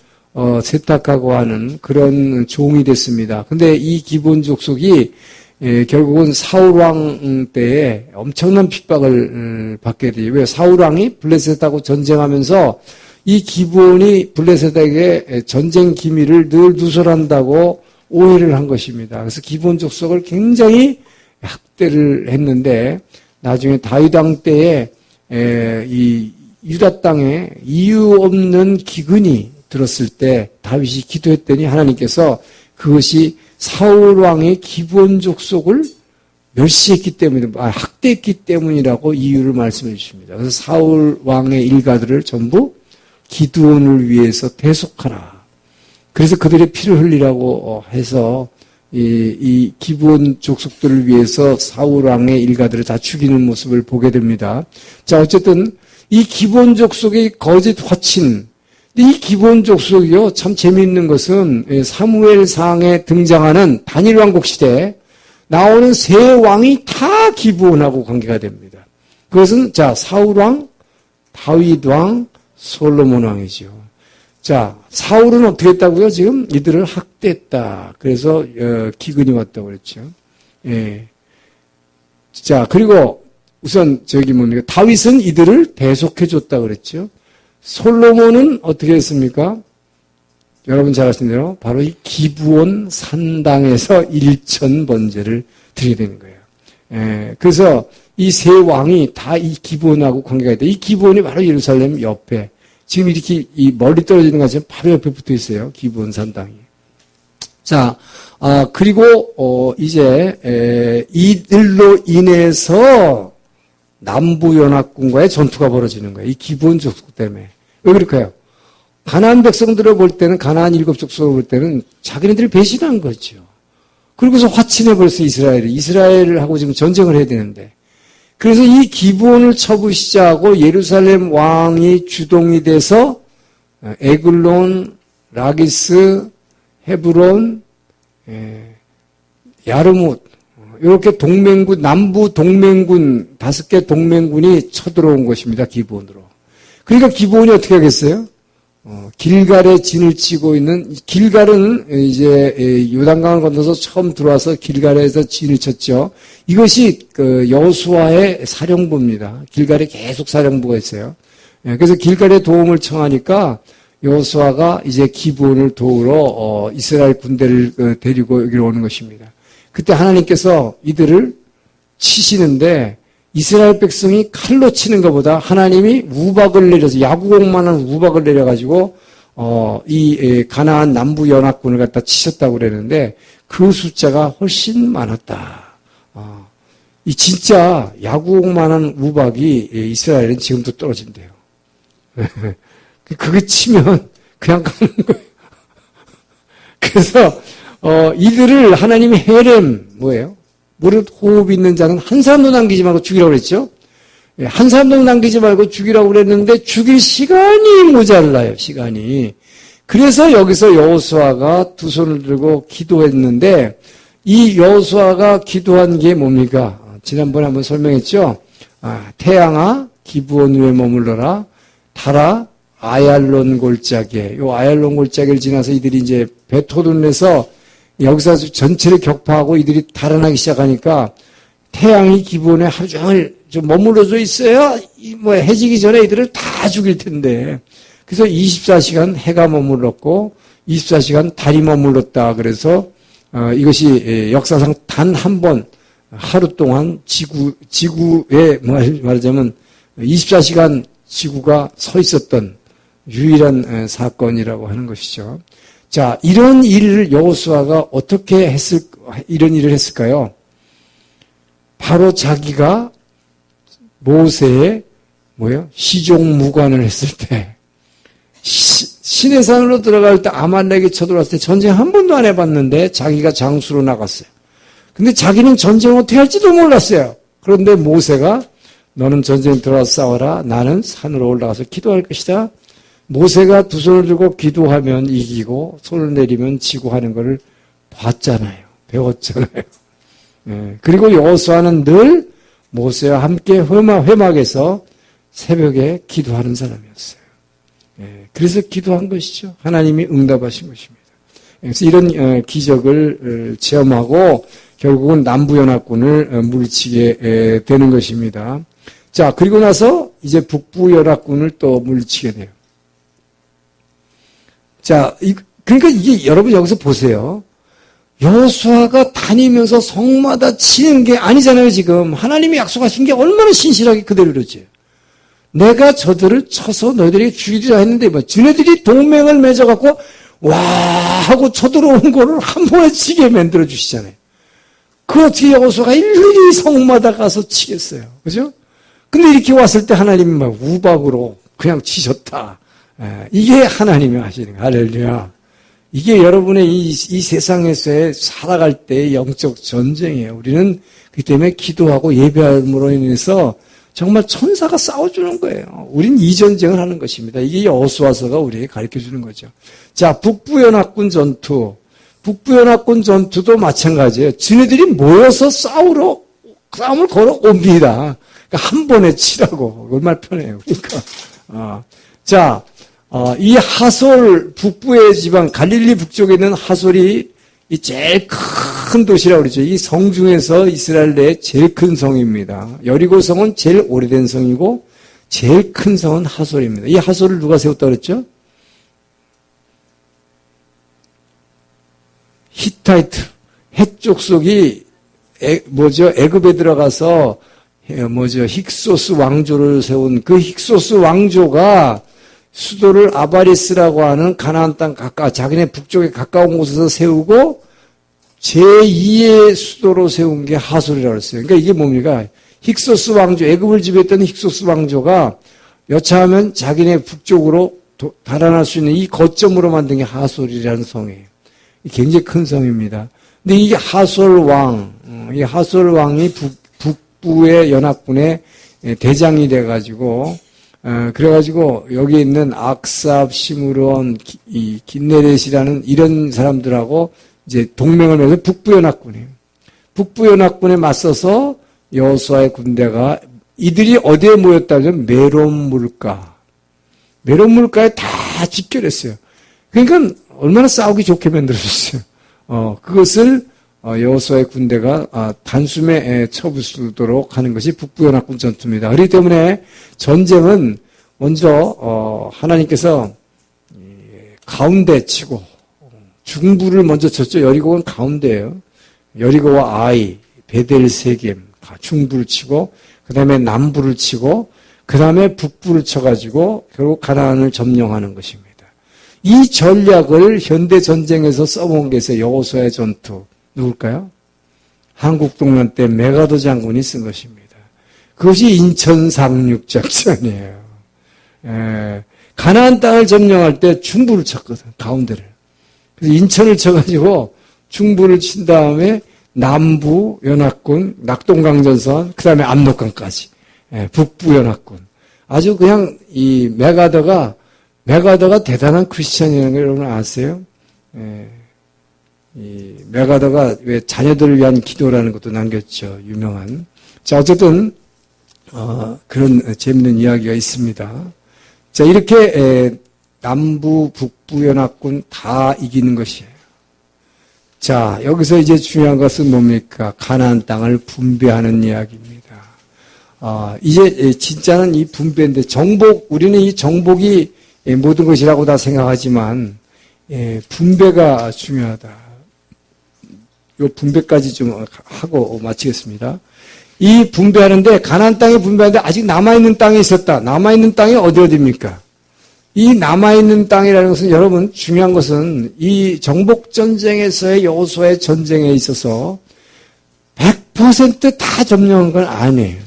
세탁하고 하는 그런 종이 됐습니다. 근데 이 기브온 족속이 결국은 사울 왕 때에 엄청난 핍박을 받게 돼요. 왜? 사울 왕이 블레셋하고 전쟁하면서 이 기브온이 블레셋에게 전쟁 기밀을 늘 누설한다고 오해를 한 것입니다. 그래서 기브온 족속을 굉장히 학대를 했는데 나중에 다윗 왕 때에 이 유다 땅에 이유 없는 기근이 들었을 때 다윗이 기도했더니 하나님께서 그것이 사울 왕의 기브온 족속을 멸시했기 때문에, 학대했기 때문이라고 이유를 말씀해 주십니다. 그래서 사울 왕의 일가들을 전부 기드온을 위해서 대속하라. 그래서 그들의 피를 흘리라고 해서 이 기브온 족속들을 위해서 사울 왕의 일가들을 다 죽이는 모습을 보게 됩니다. 자, 어쨌든 이 기브온 족속의 거짓 화친, 이 기브온 족속이요, 참 재미있는 것은 사무엘상에 등장하는 단일 왕국 시대에 나오는 세 왕이 다 기브온하고 관계가 됩니다. 그것은 자, 사울 왕, 다윗 왕, 솔로몬 왕이죠. 자, 사울은 어떻게 했다고요? 지금 이들을 학대했다. 그래서 기근이 왔다고 그랬죠. 예. 자, 그리고 우선 뭡니까? 다윗은 이들을 대속해 줬다 그랬죠. 솔로몬은 어떻게 했습니까? 여러분 잘 아시는 대로 바로 이 기브온 산당에서 일천 번제를 드리게 되는 거예요. 예. 그래서 이 세 왕이 다 이 기브온하고 관계가 있다. 이 기브온이 바로 예루살렘 옆에 지금 이렇게 이 멀리 떨어지는 것처럼 바로 옆에 붙어 있어요. 기브온 산당이. 자, 그리고 이제 이들로 인해서 남부연합군과의 전투가 벌어지는 거예요. 이 기브온 족속 때문에. 왜 그럴까요? 가나안 백성들을 볼 때는, 가나안 일곱 족속을 볼 때는 자기네들이 배신한 거죠. 그러고서 화친해 벌써 이스라엘하고 지금 전쟁을 해야 되는데. 그래서 이 기브온을 쳐부시자고 예루살렘 왕이 주동이 돼서 에글론, 라기스, 헤브론, 야르뭇 이렇게 동맹군, 남부 동맹군 5개 동맹군이 쳐들어온 것입니다. 기브온으로. 그러니까 기브온이 어떻게 하겠어요? 길갈에 진을 치고 있는, 길갈은 이제 요단강을 건너서 처음 들어와서 길갈에서 진을 쳤죠. 이것이 여호수아의 사령부입니다. 길갈에 계속 사령부가 있어요. 그래서 길갈의 도움을 청하니까 여호수아가 이제 기브온을 도우러 이스라엘 군대를 데리고 여기로 오는 것입니다. 그때 하나님께서 이들을 치시는데 이스라엘 백성이 칼로 치는 것보다 하나님이 우박을 내려서 야구공만한 우박을 내려가지고 이 가나안 남부 연합군을 갖다 치셨다고 그랬는데 그 숫자가 훨씬 많았다. 이 진짜 야구공만한 우박이 이스라엘은 지금도 떨어진대요. 그게 치면 그냥 가는 거예요. 그래서 이들을 하나님이 헤렘 뭐예요? 무릇 호흡 있는 자는 한 사람도 남기지 말고 죽이라고 그랬죠? 한 사람도 남기지 말고 죽이라고 그랬는데 죽일 시간이 모자라요, 시간이. 그래서 여기서 여호수아가 두 손을 들고 기도했는데 이 여호수아가 기도한 게 뭡니까? 지난번에 한번 설명했죠? 태양아 기브온 위에 머물러라. 달아 아얄론 골짜기에. 요 아얄론 골짜기를 지나서 이들이 이제 베토른에서 여기서 전체를 격파하고 이들이 달아나기 시작하니까 태양이 기브온에 하루 종일 좀 머물러져 있어야 뭐 해지기 전에 이들을 다 죽일 텐데. 그래서 24시간 해가 머물렀고 24시간 달이 머물렀다. 그래서 이것이 역사상 단 한 번 하루 동안 지구에 말하자면 24시간 지구가 서 있었던 유일한 사건이라고 하는 것이죠. 자, 이런 일을 여호수아가 어떻게 이런 일을 했을까요? 바로 자기가 모세의 시종무관을 했을 때, 시내산으로 들어갈 때 아말렉이 쳐들어왔을 때 전쟁 한 번도 안 해봤는데 자기가 장수로 나갔어요. 근데 자기는 전쟁 어떻게 할지도 몰랐어요. 그런데 모세가 너는 전쟁 들어가서 싸워라. 나는 산으로 올라가서 기도할 것이다. 모세가 두 손을 들고 기도하면 이기고 손을 내리면 지고 하는 것을 봤잖아요. 배웠잖아요. 그리고 여호수아는 늘 모세와 함께 회막에서 새벽에 기도하는 사람이었어요. 그래서 기도한 것이죠. 하나님이 응답하신 것입니다. 그래서 이런 기적을 체험하고 결국은 남부연합군을 물리치게 되는 것입니다. 자, 그리고 나서 이제 북부연합군을 또 물리치게 돼요. 자, 그러니까 이게 여러분 여기서 보세요. 여호수아가 다니면서 성마다 치는 게 아니잖아요, 지금. 하나님이 약속하신 게 얼마나 신실하게 그대로 이루어져요. 내가 저들을 쳐서 너희들에게 죽이자 했는데, 쟤네들이 동맹을 맺어갖고, 와! 하고 쳐들어온 거를 한 번에 치게 만들어 주시잖아요. 그 어떻게 여호수아가 일일이 성마다 가서 치겠어요. 그죠? 근데 이렇게 왔을 때 하나님이 막 우박으로 그냥 치셨다. 이게 하나님이 하시는 거예요. 할렐루야. 이게 여러분의 이 세상에서의 살아갈 때의 영적 전쟁이에요. 우리는 그 때문에 기도하고 예배함으로 인해서 정말 천사가 싸워주는 거예요. 우린 이 전쟁을 하는 것입니다. 이게 여호수아서가 우리에게 가르쳐주는 거죠. 자, 북부연합군 전투. 북부연합군 전투도 마찬가지예요. 지네들이 모여서 싸움을 걸어옵니다. 그러니까 한 번에 치라고. 얼마나 편해요. 그러니까. 자, 이 하솔 북부의 지방, 갈릴리 북쪽에 있는 하솔이 이 제일 큰 도시라고 그러죠. 이 성 중에서 이스라엘 내에 제일 큰 성입니다. 여리고 성은 제일 오래된 성이고, 제일 큰 성은 하솔입니다. 이 하솔을 누가 세웠다고 그랬죠? 히타이트, 헷족속이 애굽에 들어가서 힉소스 왕조를 세운 그 힉소스 왕조가 수도를 아바리스라고 하는 가나안 땅 자기네 북쪽에 가까운 곳에서 세우고 제2의 수도로 세운 게 하솔이라고 했어요. 그러니까 이게 뭡니까? 힉소스 왕조, 애굽을 지배했던 힉소스 왕조가 여차하면 자기네 북쪽으로 달아날 수 있는 이 거점으로 만든 게 하솔이라는 성이에요. 굉장히 큰 성입니다. 근데 이 하솔 왕이 북부의 연합군의 대장이 돼가지고, 그래가지고 여기 있는 악삽, 시므론, 긴네렛이라는 이런 사람들하고 이제 동맹을 맺어서 북부연합군이에요. 북부연합군에 맞서서 여호수아의 군대가 이들이 어디에 모였다면 메론물가에 다 집결했어요. 그러니까 얼마나 싸우기 좋게 만들어졌어요. 그것을 여호수아의 군대가 단숨에 쳐부수도록 하는 것이 북부연합군 전투입니다. 그렇기 때문에 전쟁은 먼저 하나님께서 가운데 치고 중부를 먼저 쳤죠. 여리고는 가운데예요. 여리고와 아이, 베델, 세겜 중부를 치고 그 다음에 남부를 치고 그 다음에 북부를 쳐가지고 결국 가나안을 점령하는 것입니다. 이 전략을 현대 전쟁에서 써본 게 있어요. 여호수아의 전투. 누굴까요? 한국동란 때 메가더 장군이 쓴 것입니다. 그것이 인천 상륙작전이에요. 가나안 땅을 점령할 때 중부를 쳤거든, 가운데를. 그래서 인천을 쳐가지고 중부를 친 다음에 남부 연합군, 낙동강전선, 그 다음에 압록강까지. 북부 연합군. 아주 그냥 이 메가더가 대단한 크리스찬이라는 걸 여러분 아세요? 이 메가더가 왜 자녀들을 위한 기도라는 것도 남겼죠. 유명한. 자, 어쨌든 그런 재밌는 이야기가 있습니다. 자, 이렇게 남부, 북부 연합군 다 이기는 것이에요. 자, 여기서 이제 중요한 것은 뭡니까? 가나안 땅을 분배하는 이야기입니다. 이제 진짜는 이 분배인데 우리는 이 정복이 모든 것이라고 다 생각하지만 분배가 중요하다. 요 분배까지 좀 하고 마치겠습니다. 이 분배하는데 가나안 땅에 분배하는데 아직 남아있는 땅이 있었다. 남아있는 땅이 어디입니까? 이 남아있는 땅이라는 것은 여러분 중요한 것은 이 정복전쟁에서의 여호수아의 전쟁에 있어서 100% 다 점령한 건 아니에요.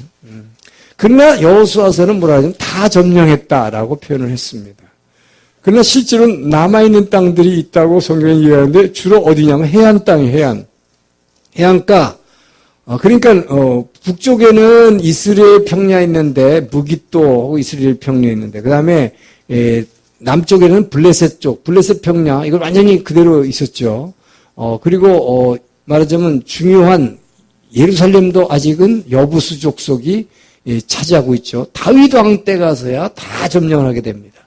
그러나 여호수아서는 뭐라 하냐면 다 점령했다라고 표현을 했습니다. 그러나 실제로 남아있는 땅들이 있다고 성경이 이야기하는데 주로 어디냐면 해안 땅이에요. 해안가. 그러니까 북쪽에는 이스라엘 평야 있는데 무깃도하고 이스라엘 평야 있는데 그 다음에 남쪽에는 블레셋 쪽, 블레셋 평야 이걸 완전히 그대로 있었죠. 그리고 말하자면 중요한 예루살렘도 아직은 여부수 족속이 차지하고 있죠. 다윗 왕 때 가서야 다 점령을 하게 됩니다.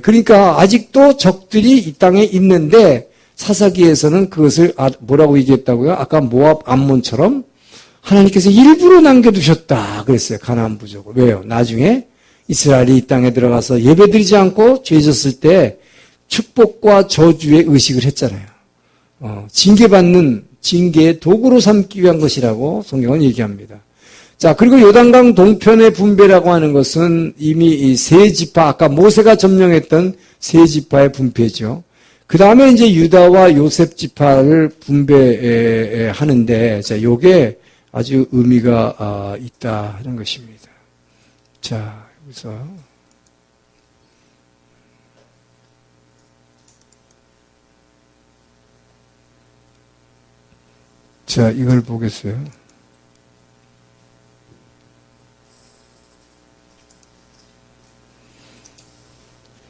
그러니까 아직도 적들이 이 땅에 있는데 사사기에서는 그것을 뭐라고 얘기했다고요? 아까 모압 암몬처럼 하나님께서 일부러 남겨두셨다 그랬어요. 가나안 부족을. 왜요? 나중에 이스라엘이 이 땅에 들어가서 예배드리지 않고 죄 졌을 때 축복과 저주의 의식을 했잖아요. 징계받는 징계의 도구로 삼기 위한 것이라고 성경은 얘기합니다. 자, 그리고 요단강 동편의 분배라고 하는 것은 이미 이 세 지파, 아까 모세가 점령했던 세 지파의 분배죠. 그 다음에 이제 유다와 요셉 지파를 분배하는데, 자, 요게 아주 의미가 있다 하는 것입니다. 자, 여기서. 자, 이걸 보겠어요.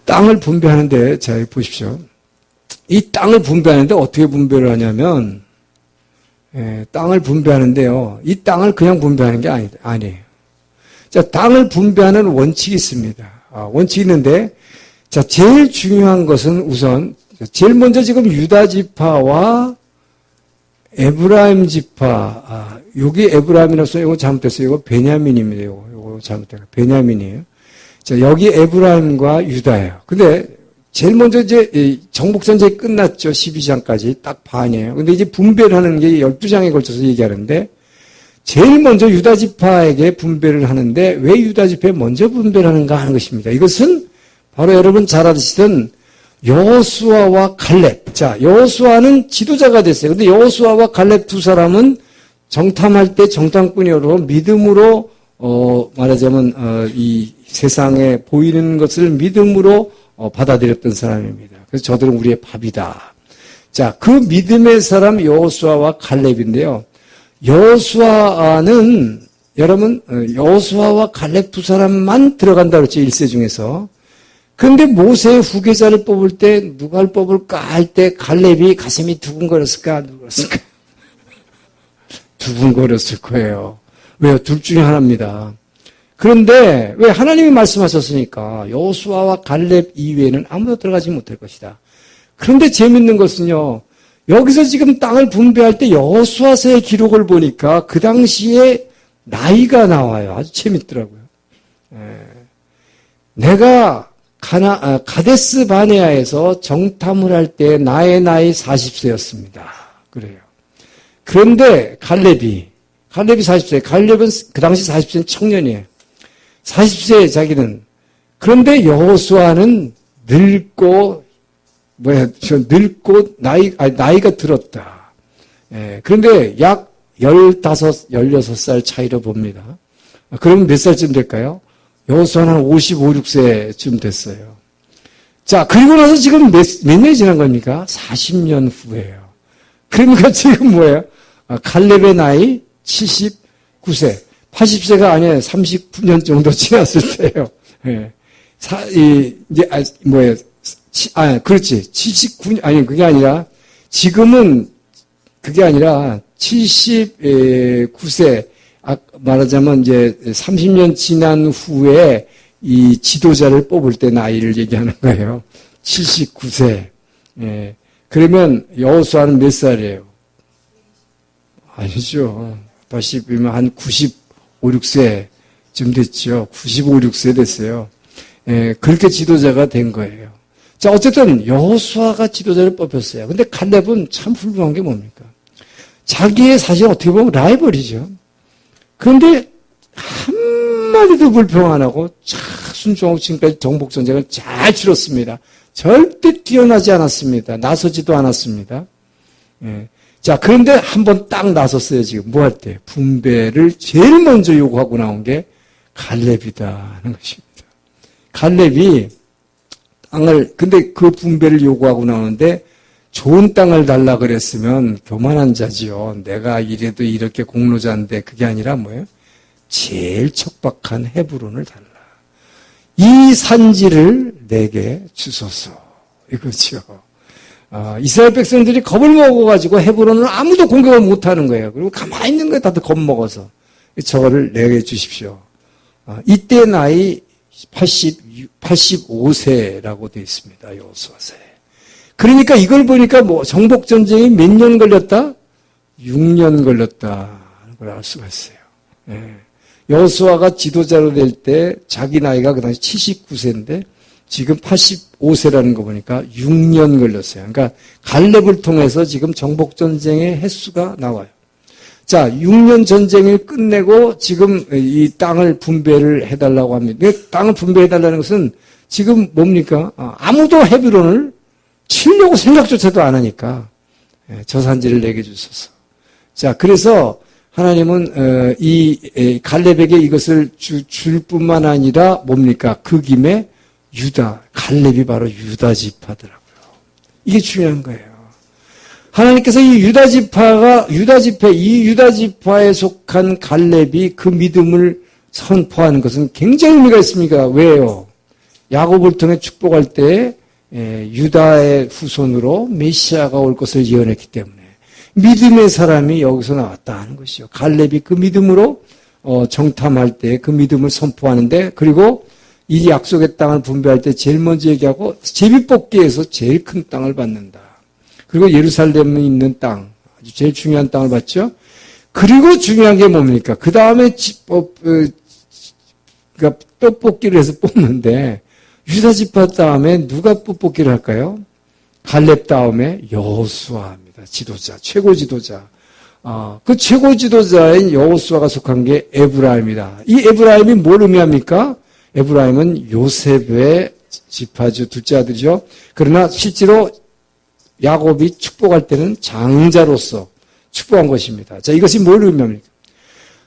땅을 분배하는데, 자, 여기 보십시오. 이 땅을 분배하는데 어떻게 분배를 하냐면, 땅을 분배하는데요. 이 땅을 그냥 분배하는 게 아니에요. 자, 땅을 분배하는 원칙이 있습니다. 원칙이 있는데, 자, 제일 중요한 것은 우선, 제일 먼저 지금 유다 지파와 에브라임 지파, 여기 에브라임이라고 써요. 이거 잘못됐어요. 이거 베냐민입니다. 이거 잘못됐어요. 베냐민이에요. 자, 여기 에브라임과 유다예요. 근데 제일 먼저 이제 정복전쟁이 끝났죠. 12장까지 딱 반이에요. 근데 이제 분배를 하는 게 12장에 걸쳐서 얘기하는데 제일 먼저 유다 지파에게 분배를 하는데 왜 유다 지파에 먼저 분배를 하는가 하는 것입니다. 이것은 바로 여러분 잘 아시던 여호수아와 갈렙. 자, 여호수아는 지도자가 됐어요. 근데 여호수아와 갈렙 두 사람은 정탐할 때 정탐꾼으로 믿음으로 말하자면 이 세상에 보이는 것을 믿음으로 받아들였던 사람입니다. 그래서 저들은 우리의 밥이다. 자, 그 믿음의 사람 여호수아와 갈렙인데요. 여호수아는 여러분 여호수아와 갈렙 두 사람만 들어간다 그랬죠. 1세 중에서. 그런데 모세의 후계자를 뽑을 때 누가 뽑을까 할 때 갈렙이 가슴이 두근거렸을까? 누구였을까? 두근거렸을 거예요. 왜요? 둘 중에 하나입니다. 그런데 왜 하나님이 말씀하셨으니까 여호수아와 갈렙 이외에는 아무도 들어가지 못할 것이다. 그런데 재밌는 것은요. 여기서 지금 땅을 분배할 때 여호수아서의 기록을 보니까 그 당시에 나이가 나와요. 아주 재밌더라고요. 내가 가데스 바네아에서 정탐을 할 때 나의 나이 40세였습니다. 그래요. 그런데 갈렙이 40세. 갈렙은 그 당시 40세는 청년이에요. 40세 자기는. 그런데 여호수아는 늙고 나이가 들었다. 그런데 약 15, 16살 차이로 봅니다. 그러면 몇 살쯤 될까요? 여호수아는 한 55, 6세쯤 됐어요. 자, 그리고 나서 지금 몇 년이 지난 겁니까? 40년 후예요. 그러니까 지금 뭐예요? 갈렙의 나이 79세. 80세가 아니에요. 39년 정도 지났을 때예요. 그렇지. 79년, 그게 아니라, 지금은, 그게 아니라, 79세, 말하자면 이제 30년 지난 후에 이 지도자를 뽑을 때 나이를 얘기하는 거예요. 79세. 그러면 여호수아는 몇 살이에요? 아니죠. 80이면 한 95, 6세쯤 됐죠. 95, 6세 됐어요. 그렇게 지도자가 된 거예요. 자, 어쨌든 여호수아가 지도자를 뽑혔어요. 근데 갈렙은 참 훌륭한 게 뭡니까? 자기의 사실 어떻게 보면 라이벌이죠. 그런데 한마디도 불평 안 하고 순종하고 지금까지 정복전쟁을 잘 치렀습니다. 절대 뛰어나지 않았습니다. 나서지도 않았습니다. 자, 그런데 한번 딱 나섰어요, 지금. 뭐 할 때? 분배를 제일 먼저 요구하고 나온 게 갈렙이다 하는 것입니다. 갈렙이 근데 그 분배를 요구하고 나오는데 좋은 땅을 달라 그랬으면 교만한 자지요. 내가 이래도 이렇게 공로자인데 그게 아니라 뭐예요? 제일 척박한 헤브론을 달라. 이 산지를 내게 주소서. 이거죠. 이스라엘 백성들이 겁을 먹어가지고 헤브론을 아무도 공격을 못하는 거예요. 그리고 가만히 있는 거에 다들 겁먹어서 저거를 내게 주십시오. 이때 나이 85세라고 되어 있습니다. 여호수아서에. 그러니까 이걸 보니까 정복전쟁이 몇 년 걸렸다? 6년 걸렸다 하는 걸 알 수가 있어요. 여호수아가 지도자로 될 때 자기 나이가 그 당시 79세인데 지금 85세라는 거 보니까 6년 걸렸어요. 그러니까 갈렙을 통해서 지금 정복전쟁의 횟수가 나와요. 자, 6년 전쟁을 끝내고 지금 이 땅을 분배를 해달라고 합니다. 땅을 분배해달라는 것은 지금 뭡니까? 아무도 헤브론을 치려고 생각조차도 안 하니까 저 산지를 내게 주소서. 자, 그래서 하나님은 이 갈렙에게 이것을 줄 뿐만 아니라 뭡니까? 그 김에 갈렙이 바로 유다 지파더라고요. 이게 중요한 거예요. 하나님께서 이 유다 지파에 속한 갈렙이 그 믿음을 선포하는 것은 굉장히 의미가 있습니다. 왜요? 야곱을 통해 축복할 때 유다의 후손으로 메시아가 올 것을 예언했기 때문에 믿음의 사람이 여기서 나왔다 하는 것이죠. 갈렙이 그 믿음으로 정탐할 때 그 믿음을 선포하는데, 그리고 이 약속의 땅을 분배할 때 제일 먼저 얘기하고 제비뽑기에서 제일 큰 땅을 받는다. 그리고 예루살렘에 있는 땅, 아주 제일 중요한 땅을 받죠. 그리고 중요한 게 뭡니까? 그 다음에 그러니까 떡볶이를 해서 뽑는데, 유다 지파 다음에 누가 뽑기를 할까요? 갈렙 다음에 여호수아입니다. 지도자, 최고 지도자. 그 최고 지도자인 여호수아가 속한 게 에브라임이다. 이 에브라임이 뭘 의미합니까? 에브라임은 요셉의 지파죠. 둘째 아들이죠. 그러나 실제로 야곱이 축복할 때는 장자로서 축복한 것입니다. 자, 이것이 뭘 의미합니까?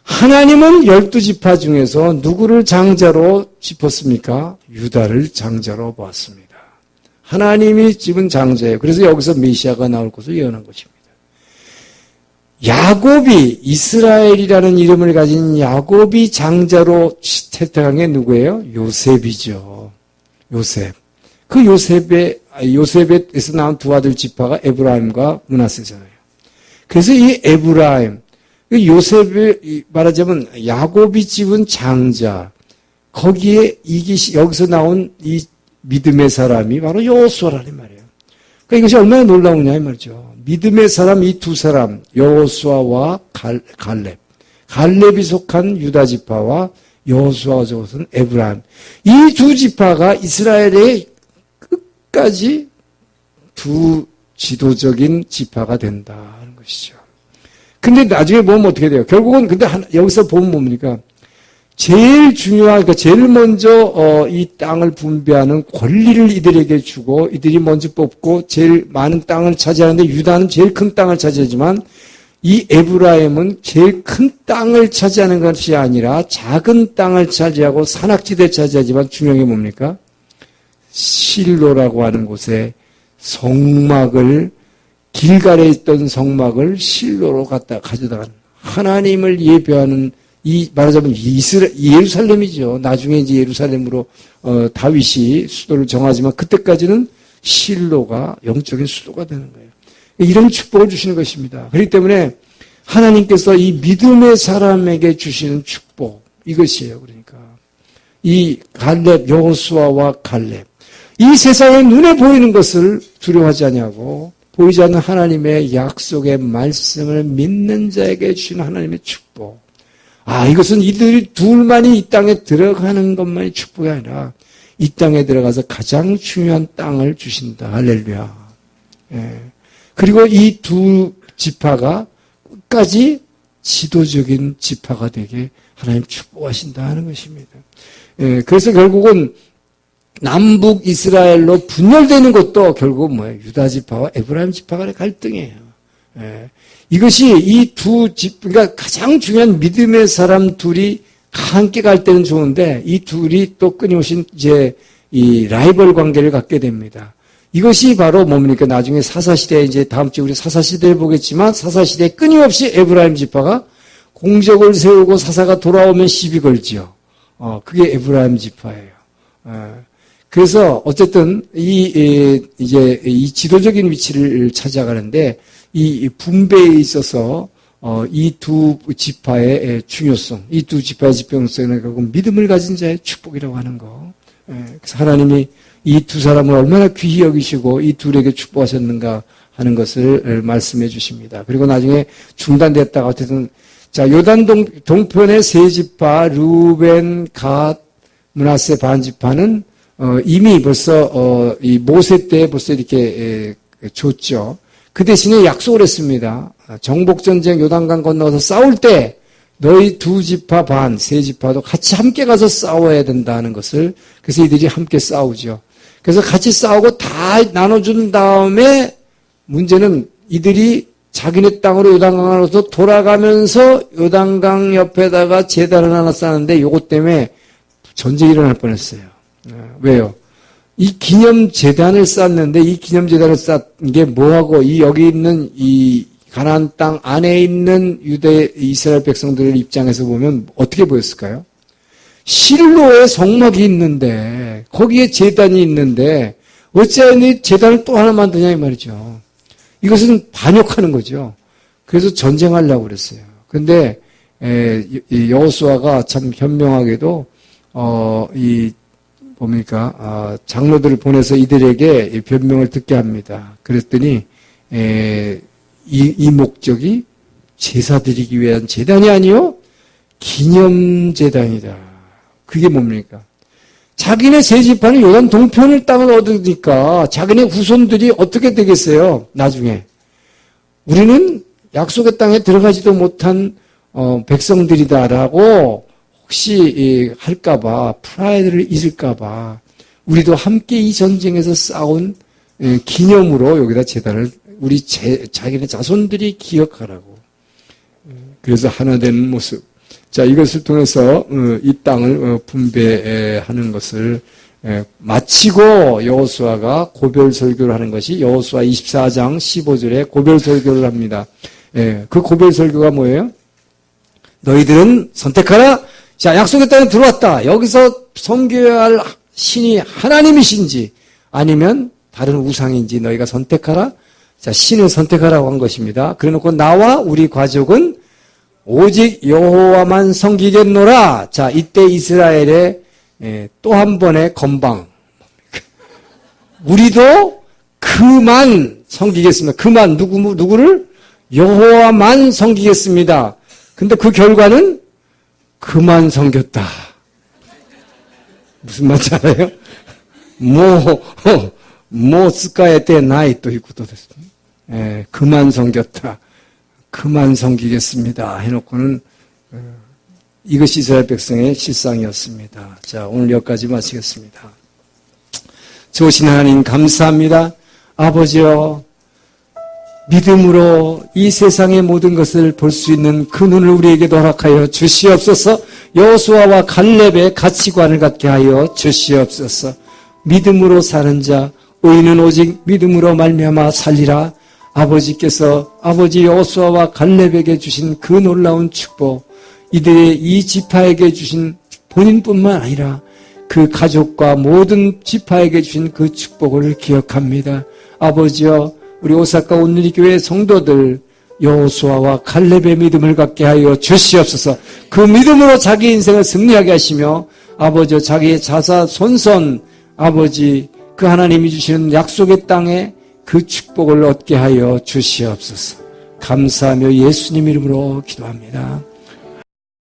하나님은 12지파 중에서 누구를 장자로 짚었습니까? 유다를 장자로 보았습니다. 하나님이 집은 장자예요. 그래서 여기서 메시아가 나올 것을 예언한 것입니다. 야곱이, 이스라엘이라는 이름을 가진 야곱이 장자로 채택한 게 누구예요? 요셉이죠. 요셉. 그 요셉에서 나온 두 아들 지파가 에브라임과 므낫세잖아요. 그래서 이 에브라임, 요셉이 말하자면 야곱이 집은 장자, 거기에 여기서 나온 이 믿음의 사람이 바로 여호수아라는 말이에요. 그러니까 이것이 얼마나 놀라우냐 이 말이죠. 믿음의 사람 이 두 사람, 여호수아와 갈렙. 갈렙이 속한 유다 지파와 여호수아가 속한 에브라임. 이 두 지파가 이스라엘의 끝까지 두 지도적인 지파가 된다는 것이죠. 근데 나중에 보면 어떻게 돼요? 결국은 근데 여기서 보면 뭡니까? 제일 중요한, 그러니까 제일 먼저 이 땅을 분배하는 권리를 이들에게 주고 이들이 먼저 뽑고 제일 많은 땅을 차지하는데 유다는 제일 큰 땅을 차지하지만 이 에브라임은 제일 큰 땅을 차지하는 것이 아니라 작은 땅을 차지하고 산악지대를 차지하지만 중요한 게 뭡니까? 실로라고 하는 곳에 성막을, 길갈에 있던 성막을 실로로 가져다간 하나님을 예배하는, 이 말하자면 예루살렘이죠. 나중에 이제 예루살렘으로 다윗이 수도를 정하지만 그때까지는 실로가 영적인 수도가 되는 거예요. 이런 축복을 주시는 것입니다. 그렇기 때문에 하나님께서 이 믿음의 사람에게 주시는 축복, 이것이에요. 그러니까 이 갈렙, 여호수아와 갈렙, 이 세상에 눈에 보이는 것을 두려워하지 않냐고, 보이지 않는 하나님의 약속의 말씀을 믿는 자에게 주시는 하나님의 축복. 이것은 이들이 둘만이 이 땅에 들어가는 것만이 축복이 아니라 이 땅에 들어가서 가장 중요한 땅을 주신다. 할렐루야. 예. 그리고 이 두 지파가 끝까지 지도적인 지파가 되게 하나님 축복하신다 하는 것입니다. 예. 그래서 결국은 남북 이스라엘로 분열되는 것도 결국은 뭐예요? 유다 지파와 에브라임 지파 간의 갈등이에요. 예. 이것이 이 두 그러니까 가장 중요한 믿음의 사람 둘이 함께 갈 때는 좋은데 이 둘이 또 끊임없이 이제 이 라이벌 관계를 갖게 됩니다. 이것이 바로 뭡니까? 나중에 사사시대, 이제 다음 주에 우리 사사시대를 보겠지만 사사시대에 끊임없이 에브라임 지파가 공적을 세우고 사사가 돌아오면 시비 걸지요. 그게 에브라임 지파예요. 그래서 어쨌든 이제 이 지도적인 위치를 차지하가는데 이 분배에 있어서 이 두 지파의 중요성, 이 두 지파의 중요성은 결국 믿음을 가진 자의 축복이라고 하는 거. 그래서 하나님이 이 두 사람을 얼마나 귀히 여기시고 이 둘에게 축복하셨는가 하는 것을 말씀해 주십니다. 그리고 나중에 중단됐다가 어쨌든 자 요단 동편의 세 지파 루벤, 갓, 므낫세 반 지파는 이미 벌써 이 모세 때 벌써 이렇게 줬죠. 그 대신에 약속을 했습니다. 정복전쟁 요단강 건너서 싸울 때 너희 두 지파 반, 세 지파도 같이 함께 가서 싸워야 된다는 것을, 그래서 이들이 함께 싸우죠. 그래서 같이 싸우고 다 나눠준 다음에 문제는 이들이 자기네 땅으로 요단강으로서 돌아가면서 요단강 옆에다가 제단을 하나 쌓는데 요것 때문에 전쟁이 일어날 뻔했어요. 왜요? 이 기념재단을 쌓는데 이 기념재단을 쌓은 게 뭐하고 이 여기 있는 이 가나안 땅 안에 있는 유대 이스라엘 백성들의 입장에서 보면 어떻게 보였을까요? 실로의 성막이 있는데 거기에 재단이 있는데 어찌하여 재단을 또 하나 만드냐 이 말이죠. 이것은 반역하는 거죠. 그래서 전쟁하려고 그랬어요. 그런데 여호수아가 참 현명하게도 장로들을 보내서 이들에게 변명을 듣게 합니다. 그랬더니 이 목적이 제사 드리기 위한 제단이 아니요 기념제단이다. 그게 뭡니까? 자기네 세 지파는 요단 동편을 땅을 얻으니까 자기네 후손들이 어떻게 되겠어요? 나중에 우리는 약속의 땅에 들어가지도 못한 백성들이다라고 혹시 할까봐, 프라이드를 잊을까봐, 우리도 함께 이 전쟁에서 싸운 기념으로 여기다 제단을 자기네 자손들이 기억하라고. 그래서 하나 되는 모습. 자, 이것을 통해서 이 땅을 분배하는 것을 마치고 여호수아가 고별 설교를 하는 것이 여호수아 24장 15절에 고별 설교를 합니다. 그 고별 설교가 뭐예요? 너희들은 선택하라. 자, 약속의 땅에 들어왔다. 여기서 섬겨야 할 신이 하나님이신지 아니면 다른 우상인지 너희가 선택하라. 자, 신을 선택하라고 한 것입니다. 그래놓고 나와 우리 가족은 오직 여호와만 섬기겠노라. 자, 이때 이스라엘의 또 한 번의 건방. 우리도 그만 섬기겠습니다. 그만 누구를? 여호와만 섬기겠습니다. 근데 그 결과는 그만 섬겼다. 무슨 말인지 알아요? 스카에 때 나이 또 있고 또 됐어. 그만 섬겼다. 그만 섬기겠습니다. 해놓고는 이것이 이스라엘 백성의 실상이었습니다. 자, 오늘 여기까지 마치겠습니다. 좋으신 하나님 감사합니다. 아버지여, 믿음으로 이 세상의 모든 것을 볼 수 있는 그 눈을 우리에게도 허락하여 주시옵소서. 여호수아와 갈렙의 가치관을 갖게 하여 주시옵소서. 믿음으로 사는 자, 의인은 오직 믿음으로 말미암아 살리라. 아버지께서 아버지 여호수아와 갈렙에게 주신 그 놀라운 축복, 이들의 이 지파에게 주신 본인뿐만 아니라 그 가족과 모든 지파에게 주신 그 축복을 기억합니다. 아버지여, 우리 오사카 온누리 교회 성도들 여호수아와 갈렙의 믿음을 갖게 하여 주시옵소서. 그 믿음으로 자기 인생을 승리하게 하시며 아버지여, 자기의 자사 손손 아버지 그 하나님이 주시는 약속의 땅에 그 축복을 얻게 하여 주시옵소서. 감사하며 예수님 이름으로 기도합니다.